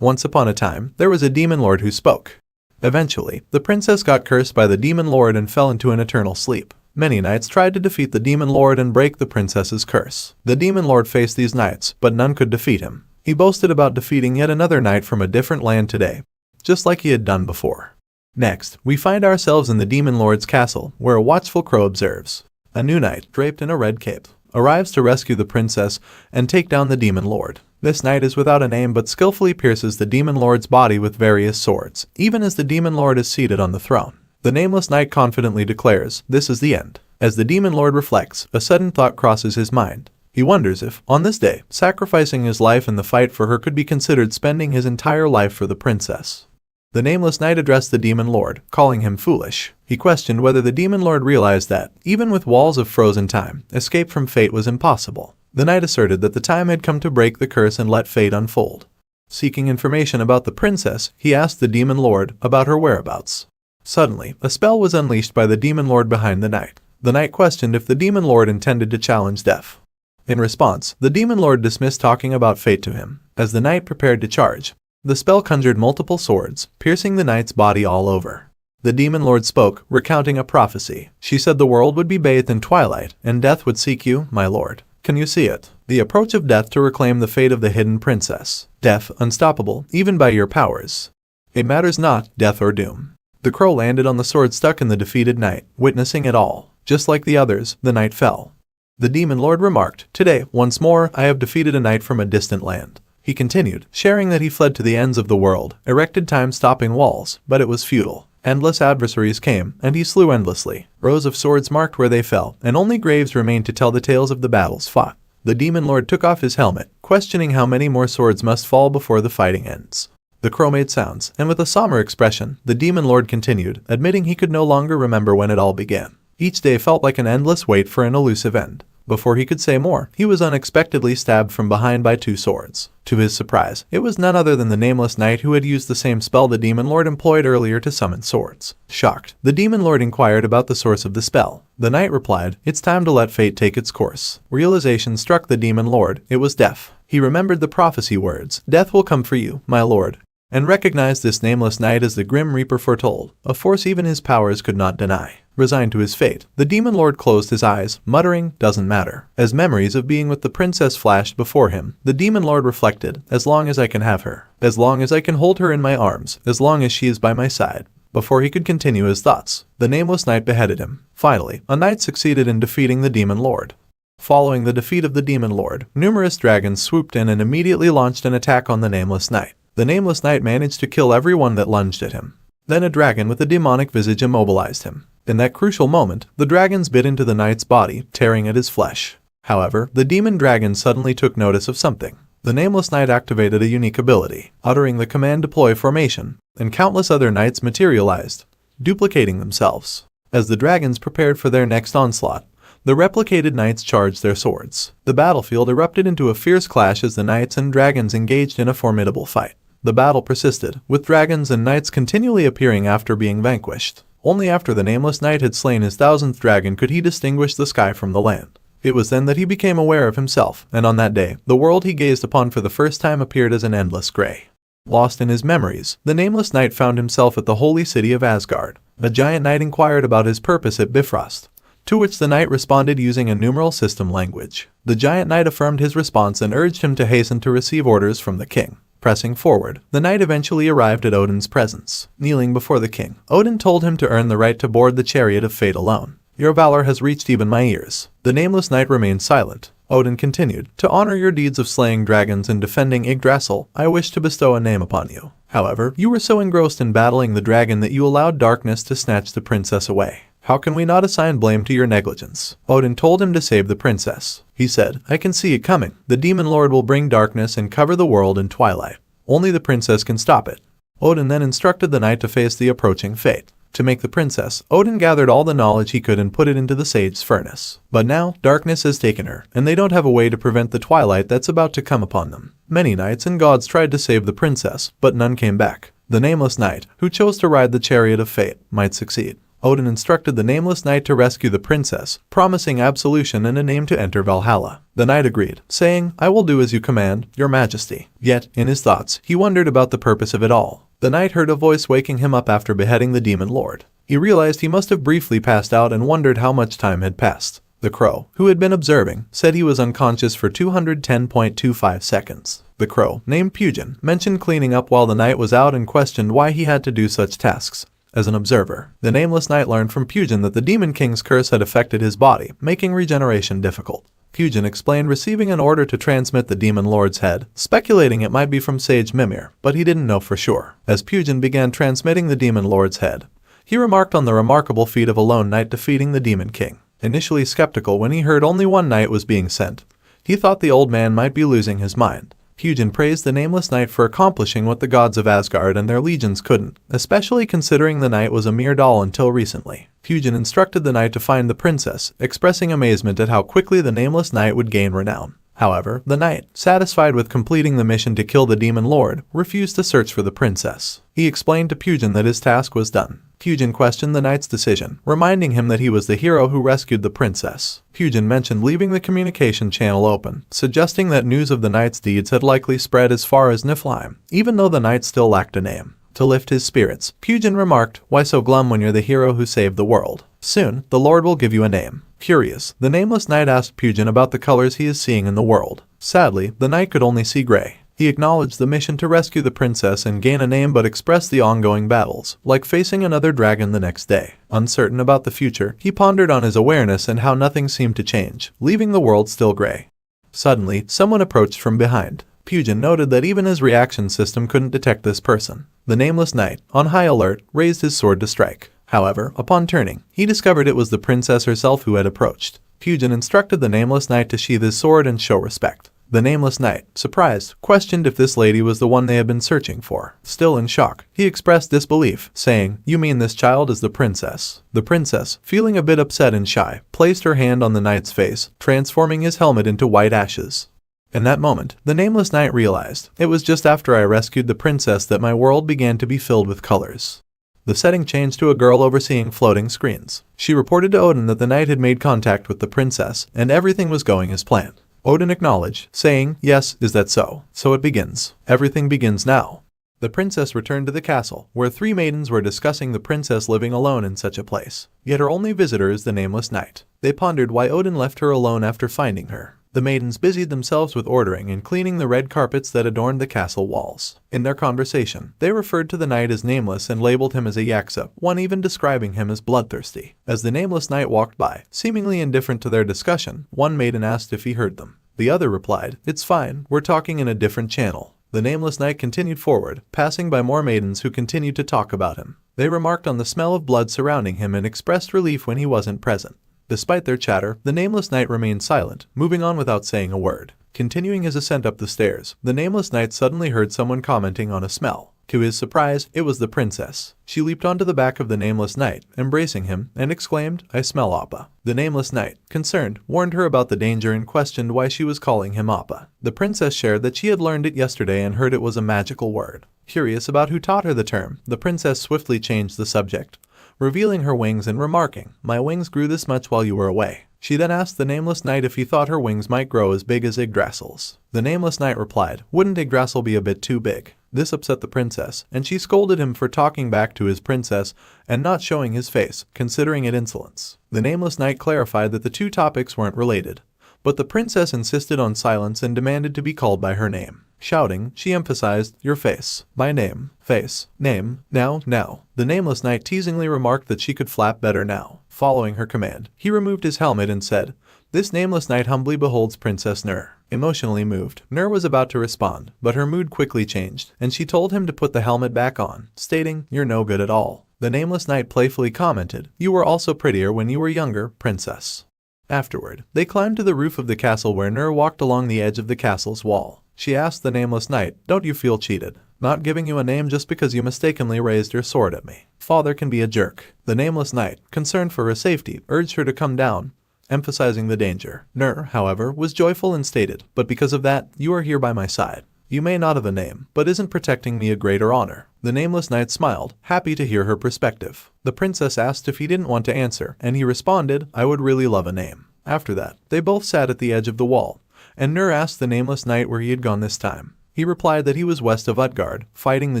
Once upon a time, there was a demon lord who spoke. Eventually, the princess got cursed by the demon lord and fell into an eternal sleep. Many knights tried to defeat the demon lord and break the princess's curse. The demon lord faced these knights, but none could defeat him. He boasted about defeating yet another knight from a different land today, just like he had done before. Next, we find ourselves in the demon lord's castle, where a watchful crow observes. A new knight, draped in a red cape, arrives to rescue the princess and take down the demon lord. This knight is without a name but skillfully pierces the demon lord's body with various swords, even as the demon lord is seated on the throne. The Nameless Knight confidently declares, "This is the end." As the demon lord reflects, a sudden thought crosses his mind. He wonders if, on this day, sacrificing his life in the fight for her could be considered spending his entire life for the princess. The Nameless Knight addressed the demon lord, calling him foolish. He questioned whether the demon lord realized that, even with walls of frozen time, escape from fate was impossible. The knight asserted that the time had come to break the curse and let fate unfold. Seeking information about the princess, he asked the demon lord about her whereabouts. Suddenly, a spell was unleashed by the demon lord behind the knight. The knight questioned if the demon lord intended to challenge death. In response, the demon lord dismissed talking about fate to him. As the knight prepared to charge, the spell conjured multiple swords, piercing the knight's body all over. The demon lord spoke, recounting a prophecy. She said the world would be bathed in twilight, and death would seek you, my lord. Can you see it? The approach of death to reclaim the fate of the hidden princess. Death, unstoppable, even by your powers. It matters not, death or doom. The crow landed on the sword stuck in the defeated knight, witnessing it all. Just like the others, the knight fell. The demon lord remarked, "Today, once more, I have defeated a knight from a distant land." He continued, sharing that he fled to the ends of the world, erected time-stopping walls, but it was futile. Endless adversaries came, and he slew endlessly. Rows of swords marked where they fell, and only graves remained to tell the tales of the battles fought. The demon lord took off his helmet, questioning how many more swords must fall before the fighting ends. The crow made sounds, and with a somber expression, the demon lord continued, admitting he could no longer remember when it all began. Each day felt like an endless wait for an elusive end. Before he could say more, he was unexpectedly stabbed from behind by two swords. To his surprise, it was none other than the Nameless Knight who had used the same spell the demon lord employed earlier to summon swords. Shocked, the demon lord inquired about the source of the spell. The knight replied, "It's time to let fate take its course." Realization struck the demon lord. It was death. He remembered the prophecy words, "Death will come for you, my lord," and recognized this Nameless Knight as the Grim Reaper foretold, a force even his powers could not deny. Resigned to his fate, the demon lord closed his eyes, muttering, "Doesn't matter." As memories of being with the princess flashed before him, the demon lord reflected, "As long as I can have her, as long as I can hold her in my arms, as long as she is by my side." Before he could continue his thoughts, the Nameless Knight beheaded him. Finally, a knight succeeded in defeating the demon lord. Following the defeat of the demon lord, numerous dragons swooped in and immediately launched an attack on the Nameless Knight. The Nameless Knight managed to kill everyone that lunged at him. Then a dragon with a demonic visage immobilized him. In that crucial moment, the dragons bit into the knight's body, tearing at his flesh. However, the demon dragon suddenly took notice of something. The Nameless Knight activated a unique ability, uttering the command deploy formation, and countless other knights materialized, duplicating themselves. As the dragons prepared for their next onslaught, the replicated knights charged their swords. The battlefield erupted into a fierce clash as the knights and dragons engaged in a formidable fight. The battle persisted, with dragons and knights continually appearing after being vanquished. Only after the Nameless Knight had slain his 1000th dragon could he distinguish the sky from the land. It was then that he became aware of himself, and on that day, the world he gazed upon for the first time appeared as an endless gray. Lost in his memories, the Nameless Knight found himself at the holy city of Asgard. A giant knight inquired about his purpose at Bifrost, to which the knight responded using a numeral system language. The giant knight affirmed his response and urged him to hasten to receive orders from the king. Pressing forward, the knight eventually arrived at Odin's presence. Kneeling before the king, Odin told him to earn the right to board the chariot of fate alone. "Your valor has reached even my ears." The Nameless Knight remained silent. Odin continued, "To honor your deeds of slaying dragons and defending Yggdrasil, I wish to bestow a name upon you. However, you were so engrossed in battling the dragon that you allowed darkness to snatch the princess away. How can we not assign blame to your negligence?" Odin told him to save the princess. He said, "I can see it coming. The demon lord will bring darkness and cover the world in twilight. Only the princess can stop it." Odin then instructed the knight to face the approaching fate. To make the princess, Odin gathered all the knowledge he could and put it into the sage's furnace. But now, darkness has taken her, and they don't have a way to prevent the twilight that's about to come upon them. Many knights and gods tried to save the princess, but none came back. The Nameless Knight, who chose to ride the chariot of fate, might succeed. Odin instructed the Nameless Knight to rescue the princess, promising absolution and a name to enter Valhalla. The knight agreed, saying, "I will do as you command, your majesty." Yet, in his thoughts, he wondered about the purpose of it all. The knight heard a voice waking him up after beheading the demon lord. He realized he must have briefly passed out and wondered how much time had passed. The crow, who had been observing, said he was unconscious for 210.25 seconds. The crow, named Pugin, mentioned cleaning up while the knight was out and questioned why he had to do such tasks. As an observer, the Nameless Knight learned from Pugin that the Demon King's curse had affected his body, making regeneration difficult. Pugin explained receiving an order to transmit the Demon Lord's head, speculating it might be from Sage Mimir, but he didn't know for sure. As Pugin began transmitting the Demon Lord's head, he remarked on the remarkable feat of a lone knight defeating the Demon King. Initially skeptical when he heard only one knight was being sent, he thought the old man might be losing his mind. Pugin praised the Nameless Knight for accomplishing what the gods of Asgard and their legions couldn't, especially considering the knight was a mere doll until recently. Pugin instructed the knight to find the princess, expressing amazement at how quickly the Nameless Knight would gain renown. However, the knight, satisfied with completing the mission to kill the demon lord, refused to search for the princess. He explained to Pugin that his task was done. Pugin questioned the knight's decision, reminding him that he was the hero who rescued the princess. Pugin mentioned leaving the communication channel open, suggesting that news of the knight's deeds had likely spread as far as Niflheim, even though the knight still lacked a name. To lift his spirits, Pugin remarked, "Why so glum when you're the hero who saved the world? Soon, the Lord will give you a name." Curious, the Nameless Knight asked Pugin about the colors he is seeing in the world. Sadly, the knight could only see gray. He acknowledged the mission to rescue the princess and gain a name but expressed the ongoing battles, like facing another dragon the next day. Uncertain about the future, he pondered on his awareness and how nothing seemed to change, leaving the world still gray. Suddenly, someone approached from behind. Pugin noted that even his reaction system couldn't detect this person. The Nameless Knight, on high alert, raised his sword to strike. However, upon turning, he discovered it was the princess herself who had approached. Pugin instructed the Nameless Knight to sheath his sword and show respect. The Nameless Knight, surprised, questioned if this lady was the one they had been searching for. Still in shock, he expressed disbelief, saying, "You mean this child is the princess?" The princess, feeling a bit upset and shy, placed her hand on the knight's face, transforming his helmet into white ashes. In that moment, the Nameless Knight realized, it was just after I rescued the princess that my world began to be filled with colors. The setting changed to a girl overseeing floating screens. She reported to Odin that the knight had made contact with the princess, and everything was going as planned. Odin acknowledged, saying, "Yes, is that so? So it begins. Everything begins now." The princess returned to the castle, where three maidens were discussing the princess living alone in such a place. Yet her only visitor is the Nameless Knight. They pondered why Odin left her alone after finding her. The maidens busied themselves with ordering and cleaning the red carpets that adorned the castle walls. In their conversation, they referred to the knight as Nameless and labeled him as a yaksa, one even describing him as bloodthirsty. As the Nameless Knight walked by, seemingly indifferent to their discussion, one maiden asked if he heard them. The other replied, "It's fine, we're talking in a different channel." The Nameless Knight continued forward, passing by more maidens who continued to talk about him. They remarked on the smell of blood surrounding him and expressed relief when he wasn't present. Despite their chatter, the Nameless Knight remained silent, moving on without saying a word. Continuing his ascent up the stairs, the Nameless Knight suddenly heard someone commenting on a smell. To his surprise, it was the princess. She leaped onto the back of the Nameless Knight, embracing him, and exclaimed, "I smell Appa." The Nameless Knight, concerned, warned her about the danger and questioned why she was calling him Appa. The princess shared that she had learned it yesterday and heard it was a magical word. Curious about who taught her the term, the princess swiftly changed the subject, revealing her wings and remarking, "My wings grew this much while you were away." She then asked the Nameless Knight if he thought her wings might grow as big as Yggdrasil's. The Nameless Knight replied, "Wouldn't Yggdrasil be a bit too big?" This upset the princess, and she scolded him for talking back to his princess and not showing his face, considering it insolence. The Nameless Knight clarified that the two topics weren't related, but the princess insisted on silence and demanded to be called by her name. Shouting, she emphasized, "Your face. My name. Face. Name. Now. Now." The Nameless Knight teasingly remarked that she could flap better now. Following her command, he removed his helmet and said, "This Nameless Knight humbly beholds Princess Nur." Emotionally moved, Nur was about to respond, but her mood quickly changed, and she told him to put the helmet back on, stating, "You're no good at all." The Nameless Knight playfully commented, "You were also prettier when you were younger, princess." Afterward, they climbed to the roof of the castle where Nur walked along the edge of the castle's wall. She asked the Nameless Knight, "Don't you feel cheated? Not giving you a name just because you mistakenly raised your sword at me. Father can be a jerk." The Nameless Knight, concerned for her safety, urged her to come down, emphasizing the danger. Nur, however, was joyful and stated, "But because of that, you are here by my side. You may not have a name, but isn't protecting me a greater honor? The Nameless Knight smiled, happy to hear her perspective. The princess asked if he didn't want to answer, and he responded, I would really love a name. After that, they both sat at the edge of the wall, and Nur asked the Nameless Knight where he had gone this time. He replied that he was west of Utgard, fighting the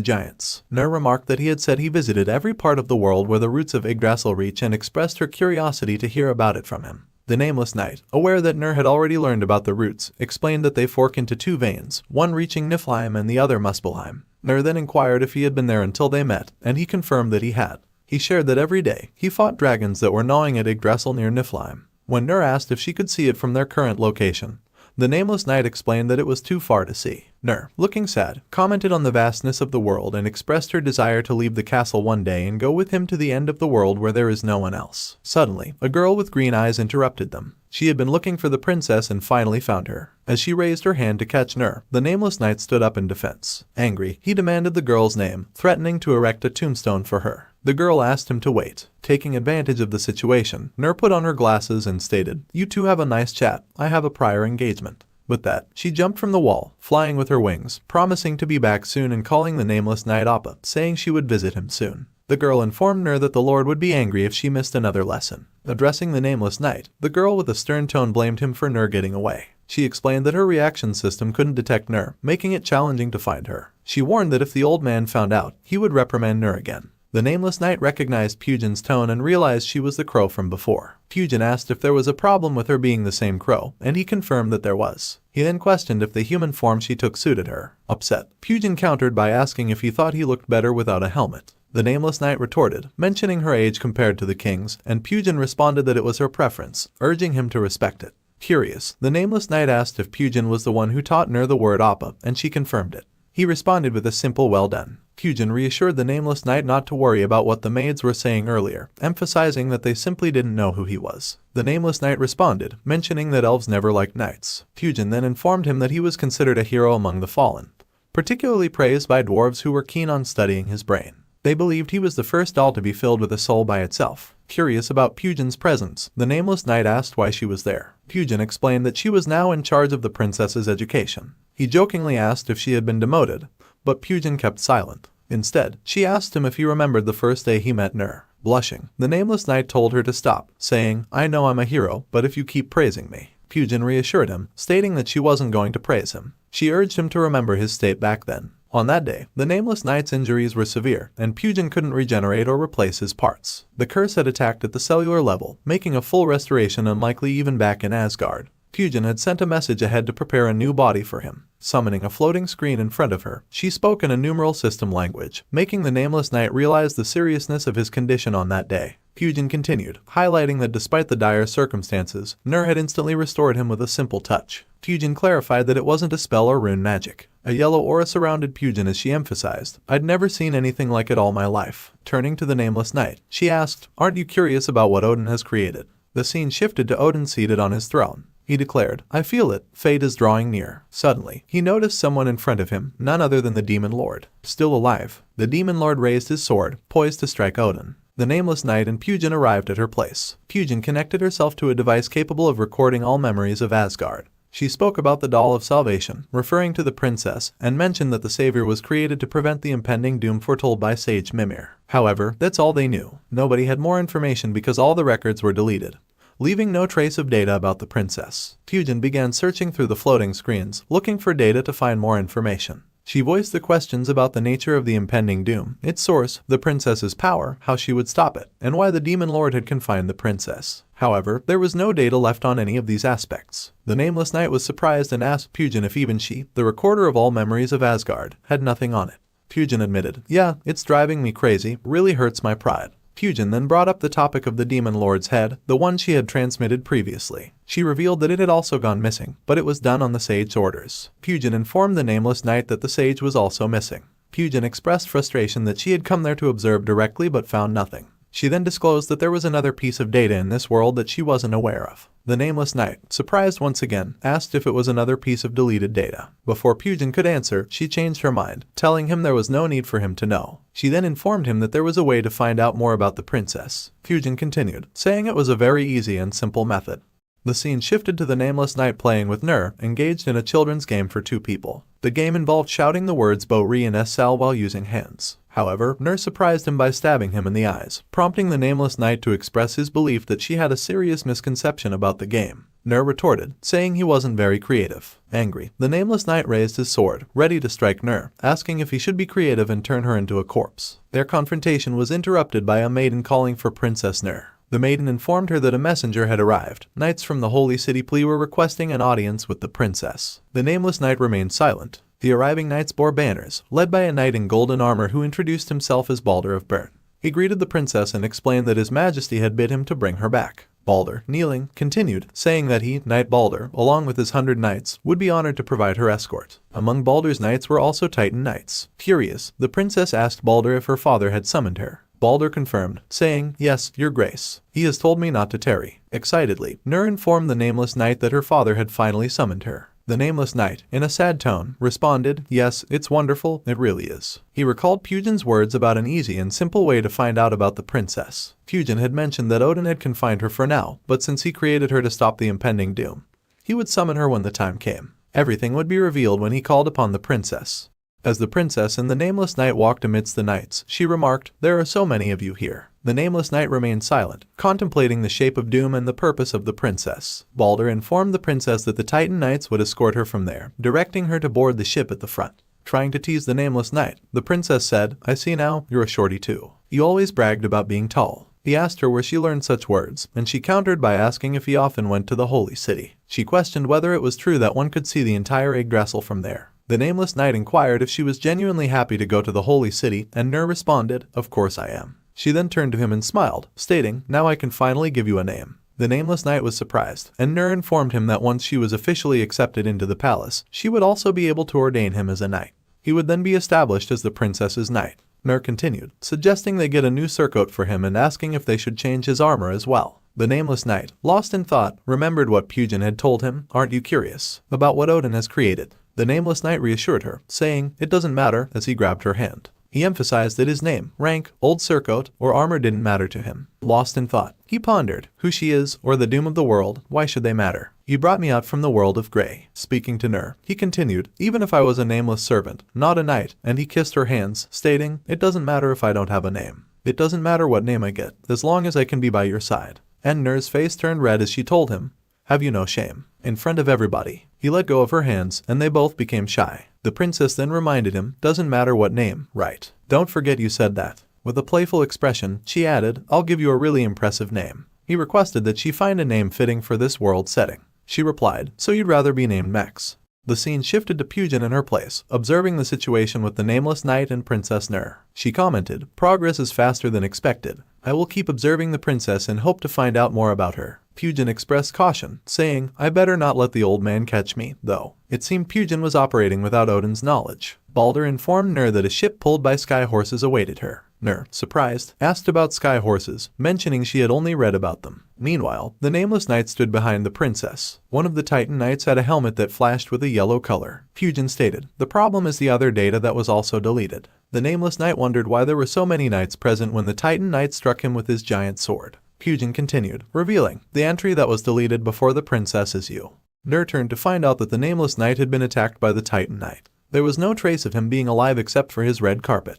giants. Nur remarked that he had said he visited every part of the world where the roots of Yggdrasil reach and expressed her curiosity to hear about it from him. The Nameless Knight, aware that Nur had already learned about the roots, explained that they fork into two veins, one reaching Niflheim and the other Muspelheim. Nur then inquired if he had been there until they met, and he confirmed that he had. He shared that every day, he fought dragons that were gnawing at Yggdrasil near Niflheim. When Nur asked if she could see it from their current location, the Nameless Knight explained that it was too far to see. Nur, looking sad, commented on the vastness of the world and expressed her desire to leave the castle one day and go with him to the end of the world where there is no one else. Suddenly, a girl with green eyes interrupted them. She had been looking for the princess and finally found her. As she raised her hand to catch Nur, the Nameless Knight stood up in defense. Angry, he demanded the girl's name, threatening to erect a tombstone for her. The girl asked him to wait. Taking advantage of the situation, Nur put on her glasses and stated, You two have a nice chat, I have a prior engagement. With that, she jumped from the wall, flying with her wings, promising to be back soon and calling the Nameless Knight Appa, saying she would visit him soon. The girl informed Nur that the Lord would be angry if she missed another lesson. Addressing the Nameless Knight, the girl with a stern tone blamed him for Nur getting away. She explained that her reaction system couldn't detect Nur, making it challenging to find her. She warned that if the old man found out, he would reprimand Nur again. The Nameless Knight recognized Pujin's tone and realized she was the crow from before. Pujin asked if there was a problem with her being the same crow, and he confirmed that there was. He then questioned if the human form she took suited her. Upset, Pujin countered by asking if he thought he looked better without a helmet. The Nameless Knight retorted, mentioning her age compared to the king's, and Pujin responded that it was her preference, urging him to respect it. Curious, the Nameless Knight asked if Pujin was the one who taught Nur the word Appa, and she confirmed it. He responded with a simple well done. Pujin reassured the Nameless Knight not to worry about what the maids were saying earlier, emphasizing that they simply didn't know who he was. The Nameless Knight responded, mentioning that elves never liked knights. Pujin then informed him that he was considered a hero among the fallen, particularly praised by dwarves who were keen on studying his brain. They believed he was the first doll to be filled with a soul by itself. Curious about Pujin's presence, the Nameless Knight asked why she was there. Pujin explained that she was now in charge of the princess's education. He jokingly asked if she had been demoted, but Pujin kept silent. Instead, she asked him if he remembered the first day he met Nur. Blushing, the Nameless Knight told her to stop, saying, I know I'm a hero, but if you keep praising me. Pujin reassured him, stating that she wasn't going to praise him. She urged him to remember his state back then. On that day, the Nameless Knight's injuries were severe, and Pujin couldn't regenerate or replace his parts. The curse had attacked at the cellular level, making a full restoration unlikely even back in Asgard. Pujin had sent a message ahead to prepare a new body for him. Summoning a floating screen in front of her, she spoke in a numeral system language, making the Nameless Knight realize the seriousness of his condition on that day. Pujin continued, highlighting that despite the dire circumstances, Nur had instantly restored him with a simple touch. Pujin clarified that it wasn't a spell or rune magic. A yellow aura surrounded Pujin as she emphasized, I'd never seen anything like it all my life. Turning to the Nameless Knight, she asked, Aren't you curious about what Odin has created? The scene shifted to Odin seated on his throne. He declared, I feel it, fate is drawing near. Suddenly, he noticed someone in front of him, none other than the Demon Lord. Still alive, the Demon Lord raised his sword, poised to strike Odin. The Nameless Knight and Pujin arrived at her place. Pujin connected herself to a device capable of recording all memories of Asgard. She spoke about the Doll of Salvation, referring to the princess, and mentioned that the savior was created to prevent the impending doom foretold by Sage Mimir. However, that's all they knew. Nobody had more information because all the records were deleted, leaving no trace of data about the princess. Pujin began searching through the floating screens, looking for data to find more information. She voiced the questions about the nature of the impending doom, its source, the princess's power, how she would stop it, and why the Demon Lord had confined the princess. However, there was no data left on any of these aspects. The Nameless Knight was surprised and asked Pujin if even she, the recorder of all memories of Asgard, had nothing on it. Pujin admitted, Yeah, it's driving me crazy, really hurts my pride. Pujin then brought up the topic of the Demon Lord's head, the one she had transmitted previously. She revealed that it had also gone missing, but it was done on the sage's orders. Pujin informed the Nameless Knight that the sage was also missing. Pujin expressed frustration that she had come there to observe directly but found nothing. She then disclosed that there was another piece of data in this world that she wasn't aware of. The Nameless Knight, surprised once again, asked if it was another piece of deleted data. Before Pujin could answer, she changed her mind, telling him there was no need for him to know. She then informed him that there was a way to find out more about the princess. Pujin continued, saying it was a very easy and simple method. The scene shifted to the Nameless Knight playing with Nur, engaged in a children's game for two people. The game involved shouting the words Bo-Ri and S-Sal while using hands. However, Nur surprised him by stabbing him in the eyes, prompting the Nameless Knight to express his belief that she had a serious misconception about the game. Nur retorted, saying he wasn't very creative. Angry, the Nameless Knight raised his sword, ready to strike Nur, asking if he should be creative and turn her into a corpse. Their confrontation was interrupted by a maiden calling for Princess Nur. The maiden informed her that a messenger had arrived. Knights from the Holy City Plea were requesting an audience with the princess. The Nameless Knight remained silent. The arriving knights bore banners, led by a knight in golden armor who introduced himself as Balder of Bern. He greeted the princess and explained that His Majesty had bid him to bring her back. Balder, kneeling, continued, saying that he, Knight Balder, along with his 100 knights, would be honored to provide her escort. Among Balder's knights were also Titan knights. Furious, the princess asked Balder if her father had summoned her. Balder confirmed, saying, "Yes, your grace. He has told me not to tarry." Excitedly, Nur informed the Nameless Knight that her father had finally summoned her. The Nameless Knight, in a sad tone, responded, "Yes, it's wonderful, it really is." He recalled Pujin's words about an easy and simple way to find out about the princess. Pujin had mentioned that Odin had confined her for now, but since he created her to stop the impending doom, he would summon her when the time came. Everything would be revealed when he called upon the princess. As the princess and the Nameless Knight walked amidst the knights, she remarked, "There are so many of you here." The Nameless Knight remained silent, contemplating the shape of doom and the purpose of the princess. Balder informed the princess that the Titan Knights would escort her from there, directing her to board the ship at the front. Trying to tease the Nameless Knight, the princess said, "I see now, you're a shorty too. You always bragged about being tall." He asked her where she learned such words, and she countered by asking if he often went to the Holy City. She questioned whether it was true that one could see the entire Yggdrasil from there. The Nameless Knight inquired if she was genuinely happy to go to the Holy City, and Nur responded, "Of course I am." She then turned to him and smiled, stating, "Now I can finally give you a name." The Nameless Knight was surprised, and Nur informed him that once she was officially accepted into the palace, she would also be able to ordain him as a knight. He would then be established as the princess's knight. Nur continued, suggesting they get a new surcoat for him and asking if they should change his armor as well. The Nameless Knight, lost in thought, remembered what Pujin had told him, "Aren't you curious about what Odin has created?" The Nameless Knight reassured her, saying, "It doesn't matter," as he grabbed her hand. He emphasized that his name, rank, old surcoat, or armor didn't matter to him. Lost in thought, he pondered, who she is, or the doom of the world, why should they matter? "You brought me out from the world of gray." Speaking to Nur, he continued, "Even if I was a nameless servant, not a knight," and he kissed her hands, stating, "It doesn't matter if I don't have a name. It doesn't matter what name I get, as long as I can be by your side." And Nur's face turned red as she told him, "Have you no shame?" In front of everybody, he let go of her hands, and they both became shy. The princess then reminded him, "Doesn't matter what name, right? Don't forget you said that." With a playful expression, she added, "I'll give you a really impressive name." He requested that she find a name fitting for this world setting. She replied, "So you'd rather be named Max?" The scene shifted to Pujin in her place, observing the situation with the Nameless Knight and Princess Nur. She commented, "Progress is faster than expected. I will keep observing the princess and hope to find out more about her." Pujin expressed caution, saying, "I better not let the old man catch me, though." It seemed Pujin was operating without Odin's knowledge. Balder informed Nur that a ship pulled by sky horses awaited her. Nur, surprised, asked about sky horses, mentioning she had only read about them. Meanwhile, the Nameless Knight stood behind the princess. One of the Titan Knights had a helmet that flashed with a yellow color. Pujin stated, "The problem is the other data that was also deleted." The Nameless Knight wondered why there were so many knights present when the Titan Knight struck him with his giant sword. Pujin continued, revealing, "The entry that was deleted before the princess is you." Nur turned to find out that the Nameless Knight had been attacked by the Titan Knight. There was no trace of him being alive except for his red carpet.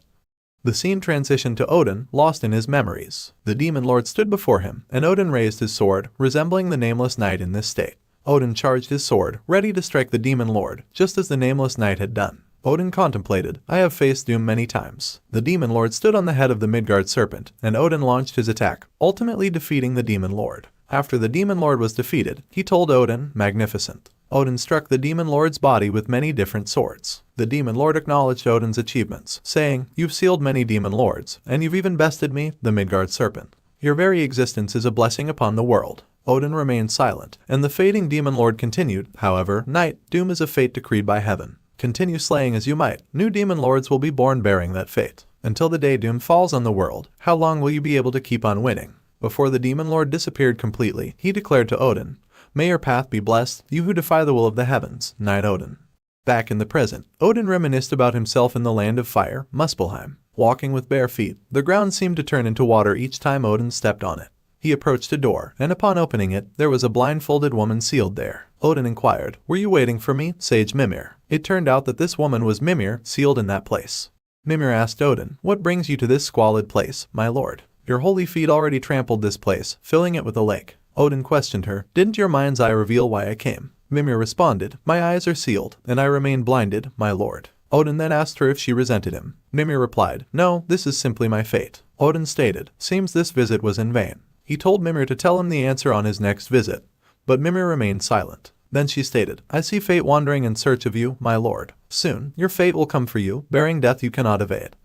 The scene transitioned to Odin, lost in his memories. The Demon Lord stood before him, and Odin raised his sword, resembling the Nameless Knight in this state. Odin charged his sword, ready to strike the Demon Lord, just as the Nameless Knight had done. Odin contemplated, "I have faced doom many times." The Demon Lord stood on the head of the Midgard serpent, and Odin launched his attack, ultimately defeating the Demon Lord. After the Demon Lord was defeated, he told Odin, "Magnificent." Odin struck the Demon Lord's body with many different swords. The Demon Lord acknowledged Odin's achievements, saying, "You've sealed many Demon Lords, and you've even bested me, the Midgard serpent. Your very existence is a blessing upon the world." Odin remained silent, and the fading Demon Lord continued, "However, Knight, doom is a fate decreed by heaven. Continue slaying as you might, new Demon Lords will be born bearing that fate. Until the day doom falls on the world, how long will you be able to keep on winning?" Before the Demon Lord disappeared completely, he declared to Odin, "May your path be blessed, you who defy the will of the heavens, Knight Odin." Back in the present, Odin reminisced about himself in the land of fire, Muspelheim. Walking with bare feet, the ground seemed to turn into water each time Odin stepped on it. He approached a door, and upon opening it, there was a blindfolded woman sealed there. Odin inquired, "Were you waiting for me, Sage Mimir?" It turned out that this woman was Mimir, sealed in that place. Mimir asked Odin, "What brings you to this squalid place, my lord? Your holy feet already trampled this place, filling it with a lake." Odin questioned her, "Didn't your mind's eye reveal why I came?" Mimir responded, "My eyes are sealed, and I remain blinded, my lord." Odin then asked her if she resented him. Mimir replied, "No, this is simply my fate." Odin stated, "Seems this visit was in vain." He told Mimir to tell him the answer on his next visit, but Mimir remained silent. Then she stated, "I see fate wandering in search of you, my lord. Soon, your fate will come for you, bearing death you cannot evade."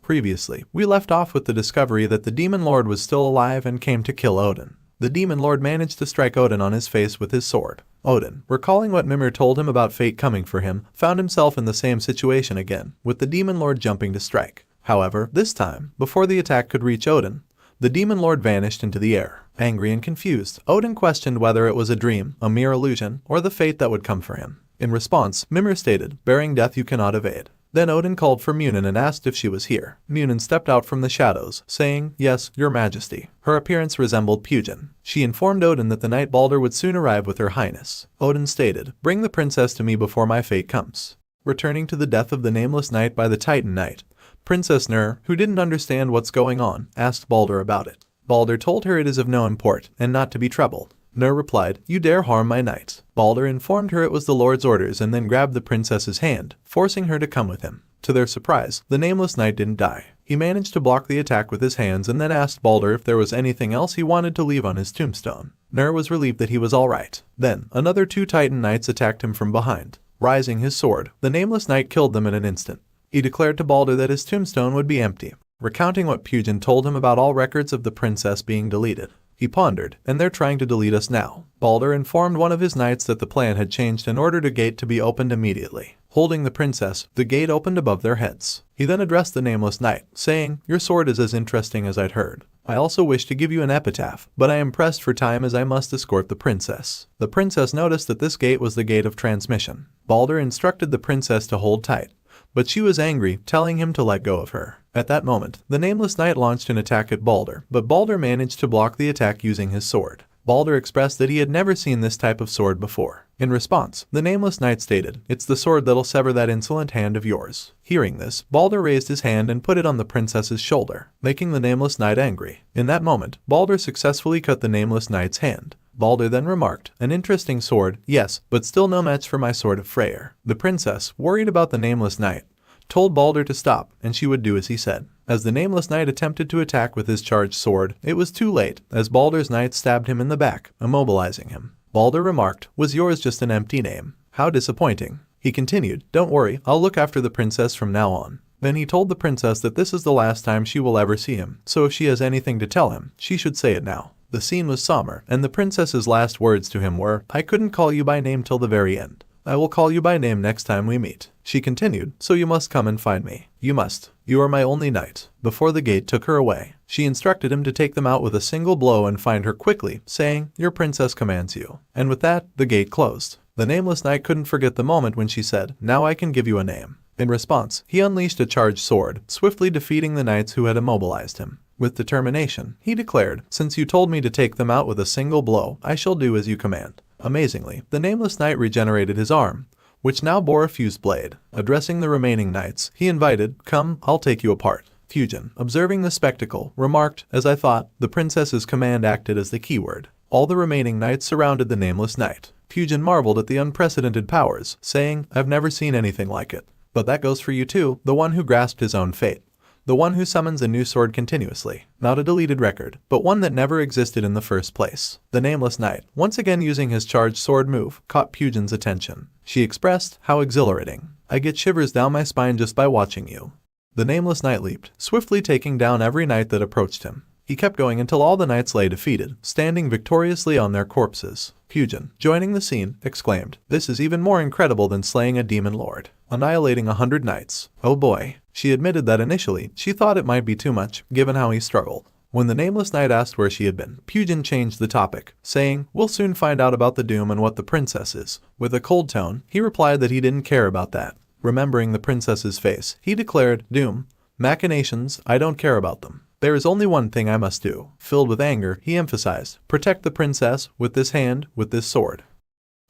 Previously, we left off with the discovery that the Demon Lord was still alive and came to kill Odin. The Demon Lord managed to strike Odin on his face with his sword. Odin, recalling what Mimir told him about fate coming for him, found himself in the same situation again, with the Demon Lord jumping to strike. However, this time, before the attack could reach Odin, the Demon Lord vanished into the air. Angry and confused, Odin questioned whether it was a dream, a mere illusion, or the fate that would come for him. In response, Mimir stated, "Bearing death you cannot evade." Then Odin called for Munin and asked if she was here. Munin stepped out from the shadows, saying, "Yes, your majesty." Her appearance resembled Pugin. She informed Odin that the knight Balder would soon arrive with her highness. Odin stated, "Bring the princess to me before my fate comes." Returning to the death of the Nameless Knight by the Titan Knight, Princess Nur, who didn't understand what's going on, asked Balder about it. Balder told her it is of no import, and not to be troubled. Nur replied, "You dare harm my knight." Balder informed her it was the Lord's orders and then grabbed the princess's hand, forcing her to come with him. To their surprise, the Nameless Knight didn't die. He managed to block the attack with his hands and then asked Balder if there was anything else he wanted to leave on his tombstone. Nur was relieved that he was alright. Then, another 2 Titan Knights attacked him from behind. Raising his sword, the Nameless Knight killed them in an instant. He declared to Balder that his tombstone would be empty, recounting what Pugin told him about all records of the princess being deleted. He pondered, "And they're trying to delete us now." Balder informed one of his knights that the plan had changed and ordered a gate to be opened immediately. Holding the princess, the gate opened above their heads. He then addressed the Nameless Knight, saying, "Your sword is as interesting as I'd heard. I also wish to give you an epitaph, but I am pressed for time as I must escort the princess." The princess noticed that this gate was the gate of transmission. Balder instructed the princess to hold tight, but she was angry, telling him to let go of her. At that moment, the Nameless Knight launched an attack at Balder, but Balder managed to block the attack using his sword. Balder expressed that he had never seen this type of sword before. In response, the Nameless Knight stated, "It's the sword that'll sever that insolent hand of yours." Hearing this, Balder raised his hand and put it on the princess's shoulder, making the Nameless Knight angry. In that moment, Balder successfully cut the Nameless Knight's hand. Balder then remarked, "An interesting sword, yes, but still no match for my sword of Freyr." The princess, worried about the Nameless Knight, told Balder to stop, and she would do as he said. As the Nameless Knight attempted to attack with his charged sword, it was too late, as Balder's knight stabbed him in the back, immobilizing him. Balder remarked, "Was yours just an empty name? How disappointing." He continued, "Don't worry, I'll look after the princess from now on." Then he told the princess that this is the last time she will ever see him, so if she has anything to tell him, she should say it now. The scene was somber, and the princess's last words to him were, "I couldn't call you by name till the very end. I will call you by name next time we meet." She continued, "So you must come and find me. You must. You are my only knight." Before the gate took her away, she instructed him to take them out with a single blow and find her quickly, saying, "Your princess commands you." And with that, the gate closed. The Nameless Knight couldn't forget the moment when she said, "Now I can give you a name." In response, he unleashed a charged sword, swiftly defeating the knights who had immobilized him. With determination, he declared, "Since you told me to take them out with a single blow, I shall do as you command." Amazingly, the Nameless Knight regenerated his arm, which now bore a fused blade. Addressing the remaining knights, he invited, "Come, I'll take you apart." Pugin, observing the spectacle, remarked, "As I thought, the princess's command acted as the keyword." All the remaining knights surrounded the Nameless Knight. Pugin marveled at the unprecedented powers, saying, "I've never seen anything like it." But that goes for you too, the one who grasped his own fate. The one who summons a new sword continuously. Not a deleted record, but one that never existed in the first place. The Nameless Knight, once again using his charged sword move, caught Pugin's attention. She expressed, "How exhilarating. I get shivers down my spine just by watching you." The Nameless Knight leaped, swiftly taking down every knight that approached him. He kept going until all the knights lay defeated, standing victoriously on their corpses. Pugin, joining the scene, exclaimed, "This is even more incredible than slaying a demon lord. Annihilating 100 knights. Oh boy." She admitted that initially, she thought it might be too much, given how he struggled. When the Nameless Knight asked where she had been, Pugin changed the topic, saying, "We'll soon find out about the doom and what the princess is." With a cold tone, he replied that he didn't care about that. Remembering the princess's face, he declared, "Doom, machinations, I don't care about them." There is only one thing I must do. Filled with anger, he emphasized, protect the princess, with this hand, with this sword.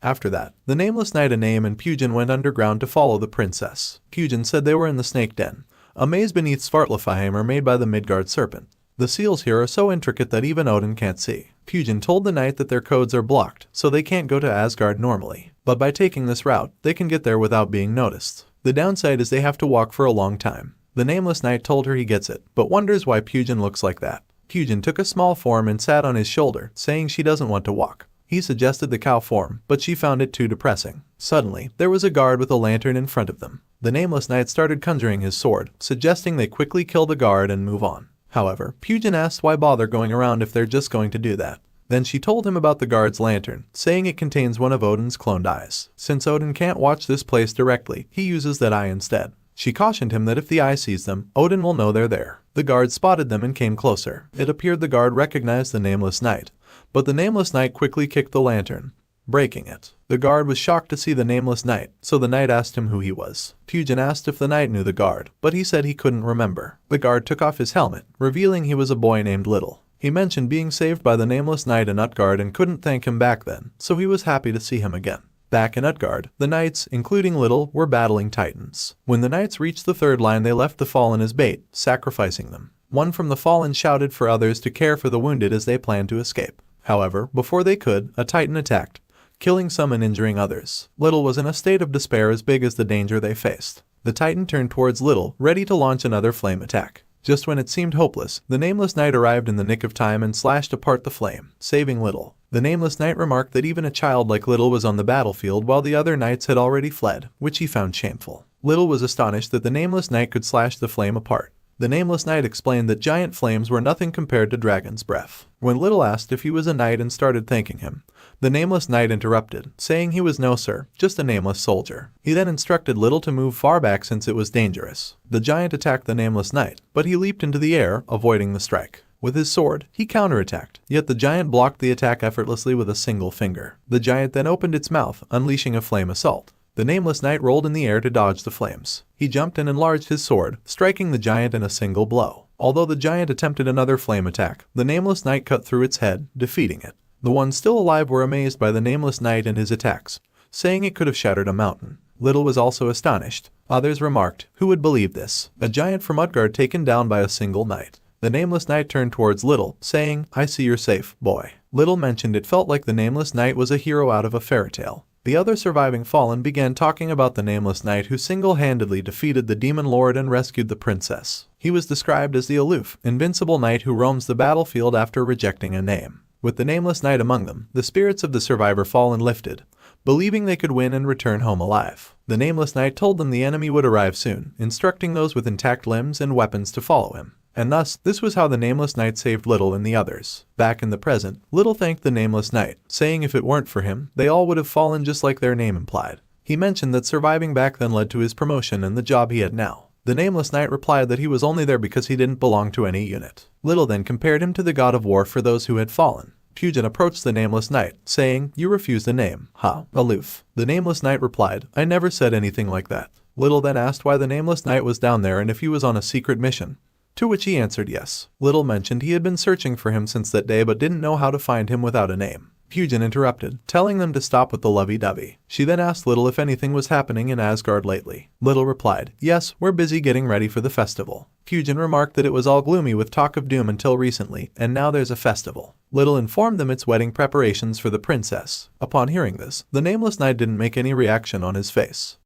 After that, the Nameless Knight Aname and Pugin went underground to follow the princess. Pugin said they were in the snake den, a maze beneath Svartalfheim made by the Midgard serpent. The seals here are so intricate that even Odin can't see. Pugin told the knight that their codes are blocked, so they can't go to Asgard normally. But by taking this route, they can get there without being noticed. The downside is they have to walk for a long time. The Nameless Knight told her he gets it, but wonders why Pugin looks like that. Pugin took a small form and sat on his shoulder, saying she doesn't want to walk. He suggested the cow form, but she found it too depressing. Suddenly, there was a guard with a lantern in front of them. The Nameless Knight started conjuring his sword, suggesting they quickly kill the guard and move on. However, Pugin asked why bother going around if they're just going to do that. Then she told him about the guard's lantern, saying it contains one of Odin's cloned eyes. Since Odin can't watch this place directly, he uses that eye instead. She cautioned him that if the eye sees them, Odin will know they're there. The guard spotted them and came closer. It appeared the guard recognized the Nameless Knight, but the Nameless Knight quickly kicked the lantern, breaking it. The guard was shocked to see the Nameless Knight, so the knight asked him who he was. Pugin asked if the knight knew the guard, but he said he couldn't remember. The guard took off his helmet, revealing he was a boy named Little. He mentioned being saved by the Nameless Knight in Utgard and couldn't thank him back then, so he was happy to see him again. Back in Utgard, the knights, including Little, were battling titans. When the knights reached the third line, they left the fallen as bait, sacrificing them. One from the fallen shouted for others to care for the wounded as they planned to escape. However, before they could, a titan attacked, killing some and injuring others. Little was in a state of despair as big as the danger they faced. The titan turned towards Little, ready to launch another flame attack. Just when it seemed hopeless, the Nameless Knight arrived in the nick of time and slashed apart the flame, saving Little. The Nameless Knight remarked that even a child like Little was on the battlefield while the other knights had already fled, which he found shameful. Little was astonished that the Nameless Knight could slash the flame apart. The Nameless Knight explained that giant flames were nothing compared to Dragon's breath. When Little asked if he was a knight and started thanking him, the Nameless Knight interrupted, saying he was no sir, just a nameless soldier. He then instructed Little to move far back since it was dangerous. The giant attacked the Nameless Knight, but he leaped into the air, avoiding the strike. With his sword, he counterattacked, yet the giant blocked the attack effortlessly with a single finger. The giant then opened its mouth, unleashing a flame assault. The Nameless Knight rolled in the air to dodge the flames. He jumped and enlarged his sword, striking the giant in a single blow. Although the giant attempted another flame attack, the Nameless Knight cut through its head, defeating it. The ones still alive were amazed by the Nameless Knight and his attacks, saying it could have shattered a mountain. Little was also astonished. Others remarked, who would believe this? A giant from Utgard taken down by a single knight. The Nameless Knight turned towards Little, saying, I see you're safe, boy. Little mentioned it felt like the Nameless Knight was a hero out of a fairy tale. The other surviving fallen began talking about the Nameless Knight who single-handedly defeated the Demon Lord and rescued the princess. He was described as the aloof, invincible knight who roams the battlefield after rejecting a name. With the Nameless Knight among them, the spirits of the survivor fallen lifted, believing they could win and return home alive. The Nameless Knight told them the enemy would arrive soon, instructing those with intact limbs and weapons to follow him. And thus, this was how the Nameless Knight saved Little and the others. Back in the present, Little thanked the Nameless Knight, saying if it weren't for him, they all would have fallen just like their name implied. He mentioned that surviving back then led to his promotion and the job he had now. The Nameless Knight replied that he was only there because he didn't belong to any unit. Little then compared him to the god of war for those who had fallen. Pugin approached the Nameless Knight, saying, you refused a name, aloof. The Nameless Knight replied, I never said anything like that. Little then asked why the Nameless Knight was down there and if he was on a secret mission. To which he answered yes. Little mentioned he had been searching for him since that day but didn't know how to find him without a name. Pugin interrupted, telling them to stop with the lovey-dovey. She then asked Little if anything was happening in Asgard lately. Little replied, yes, we're busy getting ready for the festival. Pugin remarked that it was all gloomy with talk of doom until recently, and now there's a festival. Little informed them it's wedding preparations for the princess. Upon hearing this, the Nameless Knight didn't make any reaction on his face.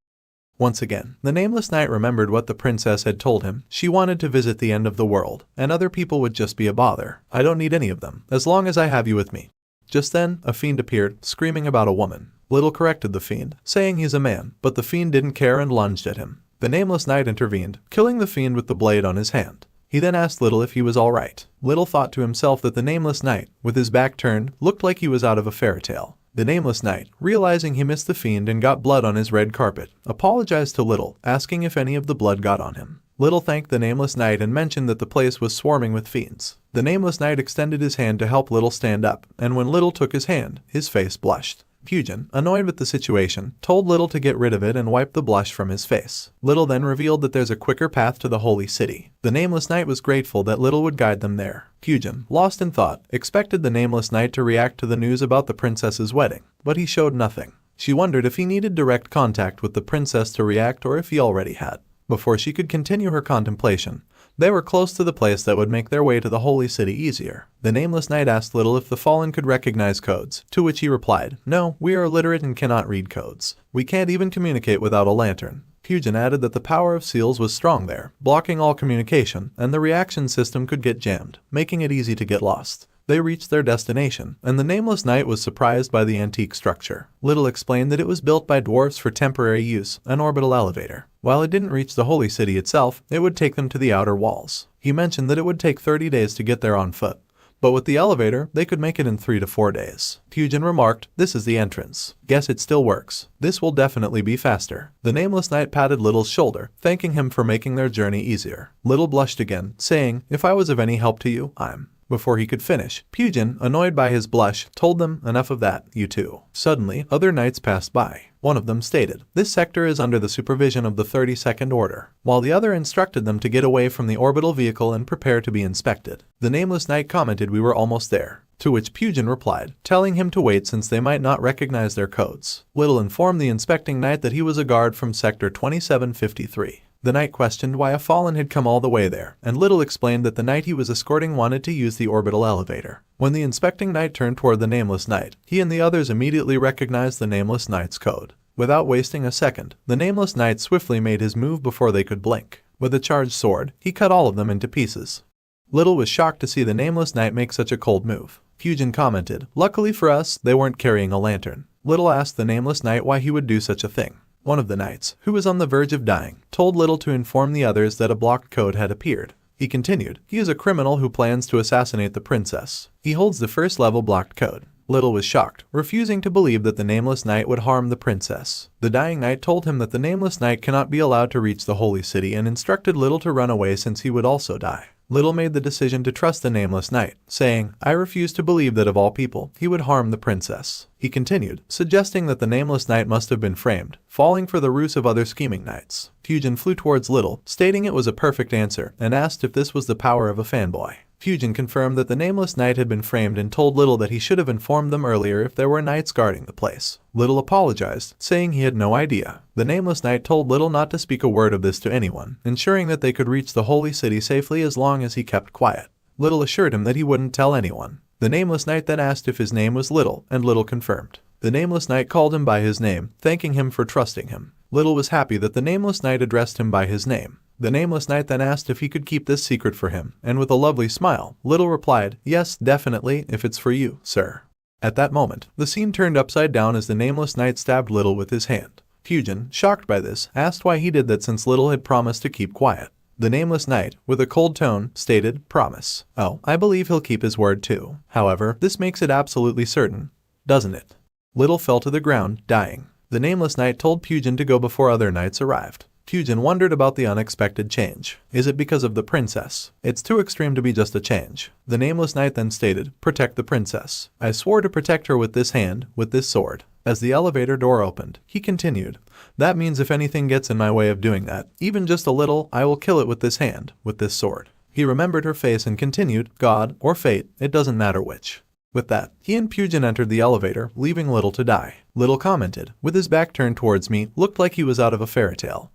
Once again, the Nameless Knight remembered what the princess had told him. She wanted to visit the end of the world, and other people would just be a bother. I don't need any of them, as long as I have you with me. Just then, a fiend appeared, screaming about a woman. Little corrected the fiend, saying he's a man, but the fiend didn't care and lunged at him. The Nameless Knight intervened, killing the fiend with the blade on his hand. He then asked Little if he was all right. Little thought to himself that the Nameless Knight, with his back turned, looked like he was out of a fairy tale. The Nameless Knight, realizing he missed the fiend and got blood on his red carpet, apologized to Little, asking if any of the blood got on him. Little thanked the Nameless Knight and mentioned that the place was swarming with fiends. The Nameless Knight extended his hand to help Little stand up, and when Little took his hand, his face blushed. Pyujin, annoyed with the situation, told Little to get rid of it and wipe the blush from his face. Little then revealed that there's a quicker path to the holy city. The Nameless Knight was grateful that Little would guide them there. Pyujin, lost in thought, expected the Nameless Knight to react to the news about the princess's wedding, but he showed nothing. She wondered if he needed direct contact with the princess to react or if he already had. Before she could continue her contemplation, they were close to the place that would make their way to the holy city easier. The Nameless Knight asked Little if the Fallen could recognize codes, to which he replied, "No, we are illiterate and cannot read codes. We can't even communicate without a lantern." Pyujin added that the power of seals was strong there, blocking all communication, and the reaction system could get jammed, making it easy to get lost. They reached their destination, and the Nameless Knight was surprised by the antique structure. Little explained that it was built by dwarfs for temporary use, an orbital elevator. While it didn't reach the holy city itself, it would take them to the outer walls. He mentioned that it would take 30 days to get there on foot, but with the elevator, they could make it in 3 to 4 days. Pyujin remarked, "This is the entrance. Guess it still works. This will definitely be faster." The Nameless Knight patted Little's shoulder, thanking him for making their journey easier. Little blushed again, saying, "If I was of any help to you, I'm..." Before he could finish, Pyujin, annoyed by his blush, told them, "Enough of that, you two." Suddenly, other knights passed by. One of them stated, "This sector is under the supervision of the 32nd Order," while the other instructed them to get away from the orbital vehicle and prepare to be inspected. The Nameless Knight commented, "We were almost there," to which Pyujin replied, telling him to wait since they might not recognize their codes. Little informed the inspecting knight that he was a guard from Sector 2753. The knight questioned why a Fallen had come all the way there, and Little explained that the knight he was escorting wanted to use the orbital elevator. When the inspecting knight turned toward the Nameless Knight, he and the others immediately recognized the Nameless Knight's code. Without wasting a second, the Nameless Knight swiftly made his move before they could blink. With a charged sword, he cut all of them into pieces. Little was shocked to see the Nameless Knight make such a cold move. Pyujin commented, "Luckily for us, they weren't carrying a lantern." Little asked the Nameless Knight why he would do such a thing. One of the knights, who was on the verge of dying, told Little to inform the others that a blocked code had appeared. He continued, "He is a criminal who plans to assassinate the princess. He holds the first level blocked code." Little was shocked, refusing to believe that the Nameless Knight would harm the princess. The dying knight told him that the Nameless Knight cannot be allowed to reach the holy city and instructed Little to run away since he would also die. Little made the decision to trust the Nameless Knight, saying, "I refuse to believe that of all people, he would harm the princess." He continued, suggesting that the Nameless Knight must have been framed, falling for the ruse of other scheming knights. Pyujin flew towards Little, stating it was a perfect answer, and asked if this was the power of a fanboy. Pyujin confirmed that the Nameless Knight had been framed and told Little that he should have informed them earlier if there were knights guarding the place. Little apologized, saying he had no idea. The Nameless Knight told Little not to speak a word of this to anyone, ensuring that they could reach the holy city safely as long as he kept quiet. Little assured him that he wouldn't tell anyone. The Nameless Knight then asked if his name was Little, and Little confirmed. The Nameless Knight called him by his name, thanking him for trusting him. Little was happy that the Nameless Knight addressed him by his name. The Nameless Knight then asked if he could keep this secret for him, and with a lovely smile, Little replied, "Yes, definitely, if it's for you, sir." At that moment, the scene turned upside down as the Nameless Knight stabbed Little with his hand. Pyujin, shocked by this, asked why he did that since Little had promised to keep quiet. The Nameless Knight, with a cold tone, stated, "Promise. Oh, I believe he'll keep his word too. However, this makes it absolutely certain, doesn't it?" Little fell to the ground, dying. The Nameless Knight told Pyujin to go before other knights arrived. Pyujin wondered about the unexpected change. Is it because of the princess? It's too extreme to be just a change. The Nameless Knight then stated, "Protect the princess. I swore to protect her with this hand, with this sword." As the elevator door opened, he continued, "That means if anything gets in my way of doing that, even just a little, I will kill it with this hand, with this sword." He remembered her face and continued, "God, or fate, it doesn't matter which." With that, he and Pyujin entered the elevator, leaving Little to die. Little commented, "With his back turned towards me, looked like he was out of a fairy tale."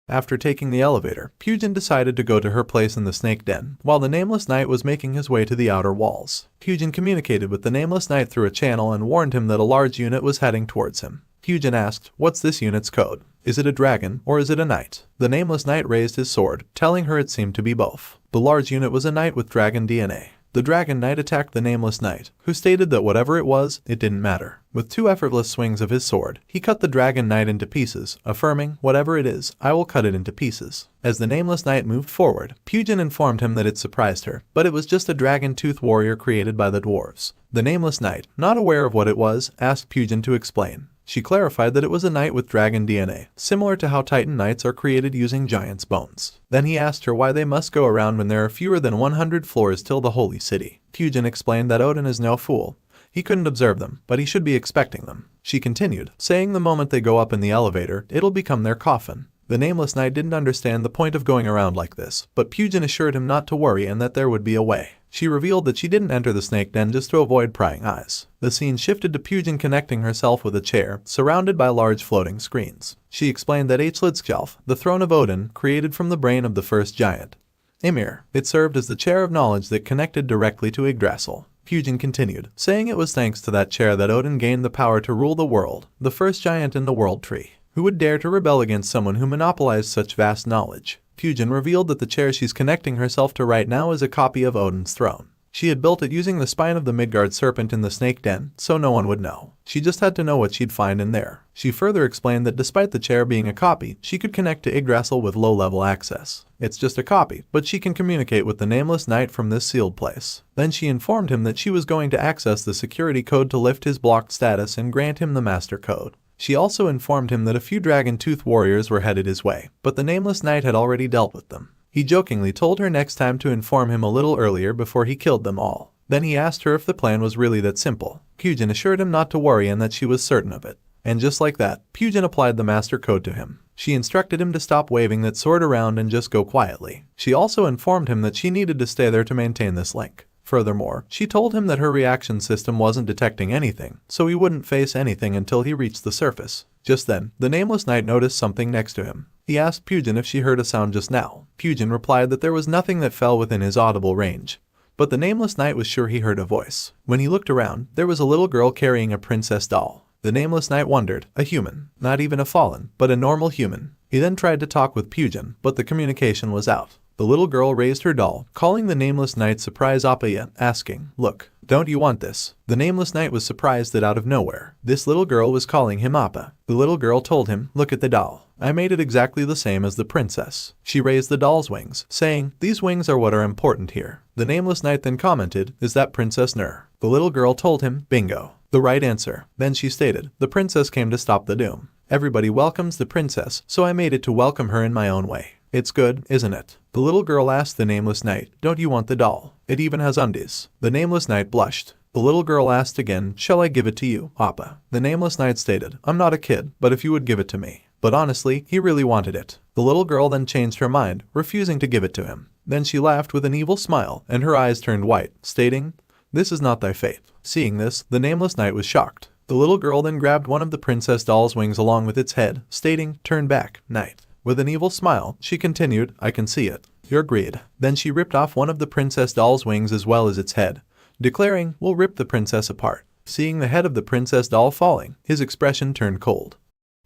After taking the elevator, Pyujin decided to go to her place in the snake den, while the Nameless Knight was making his way to the outer walls. Pyujin communicated with the Nameless Knight through a channel and warned him that a large unit was heading towards him. Pyujin asked, "What's this unit's code? Is it a dragon, or is it a knight?" The Nameless Knight raised his sword, telling her it seemed to be both. The large unit was a knight with dragon DNA. The Dragon Knight attacked the Nameless Knight, who stated that whatever it was, it didn't matter. With 2 effortless swings of his sword, he cut the Dragon Knight into pieces, affirming, "Whatever it is, I will cut it into pieces." As the Nameless Knight moved forward, Pyujin informed him that it surprised her, but it was just a dragon-tooth warrior created by the dwarves. The Nameless Knight, not aware of what it was, asked Pyujin to explain. She clarified that it was a knight with dragon DNA, similar to how Titan Knights are created using giant's bones. Then he asked her why they must go around when there are fewer than 100 floors till the holy city. Pyujin explained that Odin is no fool, He couldn't observe them, but he should be expecting them. She continued, saying the moment they go up in the elevator, it'll become their coffin. The Nameless Knight didn't understand the point of going around like this, but Pugin assured him not to worry and that there would be a way. She revealed that she didn't enter the snake den just to avoid prying eyes. The scene shifted to Pugin connecting herself with a chair, surrounded by large floating screens. She explained that Shelf, the throne of Odin, created from the brain of the first giant, Ymir. It served as the chair of knowledge that connected directly to Yggdrasil. Pugin continued, saying it was thanks to that chair that Odin gained the power to rule the world, the first giant in the world tree. Who would dare to rebel against someone who monopolized such vast knowledge? Pugin revealed that the chair she's connecting herself to right now is a copy of Odin's throne. She had built it using the spine of the Midgard serpent in the snake den, so no one would know. She just had to know what she'd find in there. She further explained that despite the chair being a copy, she could connect to Yggdrasil with low-level access. It's just a copy, but she can communicate with the Nameless Knight from this sealed place. Then she informed him that she was going to access the security code to lift his blocked status and grant him the master code. She also informed him that a few dragon-tooth warriors were headed his way, but the Nameless Knight had already dealt with them. He jokingly told her next time to inform him a little earlier before he killed them all. Then he asked her if the plan was really that simple. Pugin assured him not to worry and that she was certain of it. And just like that, Pugin applied the master code to him. She instructed him to stop waving that sword around and just go quietly. She also informed him that she needed to stay there to maintain this link. Furthermore, she told him that her reaction system wasn't detecting anything, so he wouldn't face anything until he reached the surface. Just then, the Nameless Knight noticed something next to him. He asked Pugin if she heard a sound just now. Pugin replied that there was nothing that fell within his audible range. But the Nameless Knight was sure he heard a voice. When he looked around, there was a little girl carrying a princess doll. The Nameless Knight wondered, a human, not even a fallen, but a normal human. He then tried to talk with Pugin, but the communication was out. The little girl raised her doll, calling the Nameless Knight surprise Appa, asking, "Look, don't you want this?" The Nameless Knight was surprised that out of nowhere, this little girl was calling him Appa. The little girl told him, "Look at the doll. I made it exactly the same as the princess." She raised the doll's wings, saying, "These wings are what are important here." The Nameless Knight then commented, "Is that Princess Nur?" The little girl told him, "Bingo. The right answer." Then she stated, "The princess came to stop the doom. Everybody welcomes the princess, so I made it to welcome her in my own way. It's good, isn't it?" The little girl asked the Nameless Knight, "Don't you want the doll? It even has undies." The Nameless Knight blushed. The little girl asked again, "Shall I give it to you, Appa?" The Nameless Knight stated, "I'm not a kid, but if you would give it to me." But honestly, he really wanted it. The little girl then changed her mind, refusing to give it to him. Then she laughed with an evil smile, and her eyes turned white, stating, "This is not thy fate." Seeing this, the Nameless Knight was shocked. The little girl then grabbed one of the princess doll's wings along with its head, stating, "Turn back, Knight." With an evil smile, she continued, "I can see it. Your greed." Then she ripped off one of the princess doll's wings as well as its head, declaring, "We'll rip the princess apart." Seeing the head of the princess doll falling, his expression turned cold.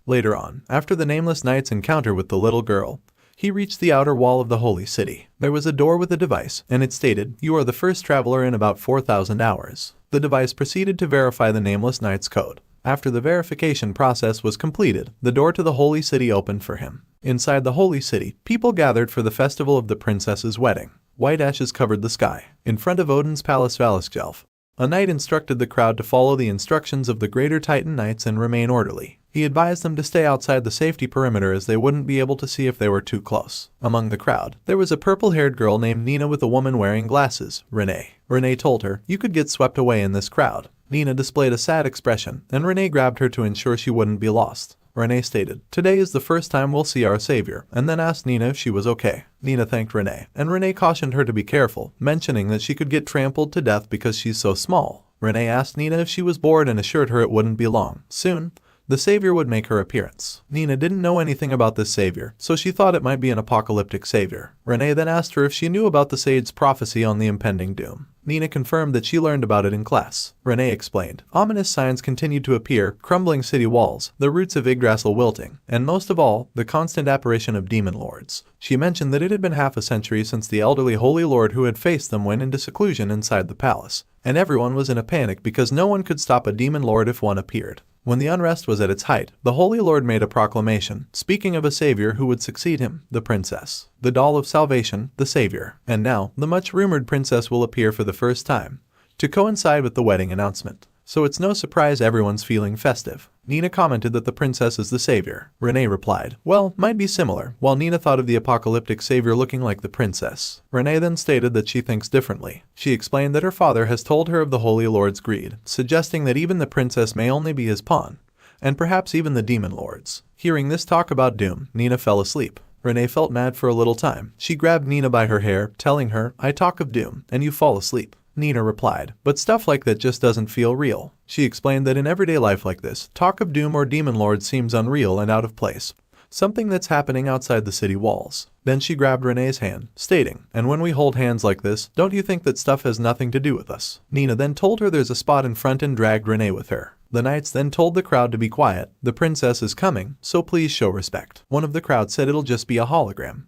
Later on, after the Nameless Knight's encounter with the little girl, he reached the outer wall of the holy city. There was a door with a device, and it stated, "You are the first traveler in about 4,000 hours. The device proceeded to verify the Nameless Knight's code. After the verification process was completed, the door to the holy city opened for him. Inside the holy city, people gathered for the festival of the princess's wedding. White ashes covered the sky. In front of Odin's palace Valskjelf, a knight instructed the crowd to follow the instructions of the greater Titan knights and remain orderly. He advised them to stay outside the safety perimeter as they wouldn't be able to see if they were too close. Among the crowd, there was a purple-haired girl named Nina with a woman wearing glasses, Renee. Renee told her, "You could get swept away in this crowd." Nina displayed a sad expression, and Renee grabbed her to ensure she wouldn't be lost. Renee stated, "Today is the first time we'll see our savior," and then asked Nina if she was okay. Nina thanked Renee, and Renee cautioned her to be careful, mentioning that she could get trampled to death because she's so small. Renee asked Nina if she was bored and assured her it wouldn't be long. Soon, the savior would make her appearance. Nina didn't know anything about this savior, so she thought it might be an apocalyptic savior. Renee then asked her if she knew about the sage's prophecy on the impending doom. Nina confirmed that she learned about it in class. Renee explained, "Ominous signs continued to appear, crumbling city walls, the roots of Yggdrasil wilting, and most of all, the constant apparition of demon lords." She mentioned that it had been half a century since the elderly Holy Lord who had faced them went into seclusion inside the palace, and everyone was in a panic because no one could stop a demon lord if one appeared. When the unrest was at its height, the Holy Lord made a proclamation, speaking of a savior who would succeed him, the princess, the doll of salvation, the savior. And now, the much-rumored princess will appear for the first time, to coincide with the wedding announcement. So it's no surprise everyone's feeling festive. Nina commented that the princess is the savior. Renee replied, well, might be similar, while Nina thought of the apocalyptic savior looking like the princess. Renee then stated that she thinks differently. She explained that her father has told her of the Holy Lord's greed, suggesting that even the princess may only be his pawn, and perhaps even the demon lords. Hearing this talk about doom, Nina fell asleep. Renee felt mad for a little time. She grabbed Nina by her hair, telling her, I talk of doom, and you fall asleep. Nina replied, but stuff like that just doesn't feel real. She explained that in everyday life like this, talk of doom or demon lords seems unreal and out of place. Something that's happening outside the city walls. Then she grabbed Renee's hand, stating, and when we hold hands like this, don't you think that stuff has nothing to do with us? Nina then told her there's a spot in front and dragged Renee with her. The knights then told the crowd to be quiet. The princess is coming, so please show respect. One of the crowd said it'll just be a hologram.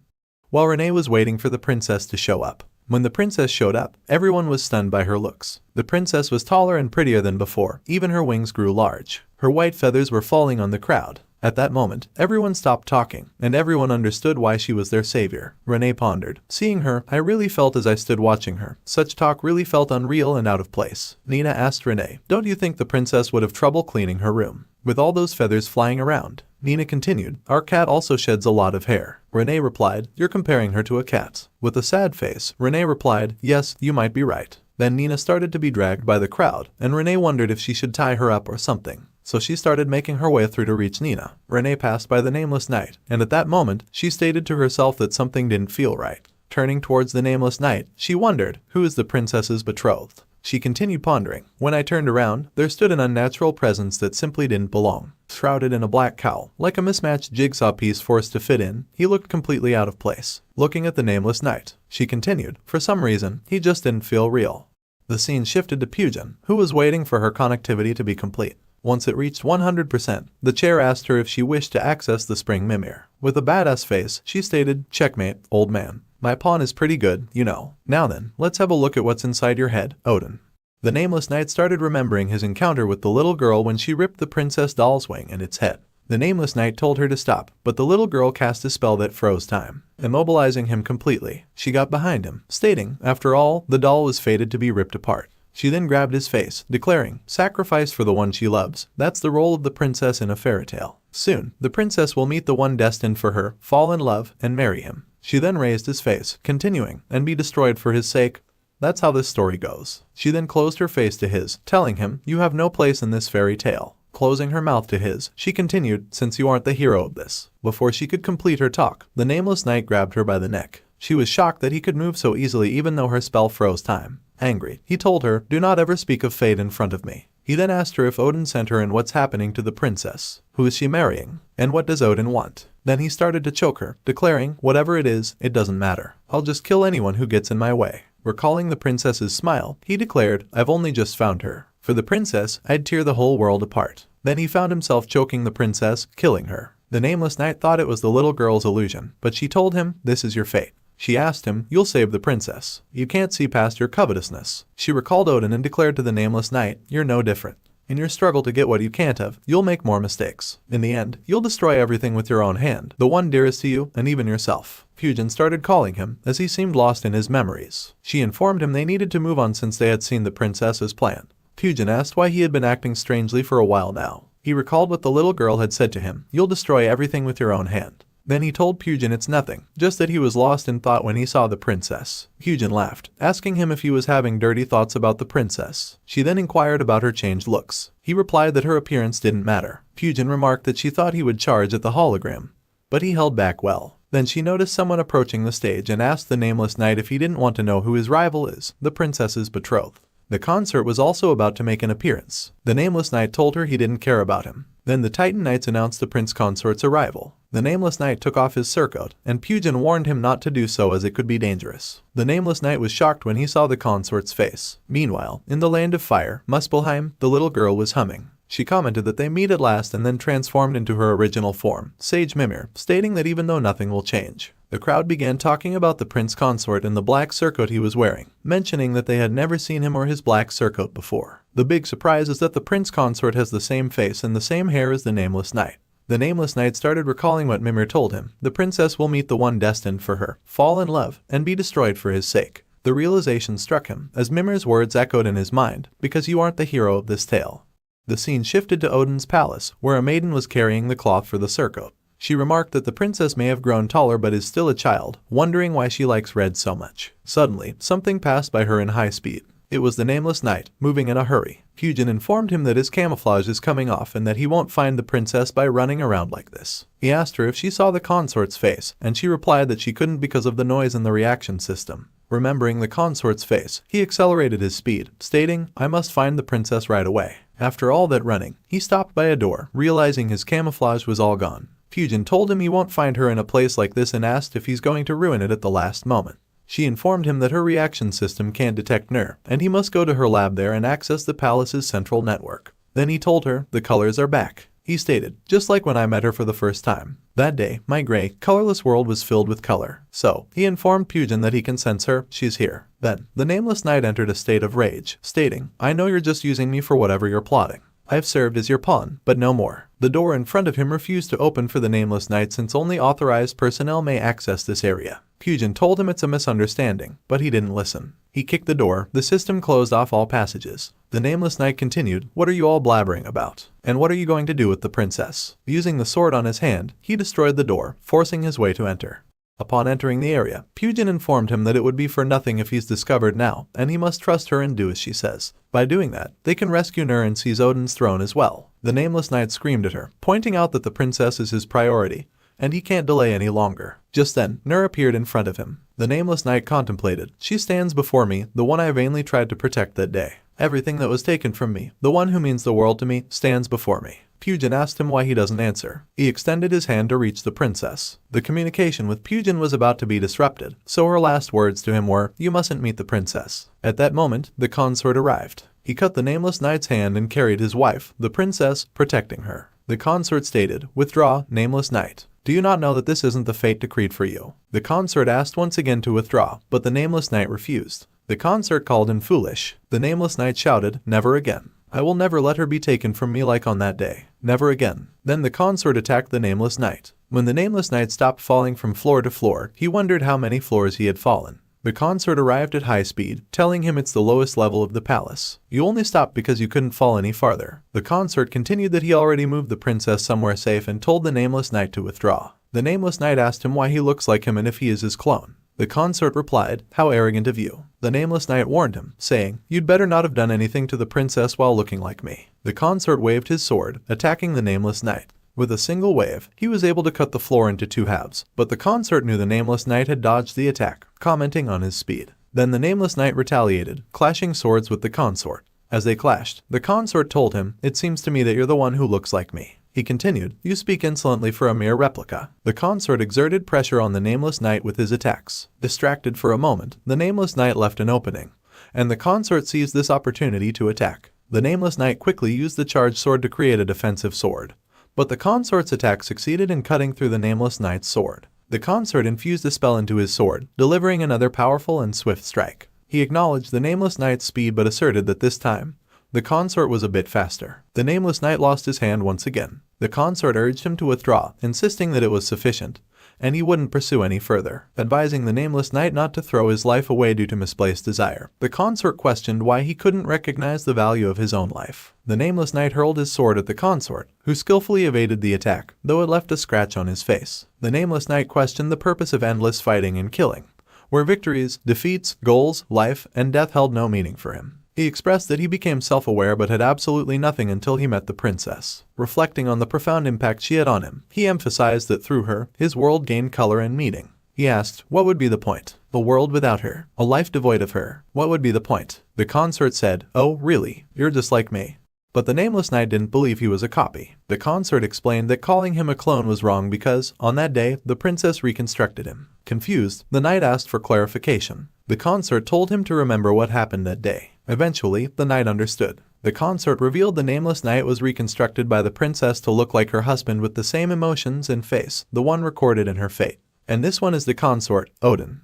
While Renee was waiting for the princess to show up. When the princess showed up, everyone was stunned by her looks. The princess was taller and prettier than before. Even her wings grew large. Her white feathers were falling on the crowd. At that moment, everyone stopped talking, and everyone understood why she was their savior. Renee pondered. Seeing her, I really felt as I stood watching her. Such talk really felt unreal and out of place. Nina asked Renee, don't you think the princess would have trouble cleaning her room with all those feathers flying around? Nina continued, our cat also sheds a lot of hair. Renee replied, you're comparing her to a cat. With a sad face, Renee replied, yes, you might be right. Then Nina started to be dragged by the crowd, and Renee wondered if she should tie her up or something. So she started making her way through to reach Nina. Renee passed by the Nameless Knight, and at that moment, she stated to herself that something didn't feel right. Turning towards the Nameless Knight, she wondered, who is the princess's betrothed? She continued pondering. When I turned around, there stood an unnatural presence that simply didn't belong. Shrouded in a black cowl, like a mismatched jigsaw piece forced to fit in, he looked completely out of place. Looking at the Nameless Knight, she continued, for some reason, he just didn't feel real. The scene shifted to Pugin, who was waiting for her connectivity to be complete. Once it reached 100%, the chair asked her if she wished to access the spring mimir. With a badass face, she stated, checkmate, old man. My pawn is pretty good, you know. Now then, let's have a look at what's inside your head, Odin. The Nameless Knight started remembering his encounter with the little girl when she ripped the princess doll's wing and its head. The Nameless Knight told her to stop, but the little girl cast a spell that froze time, immobilizing him completely. She got behind him, stating, after all, the doll was fated to be ripped apart. She then grabbed his face, declaring, sacrifice for the one she loves. That's the role of the princess in a fairy tale. Soon, the princess will meet the one destined for her, fall in love, and marry him. She then raised his face, continuing, and be destroyed for his sake. That's how this story goes. She then closed her face to his, telling him, you have no place in this fairy tale. Closing her mouth to his, she continued, since you aren't the hero of this. Before she could complete her talk, the Nameless Knight grabbed her by the neck. She was shocked that he could move so easily even though her spell froze time. Angry, he told her, do not ever speak of fate in front of me. He then asked her if Odin sent her and what's happening to the princess. Who is she marrying? And what does Odin want? Then he started to choke her, declaring, whatever it is, it doesn't matter. I'll just kill anyone who gets in my way. Recalling the princess's smile, he declared, I've only just found her. For the princess, I'd tear the whole world apart. Then he found himself choking the princess, killing her. The Nameless Knight thought it was the little girl's illusion, but she told him, this is your fate. She asked him, you'll save the princess. You can't see past your covetousness. She recalled Odin and declared to the Nameless Knight, you're no different. In your struggle to get what you can't have, you'll make more mistakes. In the end, you'll destroy everything with your own hand, the one dearest to you, and even yourself. Pugin started calling him, as he seemed lost in his memories. She informed him they needed to move on since they had seen the princess's plan. Pugin asked why he had been acting strangely for a while now. He recalled what the little girl had said to him, you'll destroy everything with your own hand. Then he told Pugin it's nothing, just that he was lost in thought when he saw the princess. Pugin laughed, asking him if he was having dirty thoughts about the princess. She then inquired about her changed looks. He replied that her appearance didn't matter. Pugin remarked that she thought he would charge at the hologram, but he held back well. Then she noticed someone approaching the stage and asked the Nameless Knight if he didn't want to know who his rival is, the princess's betrothed. The consort was also about to make an appearance. The Nameless Knight told her he didn't care about him. Then the Titan Knights announced the prince consort's arrival. The Nameless Knight took off his surcoat, and Pugin warned him not to do so as it could be dangerous. The Nameless Knight was shocked when he saw the consort's face. Meanwhile, in the land of fire, Muspelheim, the little girl was humming. She commented that they meet at last and then transformed into her original form, Sage Mimir, stating that even though nothing will change. The crowd began talking about the prince consort and the black surcoat he was wearing, mentioning that they had never seen him or his black surcoat before. The big surprise is that the prince consort has the same face and the same hair as the Nameless Knight. The Nameless Knight started recalling what Mimir told him. The princess will meet the one destined for her, fall in love, and be destroyed for his sake. The realization struck him, as Mimir's words echoed in his mind, because you aren't the hero of this tale. The scene shifted to Odin's palace, where a maiden was carrying the cloth for the surcoat. She remarked that the princess may have grown taller but is still a child, wondering why she likes red so much. Suddenly, something passed by her in high speed. It was the Nameless Knight, moving in a hurry. Hyujin informed him that his camouflage is coming off and that he won't find the princess by running around like this. He asked her if she saw the consort's face, and she replied that she couldn't because of the noise in the reaction system. Remembering the consort's face, he accelerated his speed, stating, "I must find the princess right away." After all that running, he stopped by a door, realizing his camouflage was all gone. Hyujin told him he won't find her in a place like this and asked if he's going to ruin it at the last moment. She informed him that her reaction system can't detect Nur, and he must go to her lab there and access the palace's central network. Then he told her, "The colors are back." He stated, "Just like when I met her for the first time. That day, my gray, colorless world was filled with color." So, he informed Hyujin that he can sense her, she's here. Then, the Nameless Knight entered a state of rage, stating, "I know you're just using me for whatever you're plotting. I've served as your pawn, but no more." The door in front of him refused to open for the Nameless Knight since only authorized personnel may access this area. Hyujin told him it's a misunderstanding, but he didn't listen. He kicked the door, the system closed off all passages. The Nameless Knight continued, "What are you all blabbering about? And what are you going to do with the princess?" Using the sword on his hand, he destroyed the door, forcing his way to enter. Upon entering the area, Hyujin informed him that it would be for nothing if he's discovered now, and he must trust her and do as she says. By doing that, they can rescue Nur and seize Odin's throne as well. The Nameless Knight screamed at her, pointing out that the princess is his priority, and he can't delay any longer. Just then, Nur appeared in front of him. The Nameless Knight contemplated, "She stands before me, the one I vainly tried to protect that day. Everything that was taken from me, the one who means the world to me, stands before me." Hyujin asked him why he doesn't answer. He extended his hand to reach the princess. The communication with Hyujin was about to be disrupted, so her last words to him were, "You mustn't meet the princess." At that moment, the consort arrived. He cut the Nameless Knight's hand and carried his wife, the princess, protecting her. The consort stated, "Withdraw, Nameless Knight. Do you not know that this isn't the fate decreed for you?" The consort asked once again to withdraw, but the Nameless Knight refused. The consort called him foolish. The Nameless Knight shouted, "Never again. I will never let her be taken from me like on that day. Never again." Then the consort attacked the Nameless Knight. When the Nameless Knight stopped falling from floor to floor, he wondered how many floors he had fallen. The consort arrived at high speed, telling him it's the lowest level of the palace. "You only stopped because you couldn't fall any farther." The consort continued that he already moved the princess somewhere safe and told the Nameless Knight to withdraw. The Nameless Knight asked him why he looks like him and if he is his clone. The consort replied, "How arrogant of you." The Nameless Knight warned him, saying, "You'd better not have done anything to the princess while looking like me." The consort waved his sword, attacking the Nameless Knight. With a single wave, he was able to cut the floor into two halves, but the consort knew the Nameless Knight had dodged the attack, commenting on his speed. Then the Nameless Knight retaliated, clashing swords with the consort. As they clashed, the consort told him, "It seems to me that you're the one who looks like me." He continued, "You speak insolently for a mere replica." The consort exerted pressure on the Nameless Knight with his attacks. Distracted for a moment, the Nameless Knight left an opening, and the consort seized this opportunity to attack. The Nameless Knight quickly used the charged sword to create a defensive sword, but the consort's attack succeeded in cutting through the Nameless Knight's sword. The consort infused a spell into his sword, delivering another powerful and swift strike. He acknowledged the Nameless Knight's speed but asserted that this time, the consort was a bit faster. The Nameless Knight lost his hand once again. The consort urged him to withdraw, insisting that it was sufficient, and he wouldn't pursue any further, advising the Nameless Knight not to throw his life away due to misplaced desire. The consort questioned why he couldn't recognize the value of his own life. The Nameless Knight hurled his sword at the consort, who skillfully evaded the attack, though it left a scratch on his face. The Nameless Knight questioned the purpose of endless fighting and killing, where victories, defeats, goals, life, and death held no meaning for him. He expressed that he became self-aware but had absolutely nothing until he met the princess. Reflecting on the profound impact she had on him, he emphasized that through her, his world gained color and meaning. He asked, "What would be the point? A world without her? A life devoid of her? What would be the point?" The consort said, "Oh, really? You're just like me." But the Nameless Knight didn't believe he was a copy. The consort explained that calling him a clone was wrong because, on that day, the princess reconstructed him. Confused, the knight asked for clarification. The consort told him to remember what happened that day. Eventually, the knight understood. The consort revealed the Nameless Knight was reconstructed by the princess to look like her husband with the same emotions and face, the one recorded in her fate. And this one is the consort, Odin.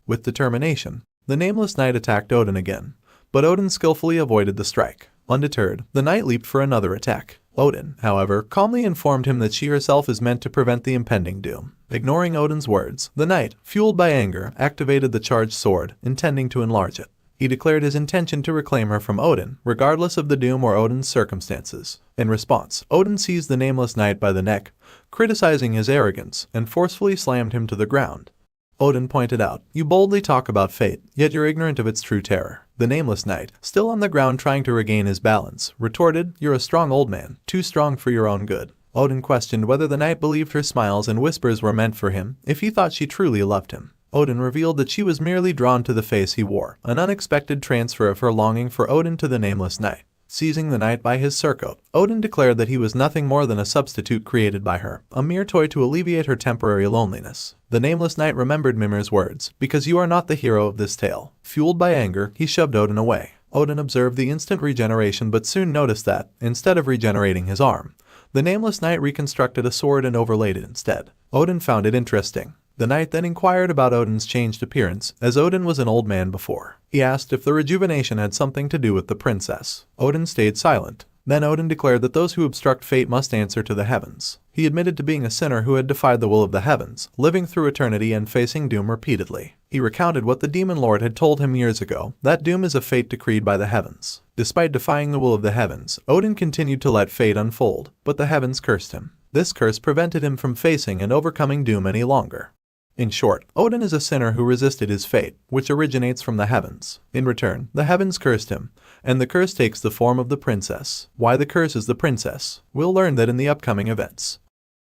With determination, the Nameless Knight attacked Odin again, but Odin skillfully avoided the strike. Undeterred, the knight leaped for another attack. Odin, however, calmly informed him that she herself is meant to prevent the impending doom. Ignoring Odin's words, the knight, fueled by anger, activated the charged sword, intending to enlarge it. He declared his intention to reclaim her from Odin, regardless of the doom or Odin's circumstances. In response, Odin seized the Nameless Knight by the neck, criticizing his arrogance, and forcefully slammed him to the ground. Odin pointed out, "You boldly talk about fate, yet you're ignorant of its true terror." The Nameless Knight, still on the ground trying to regain his balance, retorted, "You're a strong old man, too strong for your own good." Odin questioned whether the knight believed her smiles and whispers were meant for him, if he thought she truly loved him. Odin revealed that she was merely drawn to the face he wore, an unexpected transfer of her longing for Odin to the Nameless Knight. Seizing the knight by his surcoat, Odin declared that he was nothing more than a substitute created by her, a mere toy to alleviate her temporary loneliness. The Nameless Knight remembered Mimir's words, "Because you are not the hero of this tale." Fueled by anger, he shoved Odin away. Odin observed the instant regeneration but soon noticed that, instead of regenerating his arm, the Nameless Knight reconstructed a sword and overlaid it instead. Odin found it interesting. The knight then inquired about Odin's changed appearance, as Odin was an old man before. He asked if the rejuvenation had something to do with the princess. Odin stayed silent. Then Odin declared that those who obstruct fate must answer to the heavens. He admitted to being a sinner who had defied the will of the heavens, living through eternity and facing doom repeatedly. He recounted what the demon lord had told him years ago, that doom is a fate decreed by the heavens. Despite defying the will of the heavens, Odin continued to let fate unfold, but the heavens cursed him. This curse prevented him from facing and overcoming doom any longer. In short, Odin is a sinner who resisted his fate, which originates from the heavens. In return, the heavens cursed him, and the curse takes the form of the princess. Why the curse is the princess? We'll learn that in the upcoming events.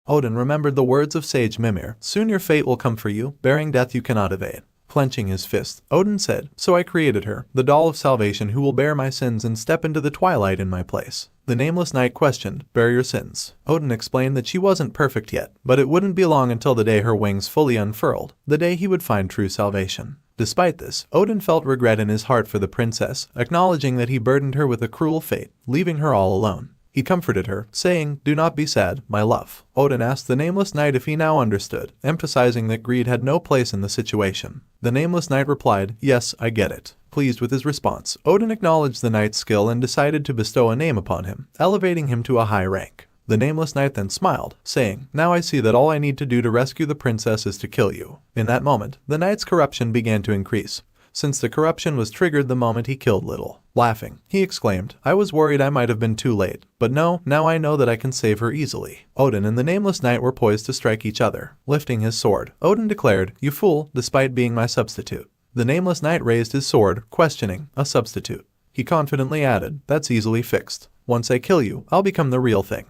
Odin remembered the words of sage Mimir, "Soon your fate will come for you, bearing death you cannot evade." Clenching his fist, Odin said, "So I created her, the doll of salvation who will bear my sins and step into the twilight in my place." The Nameless Knight questioned, "Bear your sins?" Odin explained that she wasn't perfect yet, but it wouldn't be long until the day her wings fully unfurled, the day he would find true salvation. Despite this, Odin felt regret in his heart for the princess, acknowledging that he burdened her with a cruel fate, leaving her all alone. He comforted her, saying, "Do not be sad, my love." Odin asked the Nameless Knight if he now understood, emphasizing that greed had no place in the situation. The Nameless Knight replied, "Yes, I get it." Pleased with his response, Odin acknowledged the knight's skill and decided to bestow a name upon him, elevating him to a high rank. The Nameless Knight then smiled, saying, "Now I see that all I need to do to rescue the princess is to kill you." In that moment, the knight's corruption began to increase, since the corruption was triggered the moment he killed Little. Laughing, he exclaimed, "I was worried I might have been too late, but no, now I know that I can save her easily." Odin and the Nameless Knight were poised to strike each other. Lifting his sword, Odin declared, "You fool, despite being my substitute." The Nameless Knight raised his sword, questioning, "A substitute?" He confidently added, "That's easily fixed. Once I kill you, I'll become the real thing."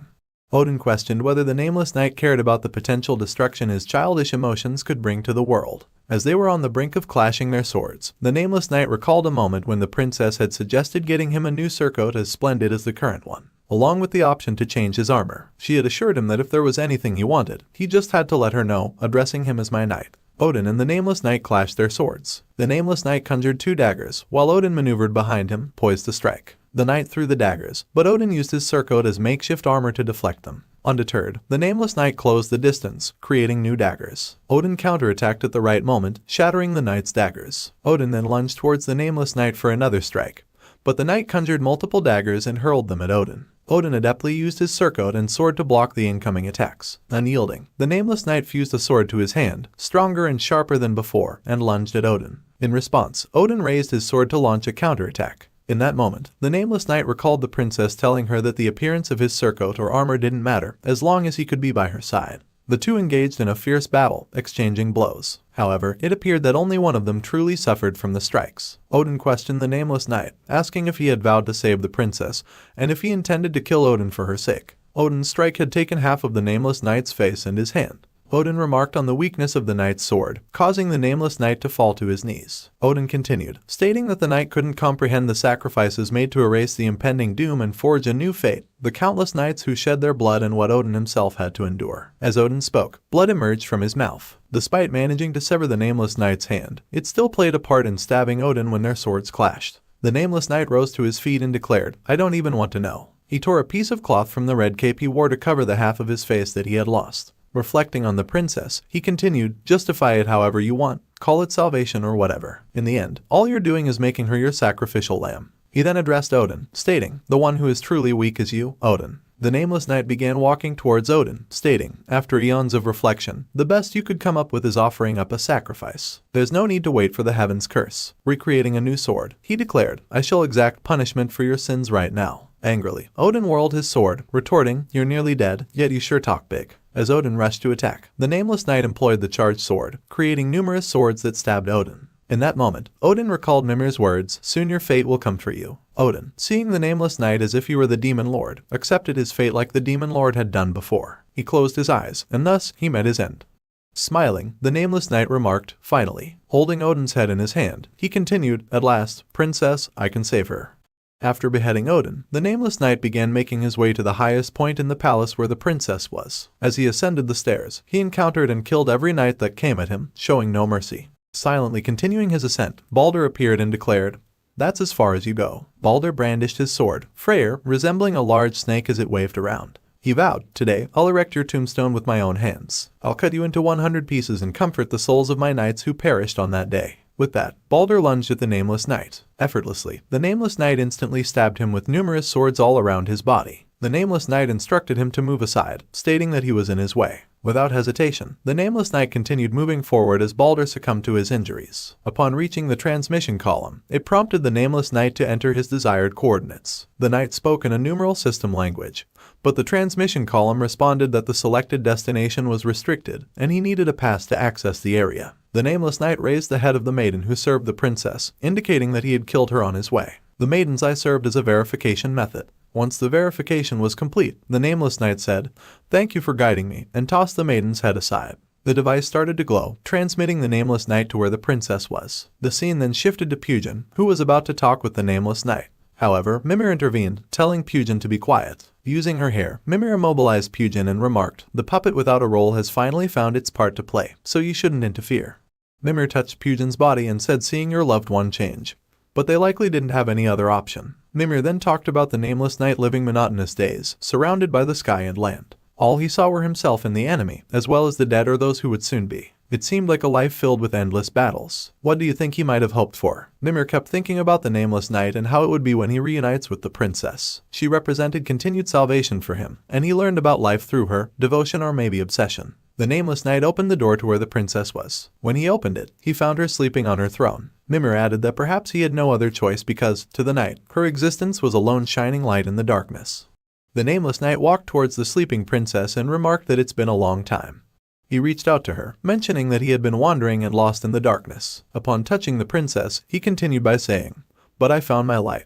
Odin questioned whether the Nameless Knight cared about the potential destruction his childish emotions could bring to the world. As they were on the brink of clashing their swords, the Nameless Knight recalled a moment when the princess had suggested getting him a new surcoat as splendid as the current one, along with the option to change his armor. She had assured him that if there was anything he wanted, he just had to let her know, addressing him as my knight. Odin and the Nameless Knight clashed their swords. The Nameless Knight conjured 2 daggers, while Odin maneuvered behind him, poised to strike. The knight threw the daggers, but Odin used his surcoat as makeshift armor to deflect them. Undeterred, the Nameless Knight closed the distance, creating new daggers. Odin counterattacked at the right moment, shattering the knight's daggers. Odin then lunged towards the Nameless Knight for another strike, but the knight conjured multiple daggers and hurled them at Odin. Odin adeptly used his surcoat and sword to block the incoming attacks. Unyielding, the Nameless Knight fused a sword to his hand, stronger and sharper than before, and lunged at Odin. In response, Odin raised his sword to launch a counterattack. In that moment, the Nameless Knight recalled the princess telling her that the appearance of his surcoat or armor didn't matter, as long as he could be by her side. The two engaged in a fierce battle, exchanging blows. However, it appeared that only one of them truly suffered from the strikes. Odin questioned the Nameless Knight, asking if he had vowed to save the princess, and if he intended to kill Odin for her sake. Odin's strike had taken half of the Nameless Knight's face and his hand. Odin remarked on the weakness of the knight's sword, causing the Nameless Knight to fall to his knees. Odin continued, stating that the knight couldn't comprehend the sacrifices made to erase the impending doom and forge a new fate, the countless knights who shed their blood and what Odin himself had to endure. As Odin spoke, blood emerged from his mouth. Despite managing to sever the Nameless Knight's hand, it still played a part in stabbing Odin when their swords clashed. The Nameless Knight rose to his feet and declared, "I don't even want to know." He tore a piece of cloth from the red cape he wore to cover the half of his face that he had lost. Reflecting on the princess, he continued, "Justify it however you want, call it salvation or whatever. In the end, all you're doing is making her your sacrificial lamb." He then addressed Odin, stating, "The one who is truly weak is you, Odin." The Nameless Knight began walking towards Odin, stating, after eons of reflection, the best you could come up with is offering up a sacrifice. There's no need to wait for the heaven's curse. Recreating a new sword, he declared, I shall exact punishment for your sins right now. Angrily, Odin whirled his sword, retorting, you're nearly dead, yet you sure talk big. As Odin rushed to attack, the Nameless Knight employed the charged sword, creating numerous swords that stabbed Odin. In that moment, Odin recalled Mimir's words, soon your fate will come for you. Odin, seeing the Nameless Knight as if he were the Demon Lord, accepted his fate like the Demon Lord had done before. He closed his eyes, and thus he met his end. Smiling, the Nameless Knight remarked, finally. Holding Odin's head in his hand, he continued, at last, Princess, I can save her. After beheading Odin, the Nameless Knight began making his way to the highest point in the palace where the princess was. As he ascended the stairs, he encountered and killed every knight that came at him, showing no mercy. Silently continuing his ascent, Balder appeared and declared, that's as far as you go. Balder brandished his sword, Freyr, resembling a large snake as it waved around. He vowed, today, I'll erect your tombstone with my own hands. I'll cut you into 100 pieces and comfort the souls of my knights who perished on that day. With that, Balder lunged at the Nameless Knight. Effortlessly, the Nameless Knight instantly stabbed him with numerous swords all around his body. The Nameless Knight instructed him to move aside, stating that he was in his way. Without hesitation, the Nameless Knight continued moving forward as Balder succumbed to his injuries. Upon reaching the transmission column, it prompted the Nameless Knight to enter his desired coordinates. The knight spoke in a numeral system language, but the transmission column responded that the selected destination was restricted, and he needed a pass to access the area. The Nameless Knight raised the head of the maiden who served the princess, indicating that he had killed her on his way. The maiden's eye served as a verification method. Once the verification was complete, the Nameless Knight said, thank you for guiding me, and tossed the maiden's head aside. The device started to glow, transmitting the Nameless Knight to where the princess was. The scene then shifted to Pugin, who was about to talk with the Nameless Knight. However, Mimir intervened, telling Pugin to be quiet. Using her hair, Mimir immobilized Pugin and remarked, the puppet without a role has finally found its part to play, so you shouldn't interfere. Mimir touched Pugin's body and said, seeing your loved one change. But they likely didn't have any other option. Mimir then talked about the Nameless Knight living monotonous days, surrounded by the sky and land. All he saw were himself and the enemy, as well as the dead or those who would soon be. It seemed like a life filled with endless battles. What do you think he might have hoped for? Mimir kept thinking about the Nameless Knight and how it would be when he reunites with the princess. She represented continued salvation for him, and he learned about life through her, devotion or maybe obsession. The Nameless Knight opened the door to where the princess was. When he opened it, he found her sleeping on her throne. Mimir added that perhaps he had no other choice because, to the knight, her existence was a lone shining light in the darkness. The Nameless Knight walked towards the sleeping princess and remarked that it's been a long time. He reached out to her, mentioning that he had been wandering and lost in the darkness. Upon touching the princess, he continued by saying, but I found my light.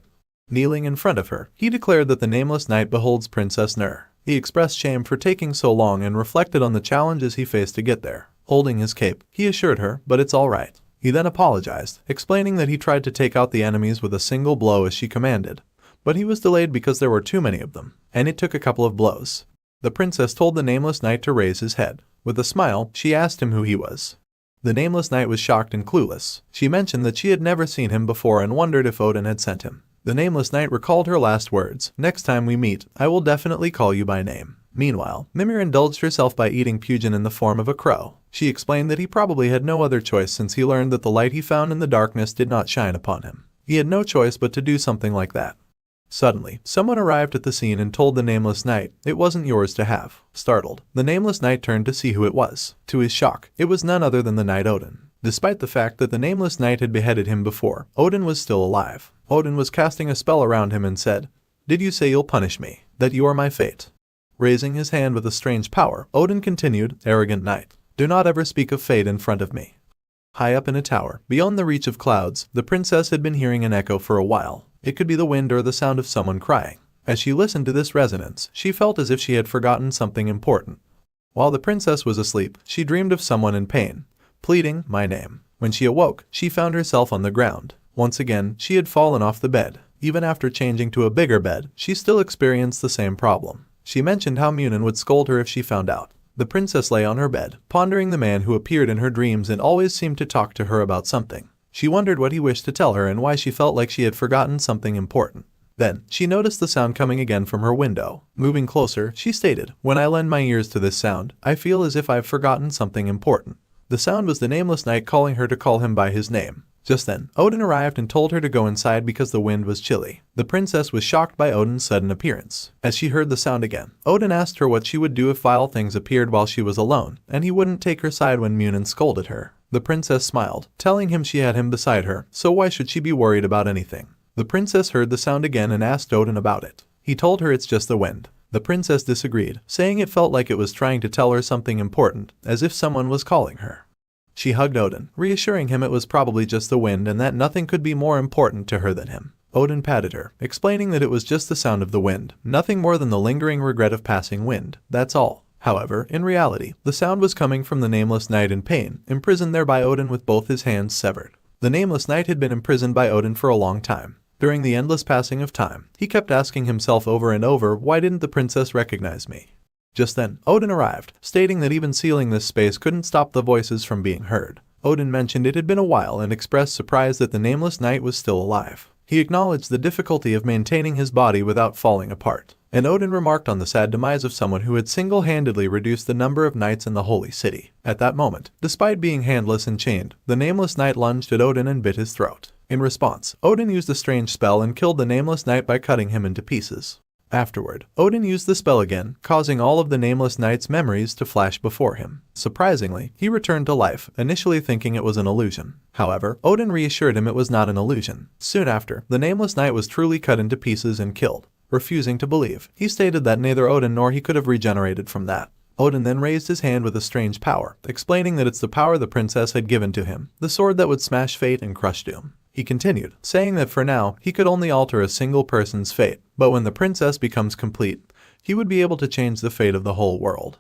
Kneeling in front of her, he declared that the Nameless Knight beholds Princess Nur. He expressed shame for taking so long and reflected on the challenges he faced to get there. Holding his cape, he assured her, but it's all right. He then apologized, explaining that he tried to take out the enemies with a single blow as she commanded. But he was delayed because there were too many of them, and it took a couple of blows. The princess told the Nameless Knight to raise his head. With a smile, she asked him who he was. The Nameless Knight was shocked and clueless. She mentioned that she had never seen him before and wondered if Odin had sent him. The Nameless Knight recalled her last words, next time we meet, I will definitely call you by name. Meanwhile, Mimir indulged herself by eating Pugin in the form of a crow. She explained that he probably had no other choice since he learned that the light he found in the darkness did not shine upon him. He had no choice but to do something like that. Suddenly, someone arrived at the scene and told the Nameless Knight, it wasn't yours to have. Startled, the Nameless Knight turned to see who it was. To his shock, it was none other than the knight Odin. Despite the fact that the Nameless Knight had beheaded him before, Odin was still alive. Odin was casting a spell around him and said, did you say you'll punish me? That you are my fate? Raising his hand with a strange power, Odin continued, arrogant knight, do not ever speak of fate in front of me. High up in a tower, beyond the reach of clouds, the princess had been hearing an echo for a while. It could be the wind or the sound of someone crying. As she listened to this resonance, she felt as if she had forgotten something important. While the princess was asleep, she dreamed of someone in pain, pleading, my name. When she awoke, she found herself on the ground. Once again, she had fallen off the bed. Even after changing to a bigger bed, she still experienced the same problem. She mentioned how Munin would scold her if she found out. The princess lay on her bed, pondering the man who appeared in her dreams and always seemed to talk to her about something. She wondered what he wished to tell her and why she felt like she had forgotten something important. Then, she noticed the sound coming again from her window. Moving closer, she stated, when I lend my ears to this sound, I feel as if I've forgotten something important. The sound was the Nameless Knight calling her to call him by his name. Just then, Odin arrived and told her to go inside because the wind was chilly. The princess was shocked by Odin's sudden appearance. As she heard the sound again, Odin asked her what she would do if vile things appeared while she was alone, and he wouldn't take her side when Munin scolded her. The princess smiled, telling him she had him beside her, so why should she be worried about anything? The princess heard the sound again and asked Odin about it. He told her it's just the wind. The princess disagreed, saying it felt like it was trying to tell her something important, as if someone was calling her. She hugged Odin, reassuring him it was probably just the wind and that nothing could be more important to her than him. Odin patted her, explaining that it was just the sound of the wind, nothing more than the lingering regret of passing wind, that's all. However, in reality, the sound was coming from the Nameless Knight in pain, imprisoned there by Odin with both his hands severed. The Nameless Knight had been imprisoned by Odin for a long time. During the endless passing of time, he kept asking himself over and over, why didn't the princess recognize me? Just then, Odin arrived, stating that even sealing this space couldn't stop the voices from being heard. Odin mentioned it had been a while and expressed surprise that the Nameless Knight was still alive. He acknowledged the difficulty of maintaining his body without falling apart. And Odin remarked on the sad demise of someone who had single-handedly reduced the number of knights in the holy city. At that moment, despite being handless and chained, the Nameless Knight lunged at Odin and bit his throat. In response, Odin used a strange spell and killed the Nameless Knight by cutting him into pieces. Afterward, Odin used the spell again, causing all of the Nameless Knight's memories to flash before him. Surprisingly, he returned to life, initially thinking it was an illusion. However, Odin reassured him it was not an illusion. Soon after, the Nameless Knight was truly cut into pieces and killed. Refusing to believe, he stated that neither Odin nor he could have regenerated from that. Odin then raised his hand with a strange power, explaining that it's the power the princess had given to him, the sword that would smash fate and crush doom. He continued, saying that for now, he could only alter a single person's fate, but when the princess becomes complete, he would be able to change the fate of the whole world.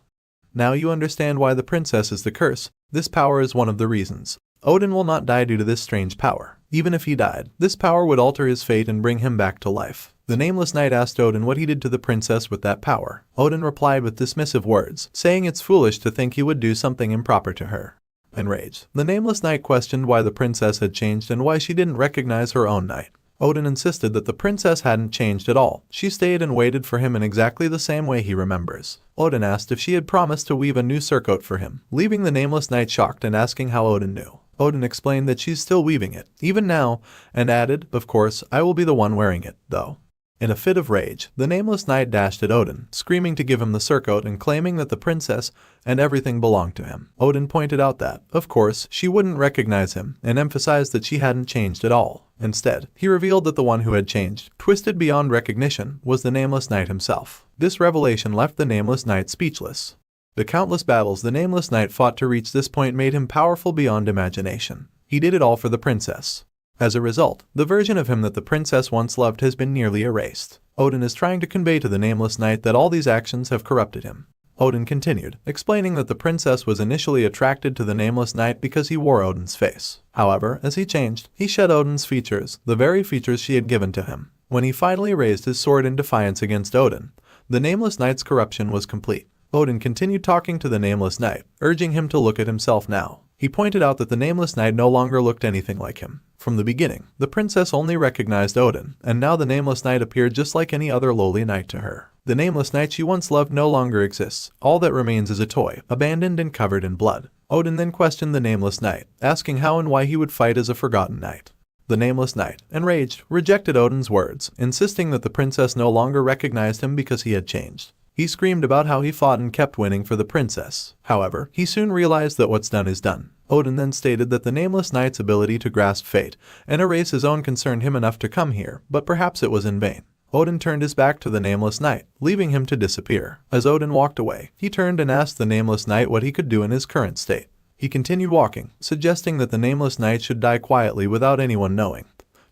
Now you understand why the princess is the curse. This power is one of the reasons. Odin will not die due to this strange power. Even if he died, this power would alter his fate and bring him back to life. The Nameless Knight asked Odin what he did to the princess with that power. Odin replied with dismissive words, saying it's foolish to think he would do something improper to her. Enraged, the Nameless Knight questioned why the princess had changed and why she didn't recognize her own knight. Odin insisted that the princess hadn't changed at all. She stayed and waited for him in exactly the same way he remembers. Odin asked if she had promised to weave a new surcoat for him, leaving the Nameless Knight shocked and asking how Odin knew. Odin explained that she's still weaving it, even now, and added, of course, I will be the one wearing it, though. In a fit of rage, the Nameless Knight dashed at Odin, screaming to give him the surcoat and claiming that the princess and everything belonged to him. Odin pointed out that, of course, she wouldn't recognize him and emphasized that she hadn't changed at all. Instead, he revealed that the one who had changed, twisted beyond recognition, was the Nameless Knight himself. This revelation left the Nameless Knight speechless. The countless battles the Nameless Knight fought to reach this point made him powerful beyond imagination. He did it all for the princess. As a result, the version of him that the princess once loved has been nearly erased. Odin is trying to convey to the Nameless Knight that all these actions have corrupted him. Odin continued, explaining that the princess was initially attracted to the Nameless Knight because he wore Odin's face. However, as he changed, he shed Odin's features, the very features she had given to him. When he finally raised his sword in defiance against Odin, the Nameless Knight's corruption was complete. Odin continued talking to the Nameless Knight, urging him to look at himself now. He pointed out that the Nameless Knight no longer looked anything like him. From the beginning, the princess only recognized Odin, and now the Nameless Knight appeared just like any other lowly knight to her. The Nameless Knight she once loved no longer exists. All that remains is a toy, abandoned and covered in blood. Odin then questioned the Nameless Knight, asking how and why he would fight as a forgotten knight. The Nameless Knight, enraged, rejected Odin's words, insisting that the princess no longer recognized him because he had changed. He screamed about how he fought and kept winning for the princess. However, he soon realized that what's done is done. Odin then stated that the Nameless Knight's ability to grasp fate and erase his own concerned him enough to come here, but perhaps it was in vain. Odin turned his back to the Nameless Knight, leaving him to disappear. As Odin walked away, he turned and asked the Nameless Knight what he could do in his current state. He continued walking, suggesting that the Nameless Knight should die quietly without anyone knowing,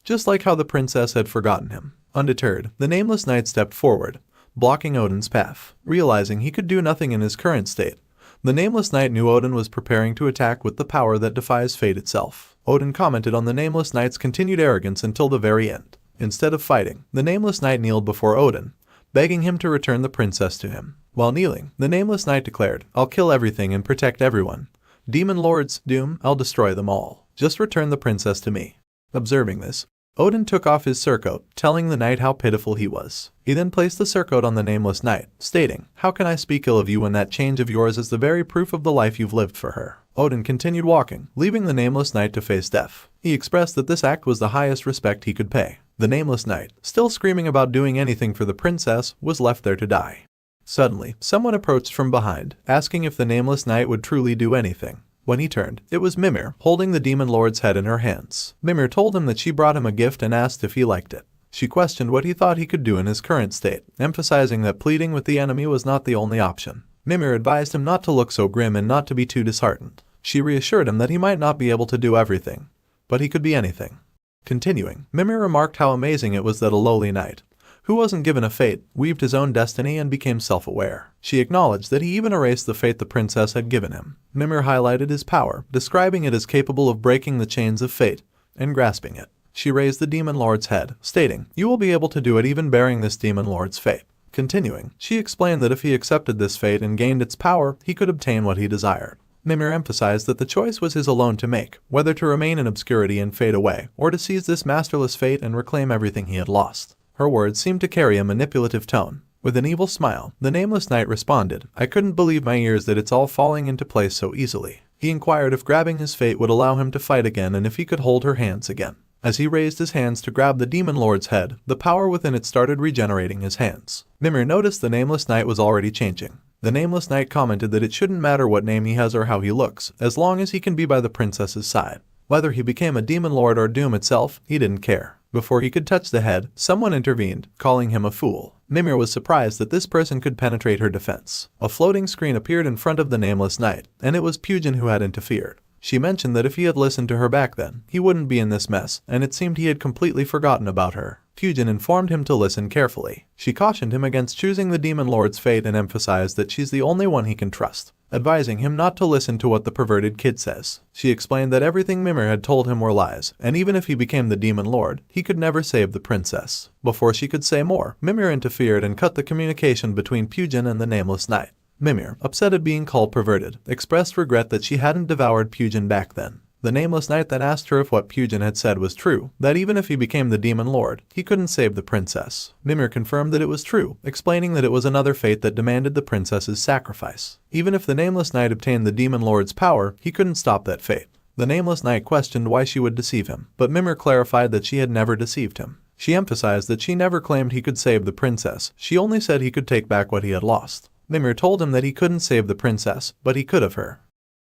just like how the princess had forgotten him. Undeterred, the Nameless Knight stepped forward, blocking Odin's path. Realizing he could do nothing in his current state, the Nameless Knight knew Odin was preparing to attack with the power that defies fate itself. Odin commented on the Nameless Knight's continued arrogance until the very end. Instead of fighting, the Nameless Knight kneeled before Odin, begging him to return the princess to him. While kneeling, the Nameless Knight declared, I'll kill everything and protect everyone. Demon Lords, Doom, I'll destroy them all. Just return the princess to me. Observing this, Odin took off his surcoat, telling the knight how pitiful he was. He then placed the surcoat on the Nameless Knight, stating, "How can I speak ill of you when that change of yours is the very proof of the life you've lived for her?" Odin continued walking, leaving the Nameless Knight to face death. He expressed that this act was the highest respect he could pay. The Nameless Knight, still screaming about doing anything for the princess, was left there to die. Suddenly, someone approached from behind, asking if the Nameless Knight would truly do anything. When he turned, it was Mimir, holding the Demon Lord's head in her hands. Mimir told him that she brought him a gift and asked if he liked it. She questioned what he thought he could do in his current state, emphasizing that pleading with the enemy was not the only option. Mimir advised him not to look so grim and not to be too disheartened. She reassured him that he might not be able to do everything, but he could be anything. Continuing, Mimir remarked how amazing it was that a lowly knight, who wasn't given a fate, weaved his own destiny and became self-aware. She acknowledged that he even erased the fate the princess had given him. Mimir highlighted his power, describing it as capable of breaking the chains of fate and grasping it. She raised the Demon Lord's head, stating, "You will be able to do it even bearing this Demon Lord's fate." Continuing, she explained that if he accepted this fate and gained its power, he could obtain what he desired. Mimir emphasized that the choice was his alone to make, whether to remain in obscurity and fade away, or to seize this masterless fate and reclaim everything he had lost. Her words seemed to carry a manipulative tone. With an evil smile, the Nameless Knight responded, "I couldn't believe my ears that it's all falling into place so easily." He inquired if grabbing his fate would allow him to fight again and if he could hold her hands again. As he raised his hands to grab the Demon Lord's head, the power within it started regenerating his hands. Mimir noticed the Nameless Knight was already changing. The Nameless Knight commented that it shouldn't matter what name he has or how he looks, as long as he can be by the princess's side. Whether he became a Demon Lord or Doom itself, he didn't care. Before he could touch the head, someone intervened, calling him a fool. Mimir was surprised that this person could penetrate her defense. A floating screen appeared in front of the Nameless Knight, and it was Pugin who had interfered. She mentioned that if he had listened to her back then, he wouldn't be in this mess, and it seemed he had completely forgotten about her. Pugin informed him to listen carefully. She cautioned him against choosing the Demon Lord's fate and emphasized that she's the only one he can trust, advising him not to listen to what the perverted kid says. She explained that everything Mimir had told him were lies, and even if he became the Demon Lord, he could never save the princess. Before she could say more, Mimir interfered and cut the communication between Pugin and the Nameless Knight. Mimir, upset at being called perverted, expressed regret that she hadn't devoured Pugin back then. The Nameless Knight then asked her if what Pugin had said was true, that even if he became the Demon Lord, he couldn't save the princess. Mimir confirmed that it was true, explaining that it was another fate that demanded the princess's sacrifice. Even if the Nameless Knight obtained the Demon Lord's power, he couldn't stop that fate. The Nameless Knight questioned why she would deceive him, but Mimir clarified that she had never deceived him. She emphasized that she never claimed he could save the princess, she only said he could take back what he had lost. Mimir told him that he couldn't save the princess, but he could have her.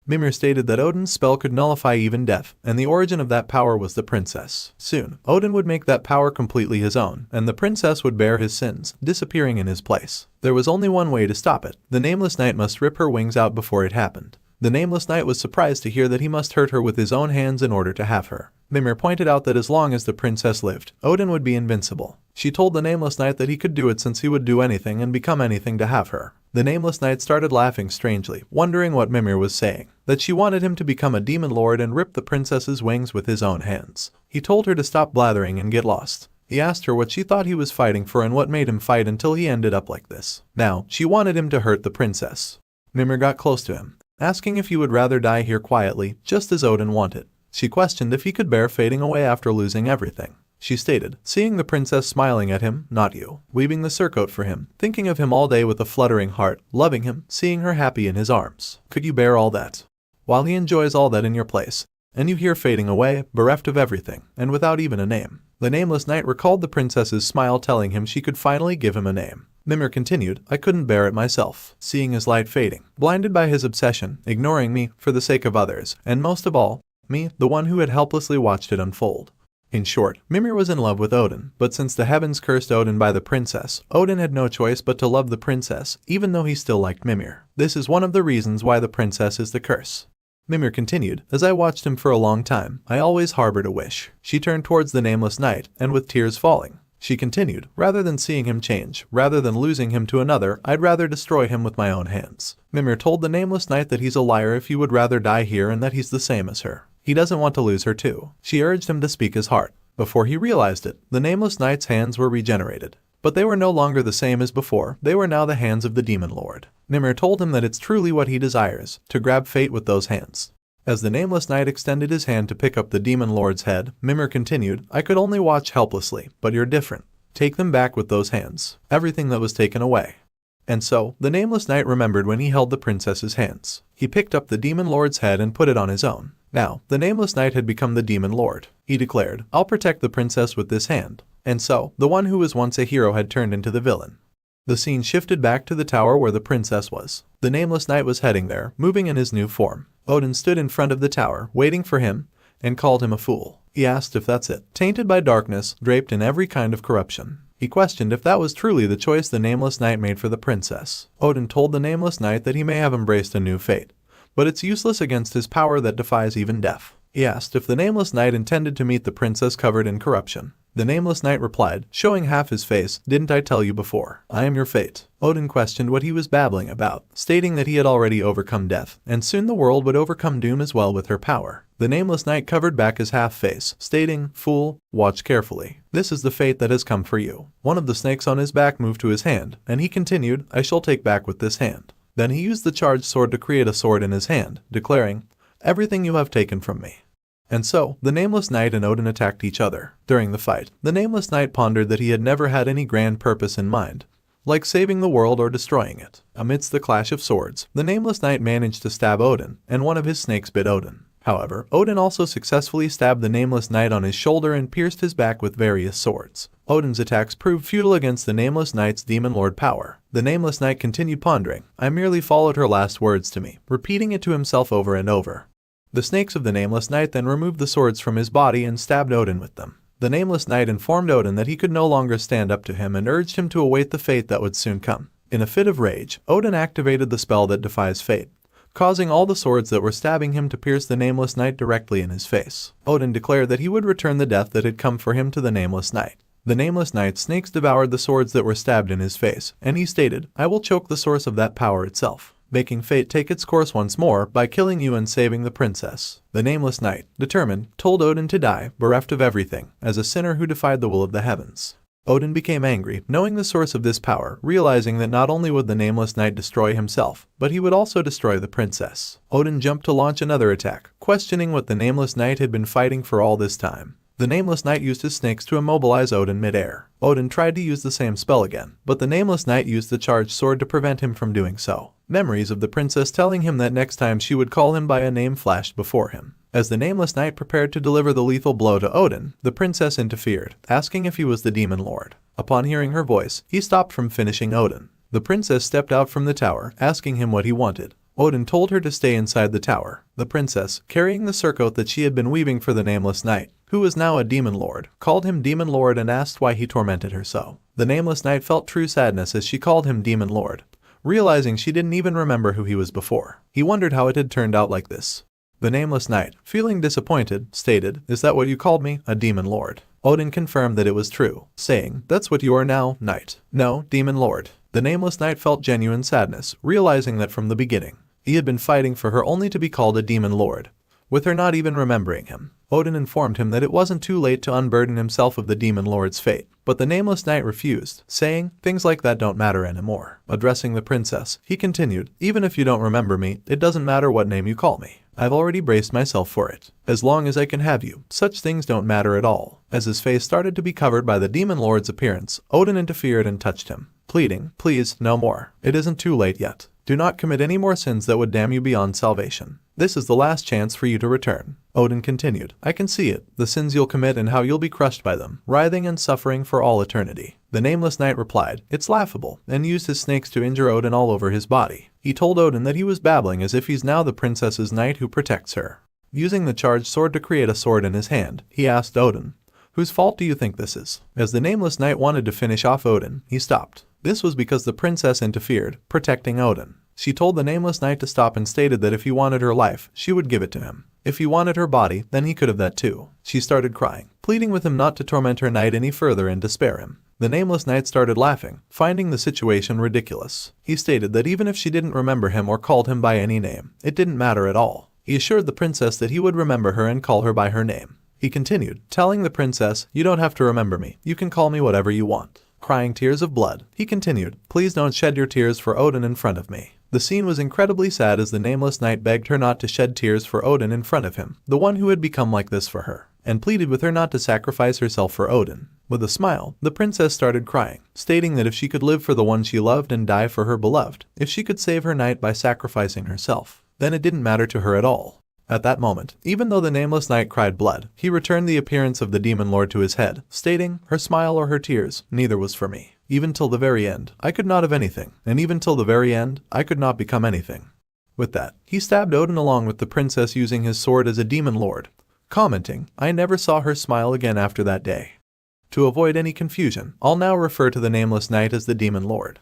Mimir stated that Odin's spell could nullify even death, and the origin of that power was the princess. Soon, Odin would make that power completely his own, and the princess would bear his sins, disappearing in his place. There was only one way to stop it. The Nameless Knight must rip her wings out before it happened. The Nameless Knight was surprised to hear that he must hurt her with his own hands in order to have her. Mimir pointed out that as long as the princess lived, Odin would be invincible. She told the Nameless Knight that he could do it since he would do anything and become anything to have her. The Nameless Knight started laughing strangely, wondering what Mimir was saying, that she wanted him to become a Demon Lord and rip the princess's wings with his own hands. He told her to stop blathering and get lost. He asked her what she thought he was fighting for and what made him fight until he ended up like this. Now, she wanted him to hurt the princess. Mimir got close to him, asking if he would rather die here quietly, just as Odin wanted. She questioned if he could bear fading away after losing everything. She stated, seeing the princess smiling at him, not you, weaving the surcoat for him, thinking of him all day with a fluttering heart, loving him, seeing her happy in his arms. Could you bear all that? While he enjoys all that in your place, and you here fading away, bereft of everything, and without even a name. The Nameless Knight recalled the princess's smile telling him she could finally give him a name. Mimir continued, I couldn't bear it myself, seeing his light fading, blinded by his obsession, ignoring me, for the sake of others, and most of all, me, the one who had helplessly watched it unfold. In short, Mimir was in love with Odin, but since the heavens cursed Odin by the princess, Odin had no choice but to love the princess, even though he still liked Mimir. This is one of the reasons why the princess is the curse. Mimir continued, as I watched him for a long time, I always harbored a wish. She turned towards the Nameless Knight, and with tears falling, she continued, rather than seeing him change, rather than losing him to another, I'd rather destroy him with my own hands. Mimir told the Nameless Knight that he's a liar if he would rather die here and that he's the same as her. He doesn't want to lose her too. She urged him to speak his heart. Before he realized it, the Nameless Knight's hands were regenerated. But they were no longer the same as before, they were now the hands of the Demon Lord. Mimir told him that it's truly what he desires, to grab fate with those hands. As the Nameless Knight extended his hand to pick up the Demon Lord's head, Mimir continued, I could only watch helplessly, but you're different. Take them back with those hands. Everything that was taken away. And so, the Nameless Knight remembered when he held the princess's hands. He picked up the Demon Lord's head and put it on his own. Now, the Nameless Knight had become the Demon Lord. He declared, I'll protect the princess with this hand. And so, the one who was once a hero had turned into the villain. The scene shifted back to the tower where the princess was. The Nameless Knight was heading there, moving in his new form. Odin stood in front of the tower, waiting for him, and called him a fool. He asked if that's it. Tainted by darkness, draped in every kind of corruption. He questioned if that was truly the choice the Nameless Knight made for the princess. Odin told the Nameless Knight that he may have embraced a new fate, but it's useless against his power that defies even death. He asked if the Nameless Knight intended to meet the princess covered in corruption. The Nameless Knight replied, showing half his face, didn't I tell you before? I am your fate. Odin questioned what he was babbling about, stating that he had already overcome death, and soon the world would overcome doom as well with her power. The Nameless Knight covered back his half face, stating, Fool, watch carefully. This is the fate that has come for you. One of the snakes on his back moved to his hand, and he continued, I shall take back with this hand. Then he used the charged sword to create a sword in his hand, declaring, Everything you have taken from me. And so, the Nameless Knight and Odin attacked each other. During the fight, the Nameless Knight pondered that he had never had any grand purpose in mind, like saving the world or destroying it. Amidst the clash of swords, the Nameless Knight managed to stab Odin, and one of his snakes bit Odin. However, Odin also successfully stabbed the Nameless Knight on his shoulder and pierced his back with various swords. Odin's attacks proved futile against the Nameless Knight's Demon Lord power. The Nameless Knight continued pondering, I merely followed her last words to me, repeating it to himself over and over. The snakes of the Nameless Knight then removed the swords from his body and stabbed Odin with them. The Nameless Knight informed Odin that he could no longer stand up to him and urged him to await the fate that would soon come. In a fit of rage, Odin activated the spell that defies fate, causing all the swords that were stabbing him to pierce the Nameless Knight directly in his face. Odin declared that he would return the death that had come for him to the Nameless Knight. The Nameless Knight's snakes devoured the swords that were stabbed in his face, and he stated, I will choke the source of that power itself, making fate take its course once more by killing you and saving the princess. The Nameless Knight, determined, told Odin to die, bereft of everything, as a sinner who defied the will of the heavens. Odin became angry, knowing the source of this power, realizing that not only would the Nameless Knight destroy himself, but he would also destroy the princess. Odin jumped to launch another attack, questioning what the Nameless Knight had been fighting for all this time. The Nameless Knight used his snakes to immobilize Odin mid-air. Odin tried to use the same spell again, but the Nameless Knight used the charged sword to prevent him from doing so. Memories of the princess telling him that next time she would call him by a name flashed before him. As the Nameless Knight prepared to deliver the lethal blow to Odin, the princess interfered, asking if he was the Demon Lord. Upon hearing her voice, he stopped from finishing Odin. The princess stepped out from the tower, asking him what he wanted. Odin told her to stay inside the tower. The princess, carrying the surcoat that she had been weaving for the Nameless Knight, who was now a Demon Lord, called him Demon Lord and asked why he tormented her so. The Nameless Knight felt true sadness as she called him Demon Lord, realizing she didn't even remember who he was before. He wondered how it had turned out like this. The Nameless Knight, feeling disappointed, stated, Is that what you called me, a Demon Lord? Odin confirmed that it was true, saying, That's what you are now, Knight. No, Demon Lord. The Nameless Knight felt genuine sadness, realizing that from the beginning, he had been fighting for her only to be called a Demon Lord, with her not even remembering him. Odin informed him that it wasn't too late to unburden himself of the Demon Lord's fate, but the Nameless Knight refused, saying, Things like that don't matter anymore. Addressing the princess, he continued, Even if you don't remember me, it doesn't matter what name you call me. I've already braced myself for it. As long as I can have you, such things don't matter at all. As his face started to be covered by the Demon Lord's appearance, Odin interfered and touched him, pleading, Please, no more. It isn't too late yet. Do not commit any more sins that would damn you beyond salvation. This is the last chance for you to return. Odin continued, I can see it, the sins you'll commit and how you'll be crushed by them, writhing and suffering for all eternity. The Nameless Knight replied, It's laughable, and used his snakes to injure Odin all over his body. He told Odin that he was babbling as if he's now the princess's knight who protects her. Using the charged sword to create a sword in his hand, he asked Odin, Whose fault do you think this is? As the Nameless Knight wanted to finish off Odin, he stopped. This was because the princess interfered, protecting Odin. She told the Nameless Knight to stop and stated that if he wanted her life, she would give it to him. If he wanted her body, then he could have that too. She started crying, pleading with him not to torment her knight any further and to spare him. The Nameless Knight started laughing, finding the situation ridiculous. He stated that even if she didn't remember him or called him by any name, it didn't matter at all. He assured the princess that he would remember her and call her by her name. He continued, telling the princess, You don't have to remember me, you can call me whatever you want. Crying tears of blood, he continued, Please don't shed your tears for Odin in front of me. The scene was incredibly sad as the Nameless Knight begged her not to shed tears for Odin in front of him, the one who had become like this for her, and pleaded with her not to sacrifice herself for Odin. With a smile, the princess started crying, stating that if she could live for the one she loved and die for her beloved, if she could save her knight by sacrificing herself, then it didn't matter to her at all. At that moment, even though the Nameless Knight cried blood, he returned the appearance of the Demon Lord to his head, stating, "Her smile or her tears, neither was for me. Even till the very end, I could not have anything, and even till the very end, I could not become anything." With that, he stabbed Odin along with the princess using his sword as a Demon Lord, commenting, "I never saw her smile again after that day." To avoid any confusion, I'll now refer to the Nameless Knight as the Demon Lord.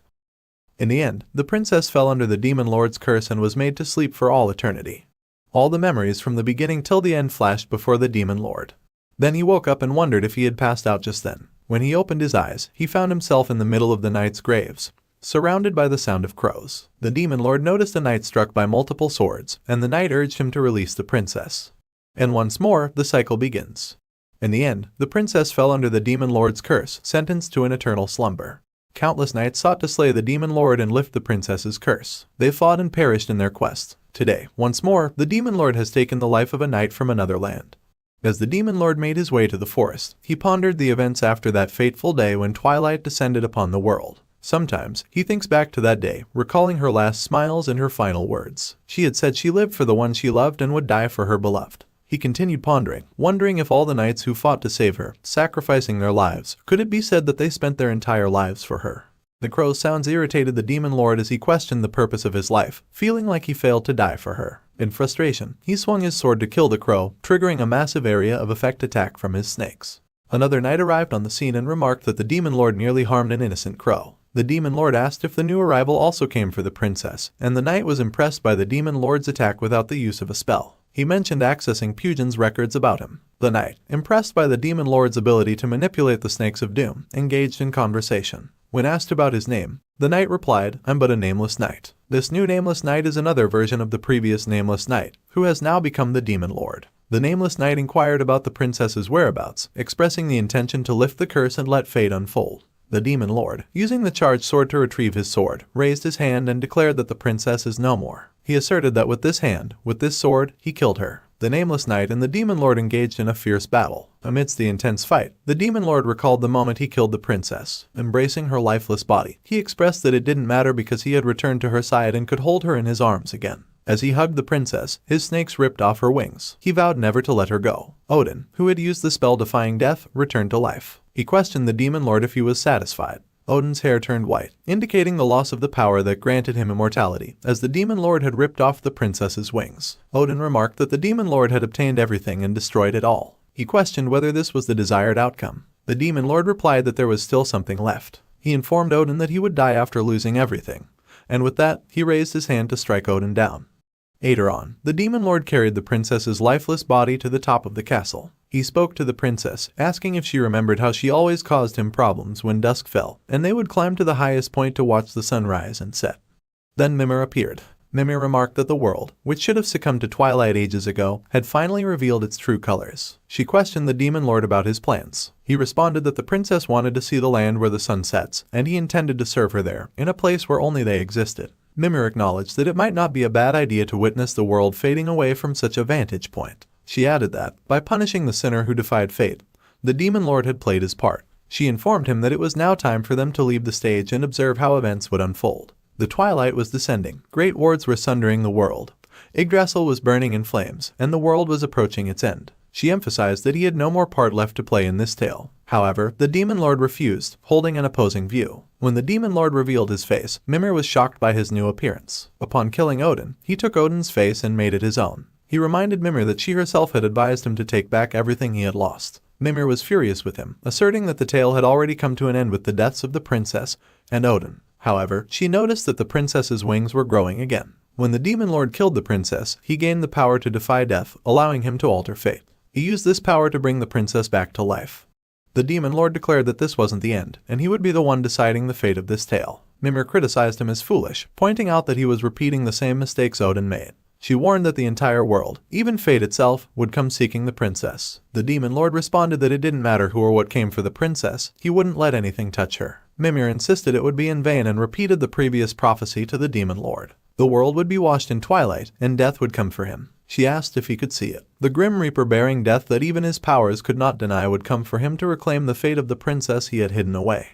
In the end, the princess fell under the Demon Lord's curse and was made to sleep for all eternity. All the memories from the beginning till the end flashed before the Demon Lord. Then he woke up and wondered if he had passed out just then. When he opened his eyes, he found himself in the middle of the knight's graves, surrounded by the sound of crows. The Demon Lord noticed a knight struck by multiple swords, and the knight urged him to release the princess. And once more, the cycle begins. In the end, the princess fell under the Demon Lord's curse, sentenced to an eternal slumber. Countless knights sought to slay the Demon Lord and lift the princess's curse. They fought and perished in their quest. Today, once more, the Demon Lord has taken the life of a knight from another land. As the Demon Lord made his way to the forest, he pondered the events after that fateful day when twilight descended upon the world. Sometimes, he thinks back to that day, recalling her last smiles and her final words. She had said she lived for the one she loved and would die for her beloved. He continued pondering, wondering if all the knights who fought to save her, sacrificing their lives, could it be said that they spent their entire lives for her? The crow's sounds irritated the Demon Lord as he questioned the purpose of his life, feeling like he failed to die for her. In frustration, he swung his sword to kill the crow, triggering a massive area of effect attack from his snakes. Another knight arrived on the scene and remarked that the Demon Lord nearly harmed an innocent crow. The Demon Lord asked if the new arrival also came for the princess, and the knight was impressed by the Demon Lord's attack without the use of a spell. He mentioned accessing Pugin's records about him. The knight, impressed by the Demon Lord's ability to manipulate the snakes of doom, engaged in conversation. When asked about his name, the knight replied, "I'm but a nameless knight." This new Nameless Knight is another version of the previous Nameless Knight, who has now become the Demon Lord. The Nameless Knight inquired about the princess's whereabouts, expressing the intention to lift the curse and let fate unfold. The Demon Lord, using the charged sword to retrieve his sword, raised his hand and declared that the princess is no more. He asserted that with this hand, with this sword, he killed her. The Nameless Knight and the Demon Lord engaged in a fierce battle. Amidst the intense fight, the Demon Lord recalled the moment he killed the princess. Embracing her lifeless body, he expressed that it didn't matter because he had returned to her side and could hold her in his arms again. As he hugged the princess, his snakes ripped off her wings. He vowed never to let her go. Odin, who had used the spell defying death, returned to life. He questioned the Demon Lord if he was satisfied. Odin's hair turned white, indicating the loss of the power that granted him immortality, as the Demon Lord had ripped off the princess's wings. Odin remarked that the Demon Lord had obtained everything and destroyed it all. He questioned whether this was the desired outcome. The Demon Lord replied that there was still something left. He informed Odin that he would die after losing everything, and with that, he raised his hand to strike Odin down. Later on, the Demon Lord carried the princess's lifeless body to the top of the castle. He spoke to the princess, asking if she remembered how she always caused him problems when dusk fell, and they would climb to the highest point to watch the sun rise and set. Then Mimir appeared. Mimir remarked that the world, which should have succumbed to twilight ages ago, had finally revealed its true colors. She questioned the Demon Lord about his plans. He responded that the princess wanted to see the land where the sun sets, and he intended to serve her there, in a place where only they existed. Mimir acknowledged that it might not be a bad idea to witness the world fading away from such a vantage point. She added that, by punishing the sinner who defied fate, the Demon Lord had played his part. She informed him that it was now time for them to leave the stage and observe how events would unfold. The twilight was descending, great wars were sundering the world. Yggdrasil was burning in flames, and the world was approaching its end. She emphasized that he had no more part left to play in this tale. However, the Demon Lord refused, holding an opposing view. When the Demon Lord revealed his face, Mimir was shocked by his new appearance. Upon killing Odin, he took Odin's face and made it his own. He reminded Mimir that she herself had advised him to take back everything he had lost. Mimir was furious with him, asserting that the tale had already come to an end with the deaths of the princess and Odin. However, she noticed that the princess's wings were growing again. When the Demon Lord killed the princess, he gained the power to defy death, allowing him to alter fate. He used this power to bring the princess back to life. The Demon Lord declared that this wasn't the end, and he would be the one deciding the fate of this tale. Mimir criticized him as foolish, pointing out that he was repeating the same mistakes Odin made. She warned that the entire world, even fate itself, would come seeking the princess. The Demon Lord responded that it didn't matter who or what came for the princess, he wouldn't let anything touch her. Mimir insisted it would be in vain and repeated the previous prophecy to the Demon Lord. The world would be washed in twilight, and death would come for him. She asked if he could see it. The Grim Reaper bearing death that even his powers could not deny would come for him to reclaim the fate of the princess he had hidden away.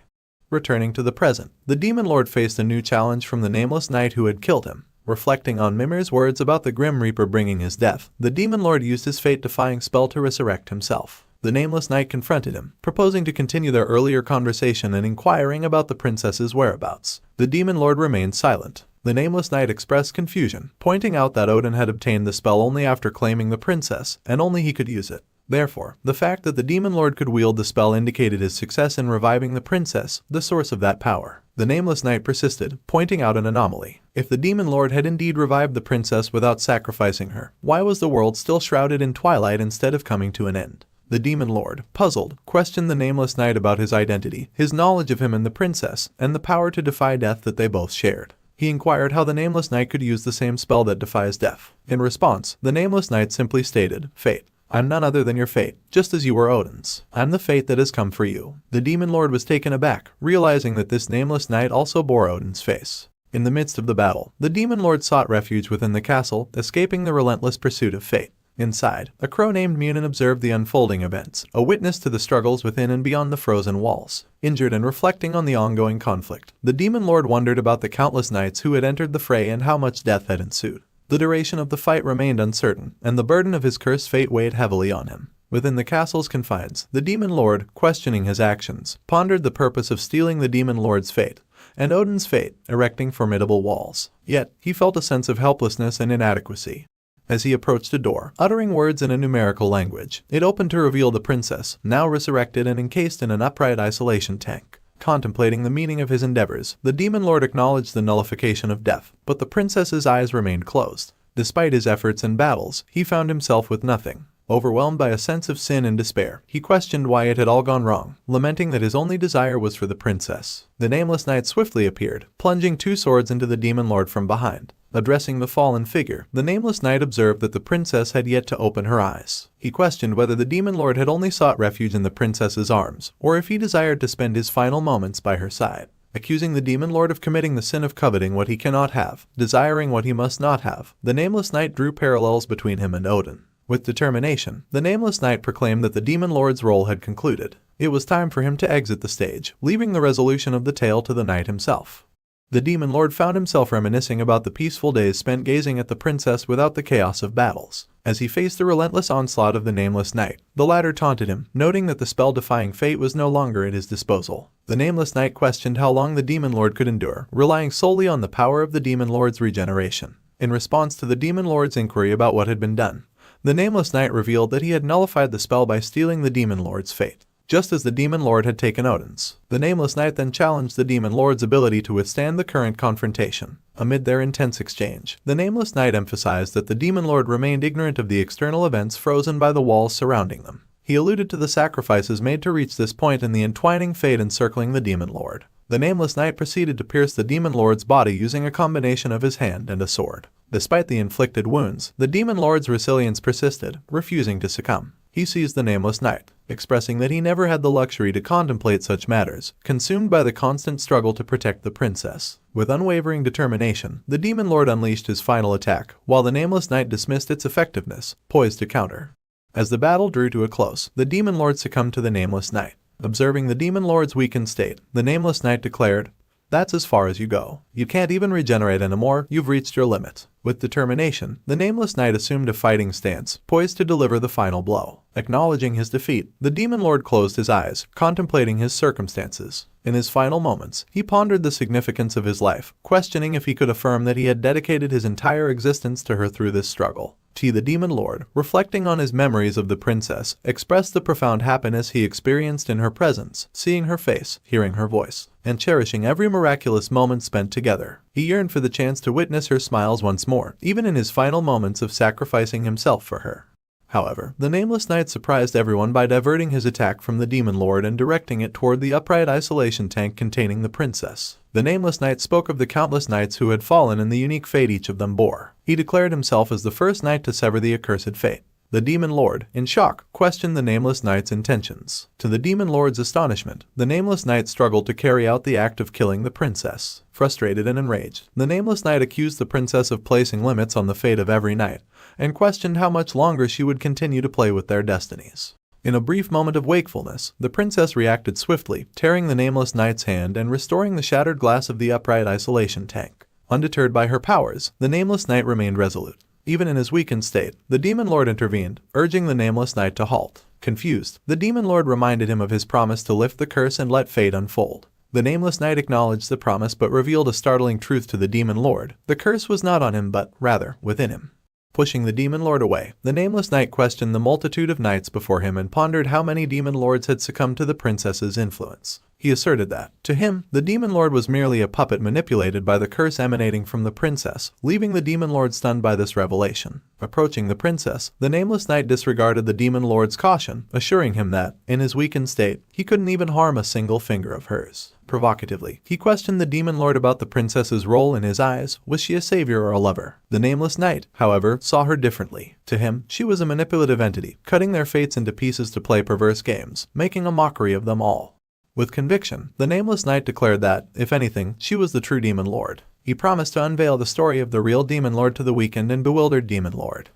Returning to the present, the Demon Lord faced a new challenge from the Nameless Knight who had killed him. Reflecting on Mimir's words about the Grim Reaper bringing his death, the Demon Lord used his fate-defying spell to resurrect himself. The Nameless Knight confronted him, proposing to continue their earlier conversation and inquiring about the princess's whereabouts. The Demon Lord remained silent. The Nameless Knight expressed confusion, pointing out that Odin had obtained the spell only after claiming the princess, and only he could use it. Therefore, the fact that the Demon Lord could wield the spell indicated his success in reviving the princess, the source of that power. The Nameless Knight persisted, pointing out an anomaly. If the Demon Lord had indeed revived the princess without sacrificing her, why was the world still shrouded in twilight instead of coming to an end? The Demon Lord, puzzled, questioned the Nameless Knight about his identity, his knowledge of him and the princess, and the power to defy death that they both shared. He inquired how the Nameless Knight could use the same spell that defies death. In response, the Nameless Knight simply stated, "Fate. I'm none other than your fate, just as you were Odin's. I'm the fate that has come for you." The Demon Lord was taken aback, realizing that this Nameless Knight also bore Odin's face. In the midst of the battle, the Demon Lord sought refuge within the castle, escaping the relentless pursuit of fate. Inside, a crow named Munin observed the unfolding events, a witness to the struggles within and beyond the frozen walls. Injured and reflecting on the ongoing conflict, the Demon Lord wondered about the countless knights who had entered the fray and how much death had ensued. The duration of the fight remained uncertain, and the burden of his cursed fate weighed heavily on him. Within the castle's confines, the Demon Lord, questioning his actions, pondered the purpose of stealing the Demon Lord's fate, and Odin's fate, erecting formidable walls. Yet, he felt a sense of helplessness and inadequacy. As he approached a door, uttering words in a numerical language, it opened to reveal the princess, now resurrected and encased in an upright isolation tank. Contemplating the meaning of his endeavors, the Demon Lord acknowledged the nullification of death, but the princess's eyes remained closed. Despite his efforts and battles, he found himself with nothing. Overwhelmed by a sense of sin and despair, he questioned why it had all gone wrong, lamenting that his only desire was for the princess. The Nameless Knight swiftly appeared, plunging two swords into the Demon Lord from behind. Addressing the fallen figure, the Nameless Knight observed that the princess had yet to open her eyes. He questioned whether the Demon Lord had only sought refuge in the princess's arms, or if he desired to spend his final moments by her side. Accusing the Demon Lord of committing the sin of coveting what he cannot have, desiring what he must not have, the Nameless Knight drew parallels between him and Odin. With determination, the Nameless Knight proclaimed that the Demon Lord's role had concluded. It was time for him to exit the stage, leaving the resolution of the tale to the knight himself. The Demon Lord found himself reminiscing about the peaceful days spent gazing at the princess without the chaos of battles. As he faced the relentless onslaught of the Nameless Knight, the latter taunted him, noting that the spell-defying fate was no longer at his disposal. The Nameless Knight questioned how long the Demon Lord could endure, relying solely on the power of the Demon Lord's regeneration. In response to the Demon Lord's inquiry about what had been done, the Nameless Knight revealed that he had nullified the spell by stealing the Demon Lord's fate, just as the Demon Lord had taken Odin's. The Nameless Knight then challenged the Demon Lord's ability to withstand the current confrontation. Amid their intense exchange, the Nameless Knight emphasized that the Demon Lord remained ignorant of the external events frozen by the walls surrounding them. He alluded to the sacrifices made to reach this point and the entwining fate encircling the Demon Lord. The Nameless Knight proceeded to pierce the Demon Lord's body using a combination of his hand and a sword. Despite the inflicted wounds, the Demon Lord's resilience persisted, refusing to succumb. He seized the Nameless Knight, expressing that he never had the luxury to contemplate such matters, consumed by the constant struggle to protect the princess. With unwavering determination, the Demon Lord unleashed his final attack, while the Nameless Knight dismissed its effectiveness, poised to counter. As the battle drew to a close, the Demon Lord succumbed to the Nameless Knight. Observing the Demon Lord's weakened state, the Nameless Knight declared, "That's as far as you go. You can't even regenerate anymore, you've reached your limit." With determination, the Nameless Knight assumed a fighting stance, poised to deliver the final blow. Acknowledging his defeat, the Demon Lord closed his eyes, contemplating his circumstances. In his final moments, he pondered the significance of his life, questioning if he could affirm that he had dedicated his entire existence to her through this struggle. The Demon Lord, reflecting on his memories of the princess, expressed the profound happiness he experienced in her presence, seeing her face, hearing her voice, and cherishing every miraculous moment spent together. He yearned for the chance to witness her smiles once more, even in his final moments of sacrificing himself for her. However, the Nameless Knight surprised everyone by diverting his attack from the Demon Lord and directing it toward the upright isolation tank containing the princess. The Nameless Knight spoke of the countless knights who had fallen and the unique fate each of them bore. He declared himself as the first knight to sever the accursed fate. The Demon Lord, in shock, questioned the Nameless Knight's intentions. To the Demon Lord's astonishment, the Nameless Knight struggled to carry out the act of killing the princess. Frustrated and enraged, the Nameless Knight accused the princess of placing limits on the fate of every knight, and questioned how much longer she would continue to play with their destinies. In a brief moment of wakefulness, the princess reacted swiftly, tearing the Nameless Knight's hand and restoring the shattered glass of the upright isolation tank. Undeterred by her powers, the Nameless Knight remained resolute. Even in his weakened state, the Demon Lord intervened, urging the Nameless Knight to halt. Confused, the Demon Lord reminded him of his promise to lift the curse and let fate unfold. The Nameless Knight acknowledged the promise but revealed a startling truth to the Demon Lord. The curse was not on him but, rather, within him. Pushing the Demon Lord away, the Nameless Knight questioned the multitude of knights before him and pondered how many Demon Lords had succumbed to the princess's influence. He asserted that, to him, the Demon Lord was merely a puppet manipulated by the curse emanating from the princess, leaving the Demon Lord stunned by this revelation. Approaching the princess, the Nameless Knight disregarded the Demon Lord's caution, assuring him that, in his weakened state, he couldn't even harm a single finger of hers. Provocatively, he questioned the Demon Lord about the princess's role in his eyes. Was she a savior or a lover? The Nameless Knight, however, saw her differently. To him, she was a manipulative entity, cutting their fates into pieces to play perverse games, making a mockery of them all. With conviction, the Nameless Knight declared that, if anything, she was the true Demon Lord. He promised to unveil the story of the real Demon Lord to the weakened and bewildered Demon Lord.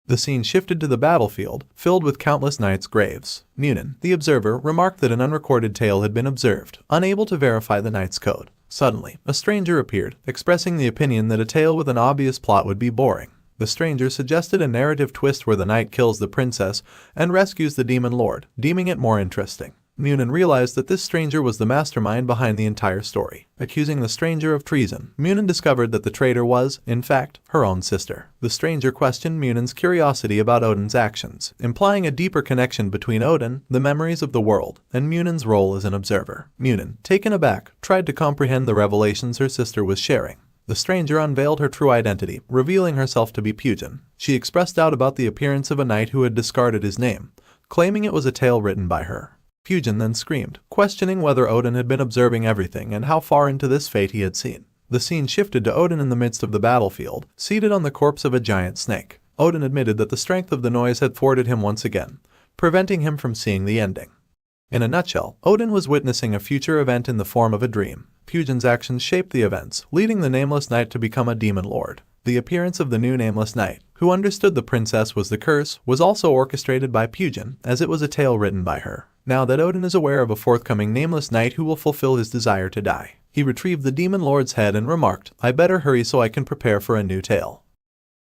The scene shifted to the battlefield, filled with countless knights' graves. Munin, the observer, remarked that an unrecorded tale had been observed, unable to verify the knight's code. Suddenly, a stranger appeared, expressing the opinion that a tale with an obvious plot would be boring. The stranger suggested a narrative twist where the knight kills the princess and rescues the Demon Lord, deeming it more interesting. Munin realized that this stranger was the mastermind behind the entire story. Accusing the stranger of treason, Munin discovered that the traitor was, in fact, her own sister. The stranger questioned Munin's curiosity about Odin's actions, implying a deeper connection between Odin, the memories of the world, and Munin's role as an observer. Munin, taken aback, tried to comprehend the revelations her sister was sharing. The stranger unveiled her true identity, revealing herself to be Pugin. She expressed doubt about the appearance of a knight who had discarded his name, claiming it was a tale written by her. Pugin then screamed, questioning whether Odin had been observing everything and how far into this fate he had seen. The scene shifted to Odin in the midst of the battlefield, seated on the corpse of a giant snake. Odin admitted that the strength of the noise had thwarted him once again, preventing him from seeing the ending. In a nutshell, Odin was witnessing a future event in the form of a dream. Pugin's actions shaped the events, leading the Nameless Knight to become a Demon Lord. The appearance of the new Nameless Knight, who understood the princess was the curse, was also orchestrated by Pugin, as it was a tale written by her. Now that Odin is aware of a forthcoming Nameless Knight who will fulfill his desire to die, he retrieved the Demon Lord's head and remarked, "I better hurry so I can prepare for a new tale."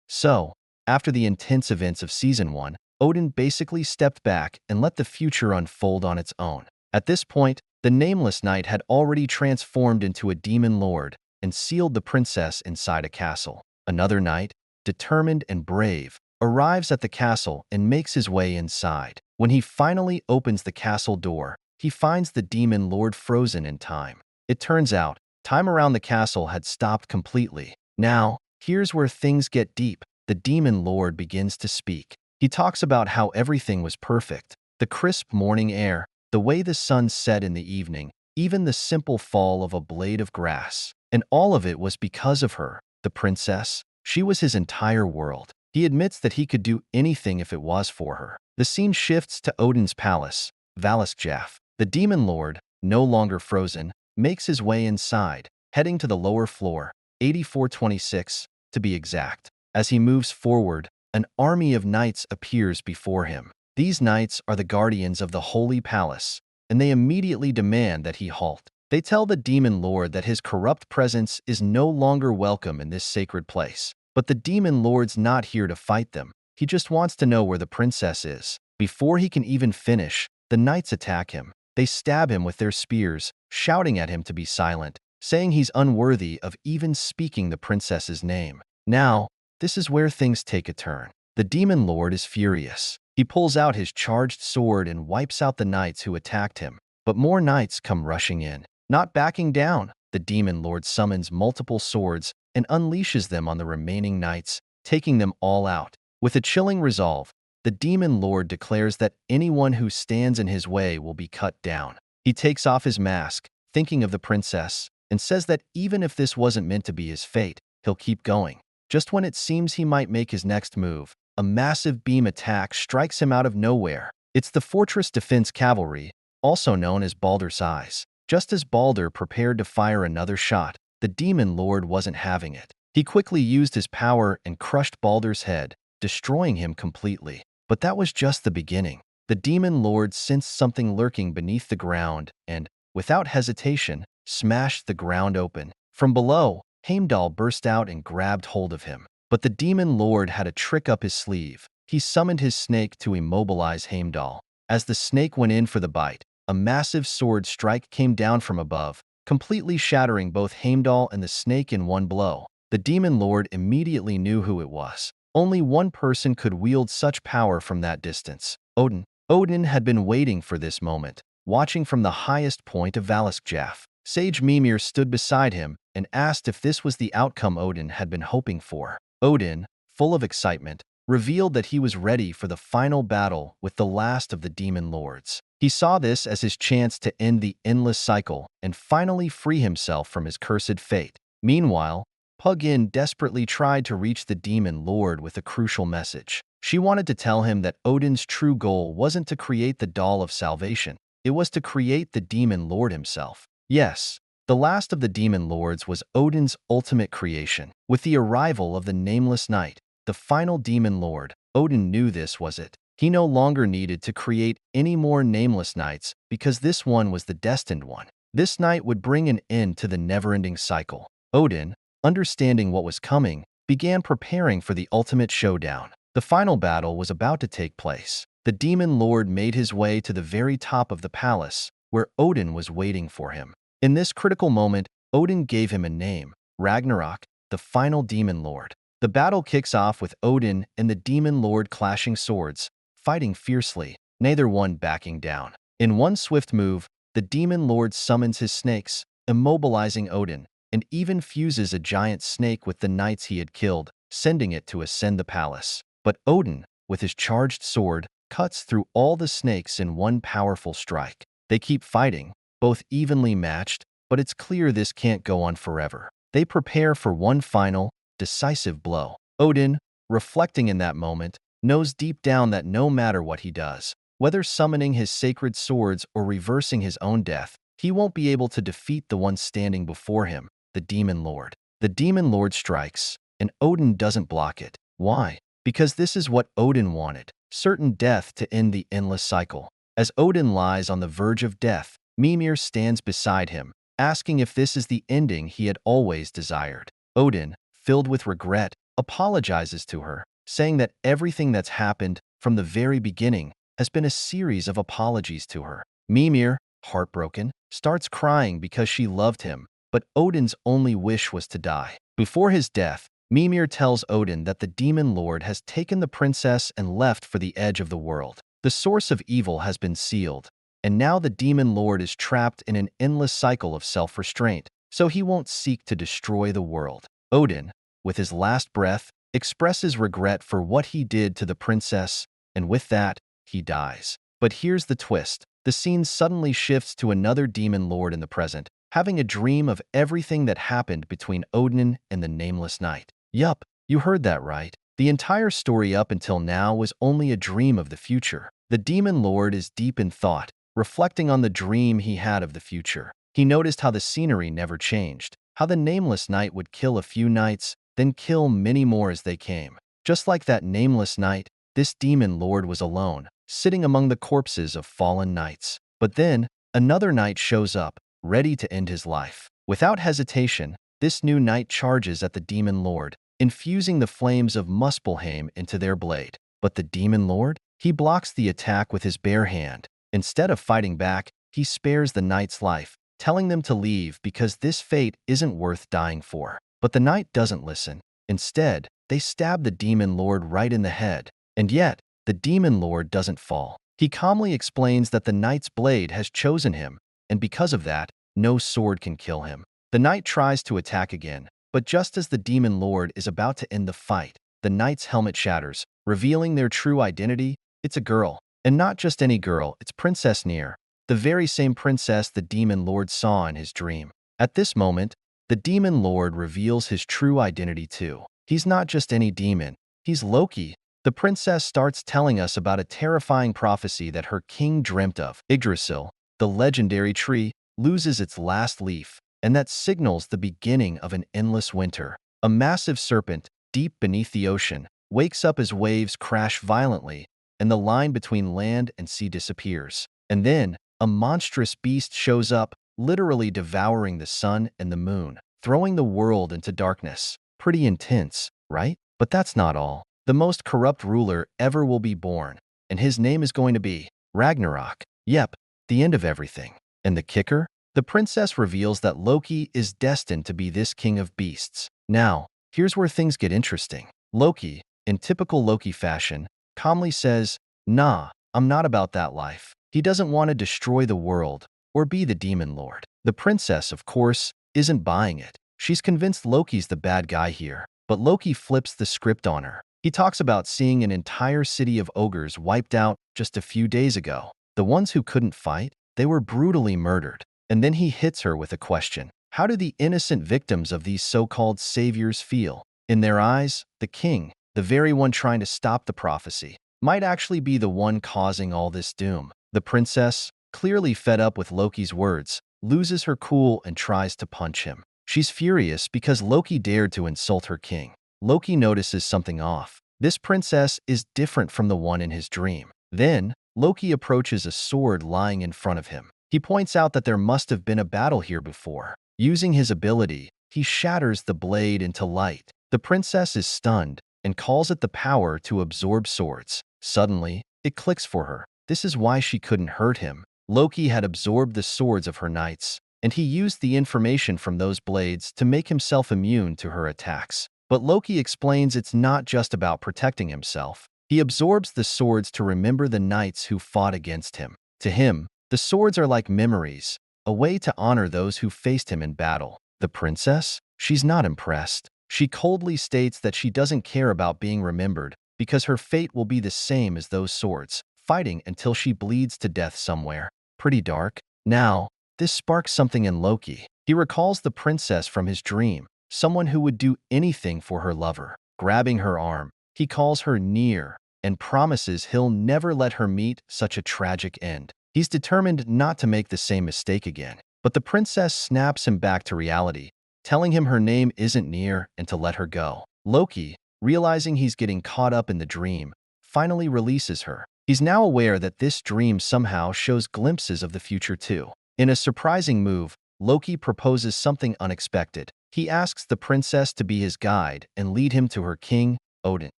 So, after the intense events of Season 1, Odin basically stepped back and let the future unfold on its own. At this point, the Nameless Knight had already transformed into a Demon Lord and sealed the princess inside a castle. Another knight, determined and brave, arrives at the castle and makes his way inside. When he finally opens the castle door, he finds the Demon Lord frozen in time. It turns out, time around the castle had stopped completely. Now, here's where things get deep. The Demon Lord begins to speak. He talks about how everything was perfect. The crisp morning air, the way the sun set in the evening, even the simple fall of a blade of grass. And all of it was because of her, the princess. She was his entire world. He admits that he could do anything if it was for her. The scene shifts to Odin's palace, Valsjaf. The Demon Lord, no longer frozen, makes his way inside, heading to the lower floor, 8426 to be exact. As he moves forward, an army of knights appears before him. These knights are the guardians of the Holy Palace, and they immediately demand that he halt. They tell the Demon Lord that his corrupt presence is no longer welcome in this sacred place. But the Demon Lord's not here to fight them. He just wants to know where the princess is. Before he can even finish, the knights attack him. They stab him with their spears, shouting at him to be silent, saying he's unworthy of even speaking the princess's name. Now, this is where things take a turn. The Demon Lord is furious. He pulls out his charged sword and wipes out the knights who attacked him. But more knights come rushing in. Not backing down, the Demon Lord summons multiple swords and unleashes them on the remaining knights, taking them all out. With a chilling resolve, the Demon Lord declares that anyone who stands in his way will be cut down. He takes off his mask, thinking of the princess, and says that even if this wasn't meant to be his fate, he'll keep going. Just when it seems he might make his next move, a massive beam attack strikes him out of nowhere. It's the Fortress Defense Cavalry, also known as Baldur's Eyes. Just as Baldur prepared to fire another shot, the Demon Lord wasn't having it. He quickly used his power and crushed Baldur's head, destroying him completely. But that was just the beginning. The Demon Lord sensed something lurking beneath the ground and, without hesitation, smashed the ground open. From below, Heimdall burst out and grabbed hold of him. But the Demon Lord had a trick up his sleeve. He summoned his snake to immobilize Heimdall. As the snake went in for the bite, a massive sword strike came down from above, completely shattering both Heimdall and the snake in one blow. The Demon Lord immediately knew who it was. Only one person could wield such power from that distance: Odin. Odin had been waiting for this moment, watching from the highest point of Valskjaff. Sage Mimir stood beside him and asked if this was the outcome Odin had been hoping for. Odin, full of excitement, revealed that he was ready for the final battle with the last of the Demon Lords. He saw this as his chance to end the endless cycle and finally free himself from his cursed fate. Meanwhile, Pugin desperately tried to reach the Demon Lord with a crucial message. She wanted to tell him that Odin's true goal wasn't to create the Doll of Salvation. It was to create the Demon Lord himself. Yes, the last of the Demon Lords was Odin's ultimate creation. With the arrival of the Nameless Knight, the final Demon Lord, Odin knew this was it. He no longer needed to create any more Nameless Knights because this one was the destined one. This knight would bring an end to the never-ending cycle. Odin, understanding what was coming, began preparing for the ultimate showdown. The final battle was about to take place. The Demon Lord made his way to the very top of the palace, where Odin was waiting for him. In this critical moment, Odin gave him a name: Ragnarok, the final Demon Lord. The battle kicks off with Odin and the Demon Lord clashing swords, fighting fiercely, neither one backing down. In one swift move, the Demon Lord summons his snakes, immobilizing Odin, and even fuses a giant snake with the knights he had killed, sending it to ascend the palace. But Odin, with his charged sword, cuts through all the snakes in one powerful strike. They keep fighting, both evenly matched, but it's clear this can't go on forever. They prepare for one final, decisive blow. Odin, reflecting in that moment, knows deep down that no matter what he does, whether summoning his sacred swords or reversing his own death, he won't be able to defeat the one standing before him, the Demon Lord. The Demon Lord strikes, and Odin doesn't block it. Why? Because this is what Odin wanted: certain death to end the endless cycle. As Odin lies on the verge of death, Mimir stands beside him, asking if this is the ending he had always desired. Odin, filled with regret, apologizes to her, saying that everything that's happened from the very beginning has been a series of apologies to her. Mimir, heartbroken, starts crying because she loved him, but Odin's only wish was to die. Before his death, Mimir tells Odin that the Demon Lord has taken the princess and left for the edge of the world. The source of evil has been sealed, and now the Demon Lord is trapped in an endless cycle of self-restraint, so he won't seek to destroy the world. Odin, with his last breath, expresses regret for what he did to the princess, and with that, he dies. But here's the twist. The scene suddenly shifts to another Demon Lord in the present, having a dream of everything that happened between Odin and the Nameless Knight. Yup, you heard that right. The entire story up until now was only a dream of the future. The Demon Lord is deep in thought, reflecting on the dream he had of the future. He noticed how the scenery never changed, how the Nameless Knight would kill a few knights, then kill many more as they came. Just like that Nameless Knight, this Demon Lord was alone, sitting among the corpses of fallen knights. But then, another knight shows up, ready to end his life. Without hesitation, this new knight charges at the Demon Lord, infusing the flames of Muspelheim into their blade. But the Demon Lord? He blocks the attack with his bare hand. Instead of fighting back, he spares the knight's life, telling them to leave because this fate isn't worth dying for. But the knight doesn't listen. Instead, they stab the Demon Lord right in the head. And yet, the Demon Lord doesn't fall. He calmly explains that the knight's blade has chosen him, and because of that, no sword can kill him. The knight tries to attack again, but just as the Demon Lord is about to end the fight, the knight's helmet shatters, revealing their true identity. It's a girl. And not just any girl, it's Princess Nier, the very same princess the Demon Lord saw in his dream. At this moment, the Demon Lord reveals his true identity too. He's not just any demon. He's Loki, the princess starts telling us about a terrifying prophecy that her king dreamt of. Yggdrasil, the legendary tree, loses its last leaf, and that signals the beginning of an endless winter. A massive serpent, deep beneath the ocean, wakes up as waves crash violently, and the line between land and sea disappears. And then, a monstrous beast shows up, literally devouring the sun and the moon, throwing the world into darkness. Pretty intense, right? But that's not all. The most corrupt ruler ever will be born, and his name is going to be Ragnarok. Yep, the end of everything. And the kicker? The princess reveals that Loki is destined to be this king of beasts. Now, here's where things get interesting. Loki, in typical Loki fashion, calmly says, "Nah, I'm not about that life." He doesn't want to destroy the world or be the demon lord. The princess, of course, isn't buying it. She's convinced Loki's the bad guy here, but Loki flips the script on her. He talks about seeing an entire city of ogres wiped out just a few days ago. The ones who couldn't fight, they were brutally murdered. And then he hits her with a question. How do the innocent victims of these so-called saviors feel? In their eyes, the king, the very one trying to stop the prophecy, might actually be the one causing all this doom. The princess, clearly fed up with Loki's words, loses her cool and tries to punch him. She's furious because Loki dared to insult her king. Loki notices something off. This princess is different from the one in his dream. Then, Loki approaches a sword lying in front of him. He points out that there must have been a battle here before. Using his ability, he shatters the blade into light. The princess is stunned and calls it the power to absorb swords. Suddenly, it clicks for her. This is why she couldn't hurt him. Loki had absorbed the swords of her knights, and he used the information from those blades to make himself immune to her attacks. But Loki explains it's not just about protecting himself. He absorbs the swords to remember the knights who fought against him. To him, the swords are like memories, a way to honor those who faced him in battle. The princess? She's not impressed. She coldly states that she doesn't care about being remembered because her fate will be the same as those swords, fighting until she bleeds to death somewhere. Pretty dark. Now, this sparks something in Loki. He recalls the princess from his dream, someone who would do anything for her lover. Grabbing her arm, he calls her near and promises he'll never let her meet such a tragic end. He's determined not to make the same mistake again. But the princess snaps him back to reality, telling him her name isn't near and to let her go. Loki, realizing he's getting caught up in the dream, finally releases her. He's now aware that this dream somehow shows glimpses of the future too. In a surprising move, Loki proposes something unexpected. He asks the princess to be his guide and lead him to her king, Odin.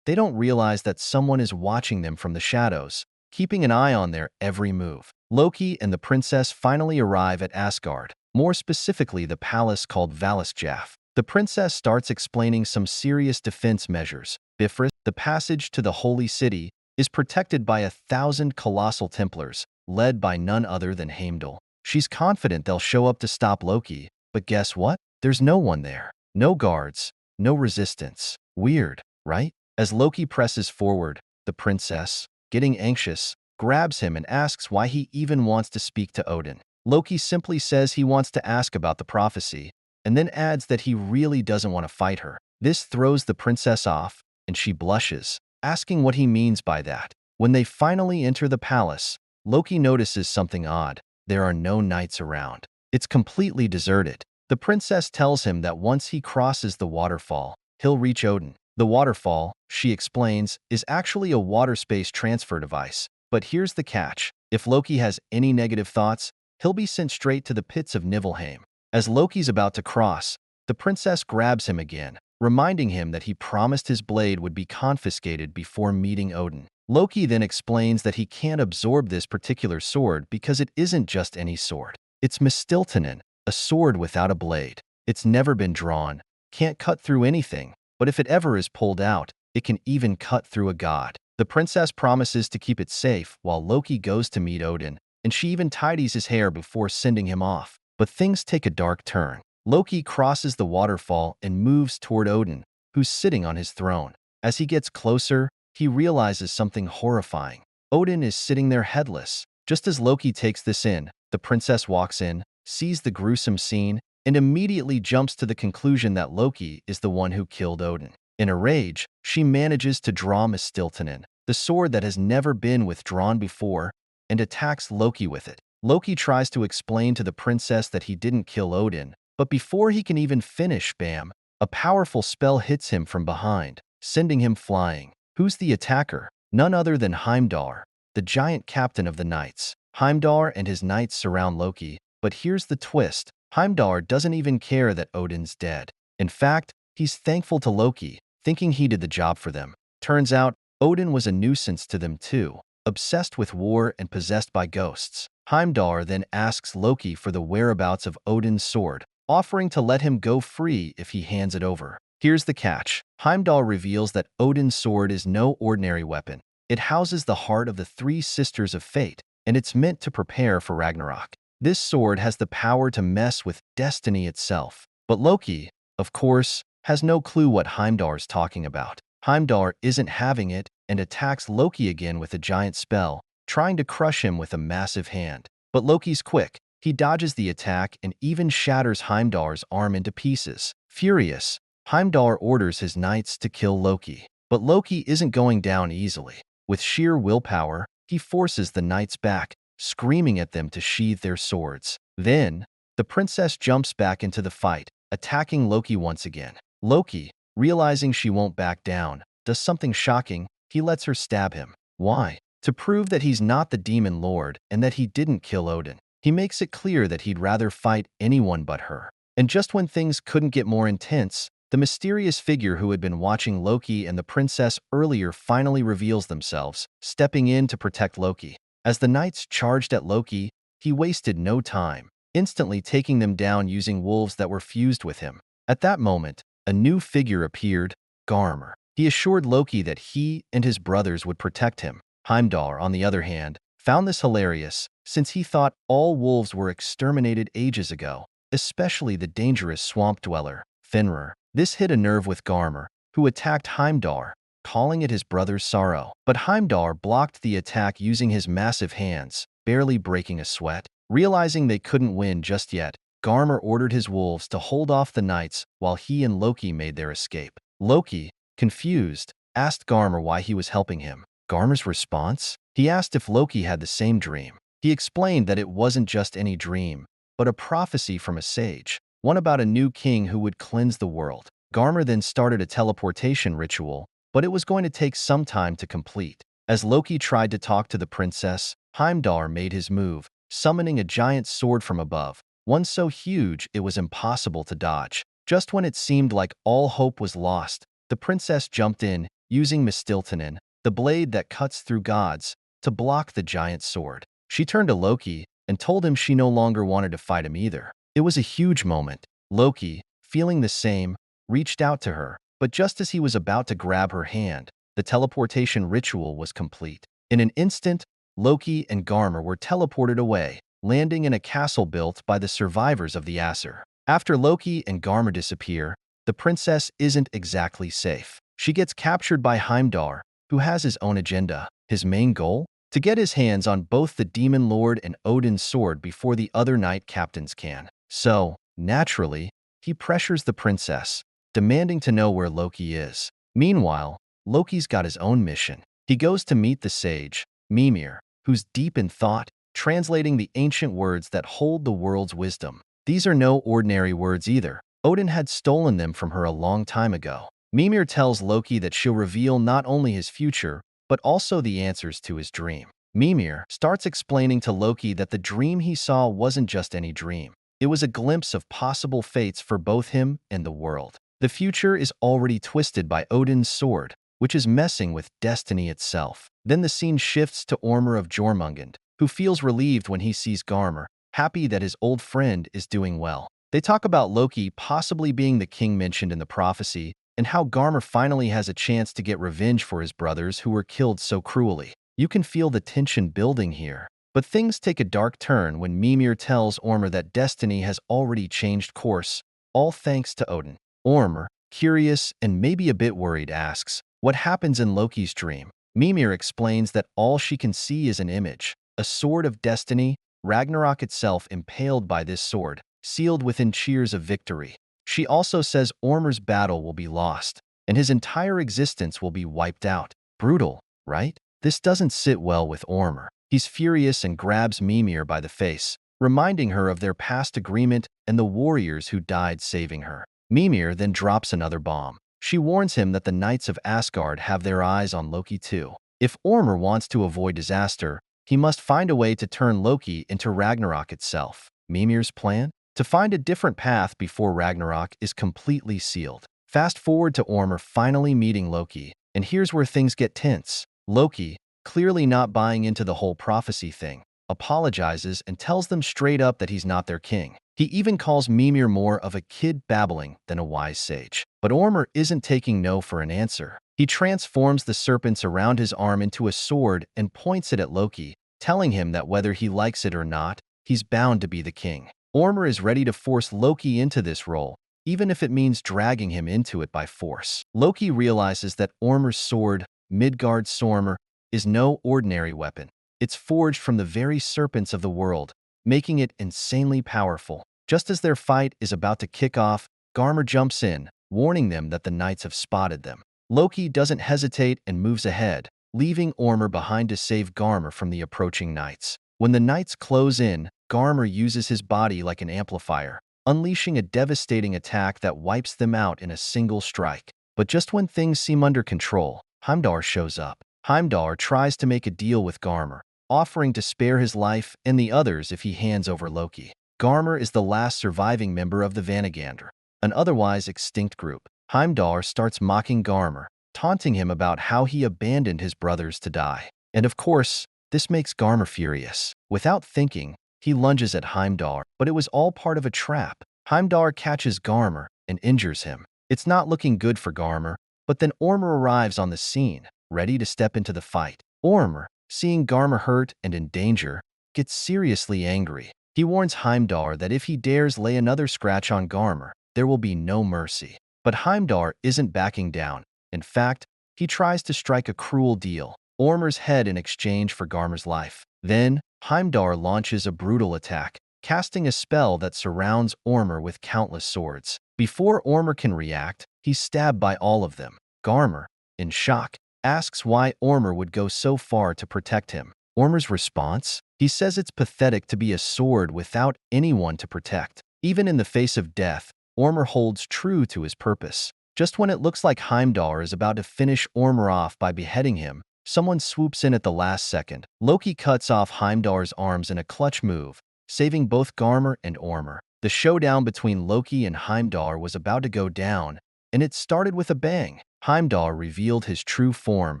They don't realize that someone is watching them from the shadows, keeping an eye on their every move. Loki and the princess finally arrive at Asgard, more specifically the palace called Valisjaff. The princess starts explaining some serious defense measures. Bifrost, the passage to the holy city, is protected by 1,000 colossal Templars, led by none other than Heimdall. She's confident they'll show up to stop Loki, but guess what? There's no one there. No guards, no resistance. Weird, right? As Loki presses forward, the princess, getting anxious, grabs him and asks why he even wants to speak to Odin. Loki simply says he wants to ask about the prophecy, and then adds that he really doesn't want to fight her. This throws the princess off, and she blushes, asking what he means by that. When they finally enter the palace, Loki notices something odd. There are no knights around. It's completely deserted. The princess tells him that once he crosses the waterfall, he'll reach Odin. The waterfall, she explains, is actually a water space transfer device. But here's the catch. If Loki has any negative thoughts, he'll be sent straight to the pits of Niflheim. As Loki's about to cross, the princess grabs him again, reminding him that he promised his blade would be confiscated before meeting Odin. Loki then explains that he can't absorb this particular sword because it isn't just any sword. It's Mistiltonen, a sword without a blade. It's never been drawn, can't cut through anything, but if it ever is pulled out, it can even cut through a god. The princess promises to keep it safe while Loki goes to meet Odin, and she even tidies his hair before sending him off. But things take a dark turn. Loki crosses the waterfall and moves toward Odin, who's sitting on his throne. As he gets closer, he realizes something horrifying. Odin is sitting there headless. Just as Loki takes this in, the princess walks in, sees the gruesome scene, and immediately jumps to the conclusion that Loki is the one who killed Odin. In a rage, she manages to draw Mistiltonen, the sword that has never been withdrawn before, and attacks Loki with it. Loki tries to explain to the princess that he didn't kill Odin, but before he can even finish, bam, a powerful spell hits him from behind, sending him flying. Who's the attacker? None other than Heimdall, the giant captain of the knights. Heimdall and his knights surround Loki, but here's the twist. Heimdall doesn't even care that Odin's dead. In fact, he's thankful to Loki, thinking he did the job for them. Turns out, Odin was a nuisance to them too, obsessed with war and possessed by ghosts. Heimdall then asks Loki for the whereabouts of Odin's sword, offering to let him go free if he hands it over. Here's the catch. Heimdall reveals that Odin's sword is no ordinary weapon. It houses the heart of the three sisters of fate, and it's meant to prepare for Ragnarok. This sword has the power to mess with destiny itself. But Loki, of course, has no clue what Heimdall's talking about. Heimdall isn't having it and attacks Loki again with a giant spell, trying to crush him with a massive hand. But Loki's quick. He dodges the attack and even shatters Heimdall's arm into pieces. Furious, Heimdall orders his knights to kill Loki. But Loki isn't going down easily. With sheer willpower, he forces the knights back, screaming at them to sheathe their swords. Then, the princess jumps back into the fight, attacking Loki once again. Loki, realizing she won't back down, does something shocking. He lets her stab him. Why? To prove that he's not the demon lord and that he didn't kill Odin. He makes it clear that he'd rather fight anyone but her. And just when things couldn't get more intense, the mysterious figure who had been watching Loki and the princess earlier finally reveals themselves, stepping in to protect Loki. As the knights charged at Loki, he wasted no time, instantly taking them down using wolves that were fused with him. At that moment, a new figure appeared, Garmr. He assured Loki that he and his brothers would protect him. Heimdall, on the other hand, found this hilarious, since he thought all wolves were exterminated ages ago, especially the dangerous swamp dweller, Fenrir. This hit a nerve with Garmr, who attacked Heimdall, calling it his brother's sorrow. But Heimdall blocked the attack using his massive hands, barely breaking a sweat. Realizing they couldn't win just yet, Garmr ordered his wolves to hold off the knights while he and Loki made their escape. Loki, confused, asked Garmr why he was helping him. Garmr's response? He asked if Loki had the same dream. He explained that it wasn't just any dream, but a prophecy from a sage, one about a new king who would cleanse the world. Garmr then started a teleportation ritual, but it was going to take some time to complete. As Loki tried to talk to the princess, Heimdall made his move, summoning a giant sword from above, one so huge it was impossible to dodge. Just when it seemed like all hope was lost, the princess jumped in, using Mistiltonen, the blade that cuts through gods, to block the giant sword. She turned to Loki and told him she no longer wanted to fight him either. It was a huge moment. Loki, feeling the same, reached out to her, but just as he was about to grab her hand, the teleportation ritual was complete. In an instant, Loki and Garmr were teleported away, landing in a castle built by the survivors of the Aesir. After Loki and Garmr disappear, the princess isn't exactly safe. She gets captured by Heimdall, who has his own agenda. His main goal? To get his hands on both the Demon Lord and Odin's sword before the other knight captains can. So, naturally, he pressures the princess, demanding to know where Loki is. Meanwhile, Loki's got his own mission. He goes to meet the sage, Mimir, who's deep in thought, translating the ancient words that hold the world's wisdom. These are no ordinary words either. Odin had stolen them from her a long time ago. Mimir tells Loki that she'll reveal not only his future, but also the answers to his dream. Mimir starts explaining to Loki that the dream he saw wasn't just any dream. It was a glimpse of possible fates for both him and the world. The future is already twisted by Odin's sword, which is messing with destiny itself. Then the scene shifts to Ormr of Jormungand, who feels relieved when he sees Garmr, happy that his old friend is doing well. They talk about Loki possibly being the king mentioned in the prophecy, and how Garmr finally has a chance to get revenge for his brothers who were killed so cruelly. You can feel the tension building here. But things take a dark turn when Mimir tells Ormr that destiny has already changed course, all thanks to Odin. Ormr, curious and maybe a bit worried, asks, what happens in Loki's dream? Mimir explains that all she can see is an image, a sword of destiny, Ragnarok itself impaled by this sword, sealed within cheers of victory. She also says Ormr's battle will be lost, and his entire existence will be wiped out. Brutal, right? This doesn't sit well with Ormer. He's furious and grabs Mimir by the face, reminding her of their past agreement and the warriors who died saving her. Mimir then drops another bomb. She warns him that the Knights of Asgard have their eyes on Loki too. If Ormer wants to avoid disaster, he must find a way to turn Loki into Ragnarok itself. Mimir's plan? To find a different path before Ragnarok is completely sealed. Fast forward to Ormer finally meeting Loki, and here's where things get tense. Loki, clearly not buying into the whole prophecy thing, apologizes and tells them straight up that he's not their king. He even calls Mimir more of a kid babbling than a wise sage. But Ormer isn't taking no for an answer. He transforms the serpents around his arm into a sword and points it at Loki, telling him that whether he likes it or not, he's bound to be the king. Ormer is ready to force Loki into this role, even if it means dragging him into it by force. Loki realizes that Ormer's sword, Midgard Sormer, is no ordinary weapon. It's forged from the very serpents of the world, making it insanely powerful. Just as their fight is about to kick off, Garmr jumps in, warning them that the knights have spotted them. Loki doesn't hesitate and moves ahead, leaving Ormer behind to save Garmr from the approaching knights. When the knights close in, Garmr uses his body like an amplifier, unleashing a devastating attack that wipes them out in a single strike. But just when things seem under control, Heimdall shows up. Heimdall tries to make a deal with Garmr, offering to spare his life and the others if he hands over Loki. Garmr is the last surviving member of the Vanagander, an otherwise extinct group. Heimdall starts mocking Garmr, taunting him about how he abandoned his brothers to die. And of course, this makes Garmr furious. Without thinking, he lunges at Heimdall, but it was all part of a trap. Heimdall catches Garmr and injures him. It's not looking good for Garmr, but then Ormer arrives on the scene, ready to step into the fight. Ormer, seeing Garmr hurt and in danger, gets seriously angry. He warns Heimdall that if he dares lay another scratch on Garmr, there will be no mercy. But Heimdall isn't backing down. In fact, he tries to strike a cruel deal, Ormer's head in exchange for Garmr's life. Then, Heimdall launches a brutal attack, casting a spell that surrounds Ormer with countless swords. Before Ormer can react, he's stabbed by all of them. Garmr, in shock, asks why Ormer would go so far to protect him. Ormer's response? He says it's pathetic to be a sword without anyone to protect. Even in the face of death, Ormer holds true to his purpose. Just when it looks like Heimdall is about to finish Ormer off by beheading him, someone swoops in at the last second. Loki cuts off Heimdall's arms in a clutch move, saving both Garmr and Ormer. The showdown between Loki and Heimdall was about to go down, and it started with a bang. Heimdall revealed his true form,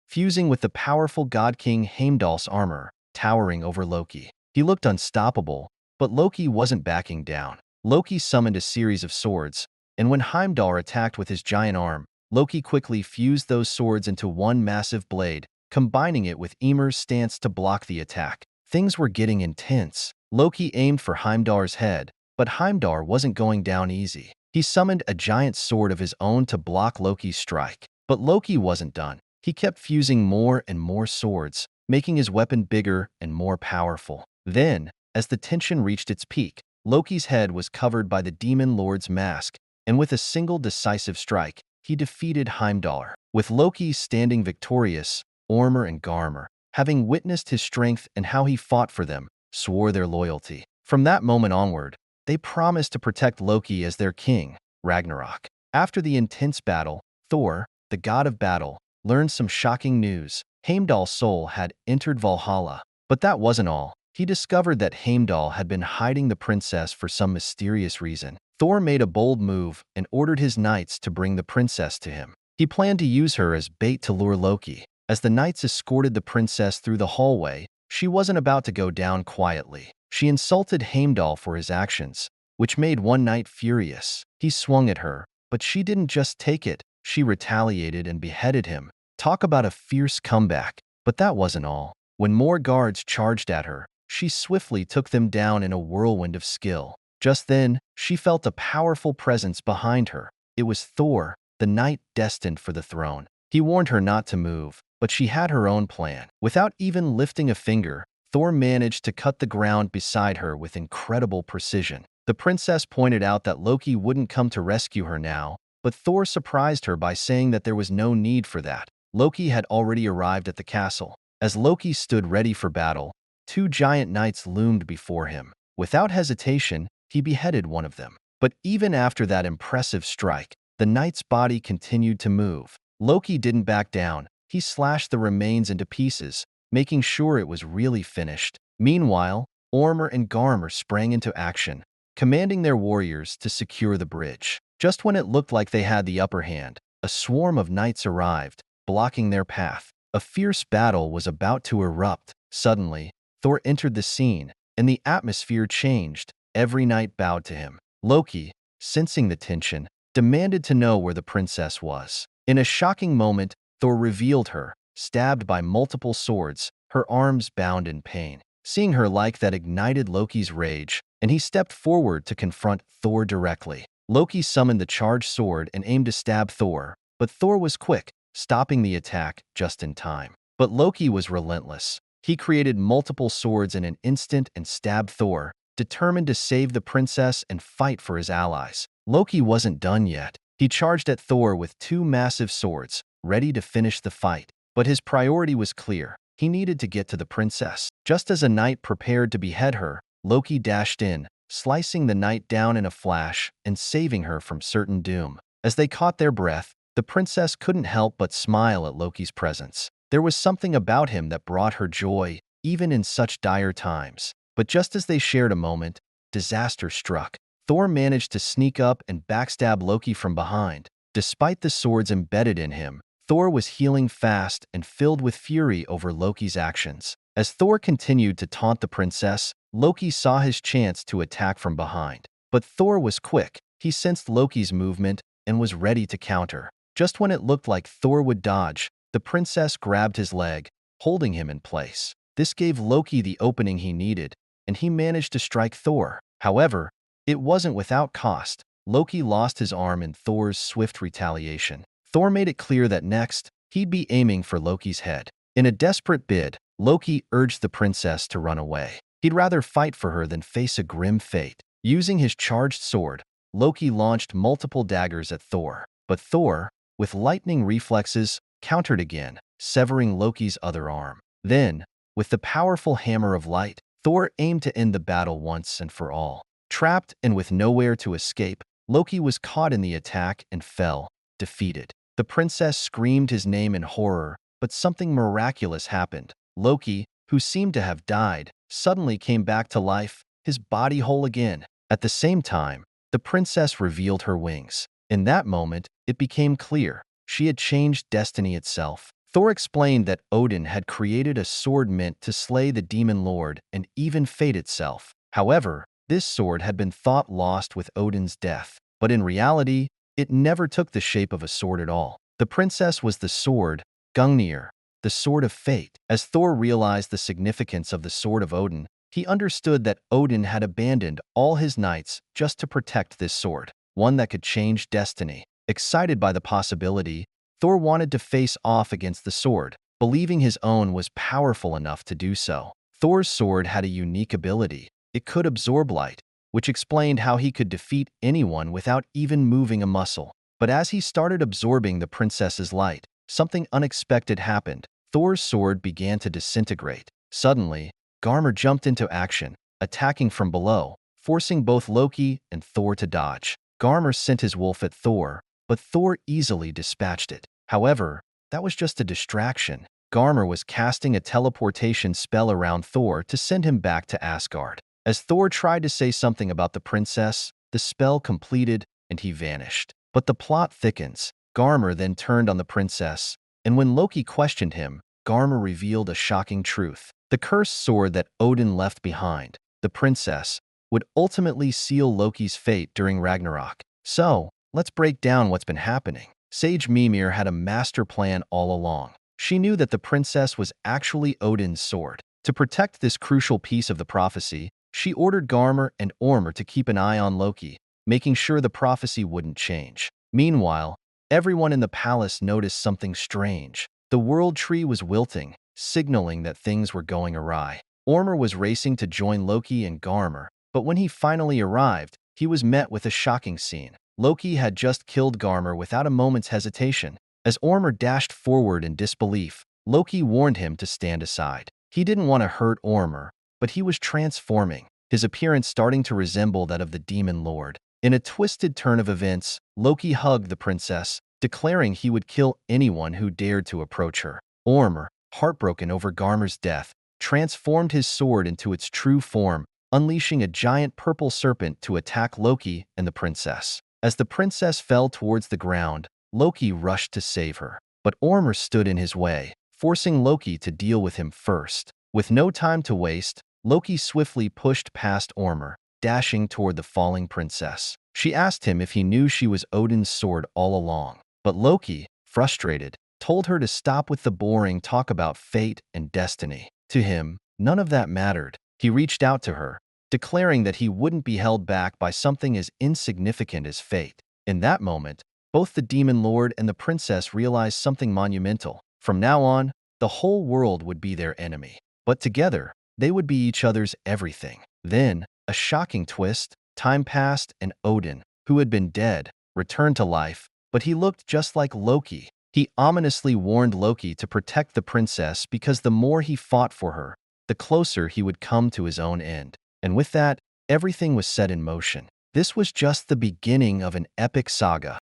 fusing with the powerful God King Heimdall's armor, towering over Loki. He looked unstoppable, but Loki wasn't backing down. Loki summoned a series of swords, and when Heimdall attacked with his giant arm, Loki quickly fused those swords into one massive blade, combining it with Ymir's stance to block the attack. Things were getting intense. Loki aimed for Heimdall's head, but Heimdall wasn't going down easy. He summoned a giant sword of his own to block Loki's strike. But Loki wasn't done. He kept fusing more and more swords, making his weapon bigger and more powerful. Then, as the tension reached its peak, Loki's head was covered by the Demon Lord's mask, and with a single decisive strike, he defeated Heimdall. With Loki standing victorious, Ormer and Garmr, having witnessed his strength and how he fought for them, swore their loyalty. From that moment onward, they promised to protect Loki as their king, Ragnarok. After the intense battle, Thor, the god of battle, learned some shocking news. Heimdall's soul had entered Valhalla. But that wasn't all. He discovered that Heimdall had been hiding the princess for some mysterious reason. Thor made a bold move and ordered his knights to bring the princess to him. He planned to use her as bait to lure Loki. As the knights escorted the princess through the hallway, she wasn't about to go down quietly. She insulted Heimdall for his actions, which made one knight furious. He swung at her, but she didn't just take it. She retaliated and beheaded him. Talk about a fierce comeback. But that wasn't all. When more guards charged at her, she swiftly took them down in a whirlwind of skill. Just then, she felt a powerful presence behind her. It was Thor, the knight destined for the throne. He warned her not to move, but she had her own plan. Without even lifting a finger, Thor managed to cut the ground beside her with incredible precision. The princess pointed out that Loki wouldn't come to rescue her now, but Thor surprised her by saying that there was no need for that. Loki had already arrived at the castle. As Loki stood ready for battle, two giant knights loomed before him. Without hesitation, he beheaded one of them. But even after that impressive strike, the knight's body continued to move. Loki didn't back down. He slashed the remains into pieces, making sure it was really finished. Meanwhile, Ormur and Garmr sprang into action, commanding their warriors to secure the bridge. Just when it looked like they had the upper hand, a swarm of knights arrived, blocking their path. A fierce battle was about to erupt. Suddenly, Thor entered the scene, and the atmosphere changed. Every knight bowed to him. Loki, sensing the tension, demanded to know where the princess was. In a shocking moment, Thor revealed her, stabbed by multiple swords, her arms bound in pain. Seeing her like that ignited Loki's rage, and he stepped forward to confront Thor directly. Loki summoned the charged sword and aimed to stab Thor, but Thor was quick, stopping the attack just in time. But Loki was relentless. He created multiple swords in an instant and stabbed Thor, determined to save the princess and fight for his allies. Loki wasn't done yet. He charged at Thor with two massive swords, ready to finish the fight. But his priority was clear. He needed to get to the princess. Just as a knight prepared to behead her, Loki dashed in, slicing the knight down in a flash and saving her from certain doom. As they caught their breath, the princess couldn't help but smile at Loki's presence. There was something about him that brought her joy, even in such dire times. But just as they shared a moment, disaster struck. Thor managed to sneak up and backstab Loki from behind. Despite the swords embedded in him, Thor was healing fast and filled with fury over Loki's actions. As Thor continued to taunt the princess, Loki saw his chance to attack from behind. But Thor was quick. He sensed Loki's movement and was ready to counter. Just when it looked like Thor would dodge, the princess grabbed his leg, holding him in place. This gave Loki the opening he needed, and he managed to strike Thor. However, it wasn't without cost. Loki lost his arm in Thor's swift retaliation. Thor made it clear that next, he'd be aiming for Loki's head. In a desperate bid, Loki urged the princess to run away. He'd rather fight for her than face a grim fate. Using his charged sword, Loki launched multiple daggers at Thor. But Thor, with lightning reflexes, countered again, severing Loki's other arm. Then, with the powerful hammer of light, Thor aimed to end the battle once and for all. Trapped and with nowhere to escape, Loki was caught in the attack and fell, defeated. The princess screamed his name in horror, but something miraculous happened. Loki, who seemed to have died, suddenly came back to life, his body whole again. At the same time, the princess revealed her wings. In that moment, it became clear. She had changed destiny itself. Thor explained that Odin had created a sword meant to slay the demon lord and even fate itself. However, this sword had been thought lost with Odin's death. But in reality, it never took the shape of a sword at all. The princess was the sword, Gungnir, the sword of fate. As Thor realized the significance of the sword of Odin, he understood that Odin had abandoned all his knights just to protect this sword, one that could change destiny. Excited by the possibility, Thor wanted to face off against the sword, believing his own was powerful enough to do so. Thor's sword had a unique ability. It could absorb light, which explained how he could defeat anyone without even moving a muscle. But as he started absorbing the princess's light, something unexpected happened. Thor's sword began to disintegrate. Suddenly, Garmr jumped into action, attacking from below, forcing both Loki and Thor to dodge. Garmr sent his wolf at Thor, but Thor easily dispatched it. However, that was just a distraction. Garmr was casting a teleportation spell around Thor to send him back to Asgard. As Thor tried to say something about the princess, the spell completed and he vanished. But the plot thickens. Garmr then turned on the princess, and when Loki questioned him, Garmr revealed a shocking truth. The cursed sword that Odin left behind, the princess, would ultimately seal Loki's fate during Ragnarok. So, let's break down what's been happening. Sage Mimir had a master plan all along. She knew that the princess was actually Odin's sword. To protect this crucial piece of the prophecy, she ordered Garmr and Ormur to keep an eye on Loki, making sure the prophecy wouldn't change. Meanwhile, everyone in the palace noticed something strange. The world tree was wilting, signaling that things were going awry. Ormur was racing to join Loki and Garmr, but when he finally arrived, he was met with a shocking scene. Loki had just killed Garmr without a moment's hesitation. As Ormr dashed forward in disbelief, Loki warned him to stand aside. He didn't want to hurt Ormr, but he was transforming, his appearance starting to resemble that of the Demon Lord. In a twisted turn of events, Loki hugged the princess, declaring he would kill anyone who dared to approach her. Ormr, heartbroken over Garmr's death, transformed his sword into its true form, unleashing a giant purple serpent to attack Loki and the princess. As the princess fell towards the ground, Loki rushed to save her, but Ormr stood in his way, forcing Loki to deal with him first. With no time to waste, Loki swiftly pushed past Ormr, dashing toward the falling princess. She asked him if he knew she was Odin's sword all along, but Loki, frustrated, told her to stop with the boring talk about fate and destiny. To him, none of that mattered. He reached out to her, declaring that he wouldn't be held back by something as insignificant as fate. In that moment, both the Demon Lord and the princess realized something monumental. From now on, the whole world would be their enemy. But together, they would be each other's everything. Then, a shocking twist, time passed and Odin, who had been dead, returned to life, but he looked just like Loki. He ominously warned Loki to protect the princess because the more he fought for her, the closer he would come to his own end. And with that, everything was set in motion. This was just the beginning of an epic saga.